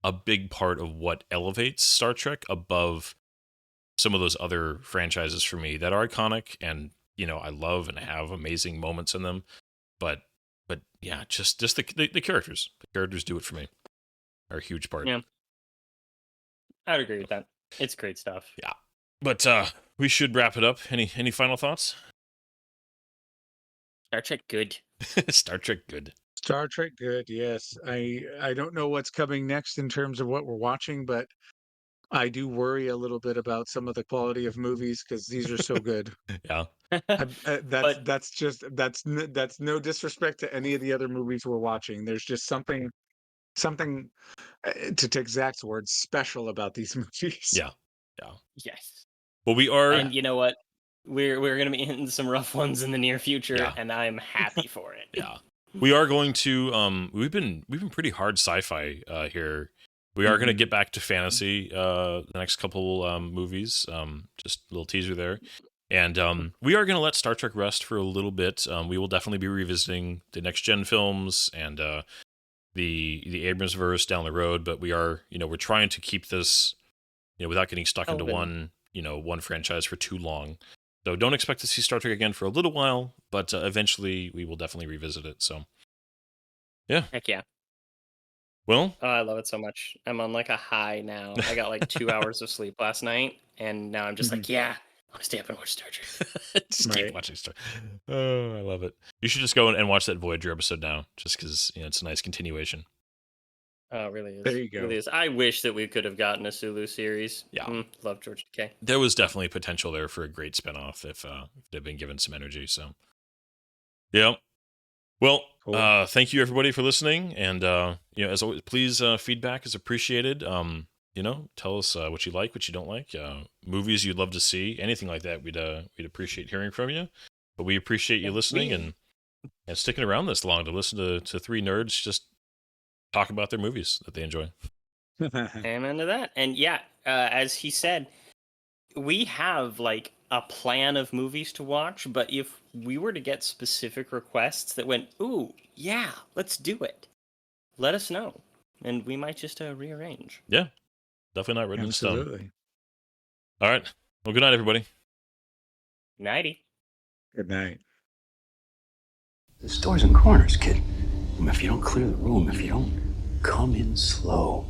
a big part of what elevates Star Trek above some of those other franchises for me that are iconic and, I love and have amazing moments in them. But yeah, just the characters. The characters do it for me. Are a huge part. Yeah. I'd agree with that. It's great stuff. Yeah. But we should wrap it up. Any final thoughts? Star Trek good. Star Trek good. Star Trek good, yes. I don't know what's coming next in terms of what we're watching, but I do worry a little bit about some of the quality of movies because these are so good. Yeah. That's no disrespect to any of the other movies we're watching. There's just something to take Zach's words, special about these movies. Yeah. Yes. Well, we are, and you know what? We're going to be hitting some rough ones in the near future, and I'm happy for it. Yeah. We are going to. We've been pretty hard sci-fi here. We are going to get back to fantasy the next couple movies. Just a little teaser there. And we are going to let Star Trek rest for a little bit. We will definitely be revisiting the Next Gen films and the Abrams verse down the road. But we are, we're trying to keep this, without getting stuck into one franchise for too long. So don't expect to see Star Trek again for a little while, but eventually we will definitely revisit it. So, yeah. Heck yeah. Well, I love it so much. I'm on like a high now. I got like 2 hours of sleep last night, and now I'm just like, I want to stay up and watch Star Trek. just keep watching Star Trek. Oh, I love it. You should just go and watch that Voyager episode now, just because it's a nice continuation. Oh, it really is. There you go. It really is. I wish that we could have gotten a Sulu series. Yeah. Love George Takei. There was definitely potential there for a great spinoff if they'd been given some energy. So, yeah. Well, cool. Thank you everybody for listening, and as always, please feedback is appreciated. Tell us what you like, what you don't like, movies you'd love to see, anything like that. We'd appreciate hearing from you. But we appreciate you listening and sticking around this long to listen to 3 nerds just talk about their movies that they enjoy. Amen to that. And yeah, as he said, we have like a plan of movies to watch, but if we were to get specific requests that went, ooh, yeah, let's do it, let us know, and we might just rearrange. Yeah, definitely not written Absolutely. in stone. All right. Well, good night, everybody. Nighty. Good night. There's doors and corners, kid. If you don't clear the room, if you don't come in slow,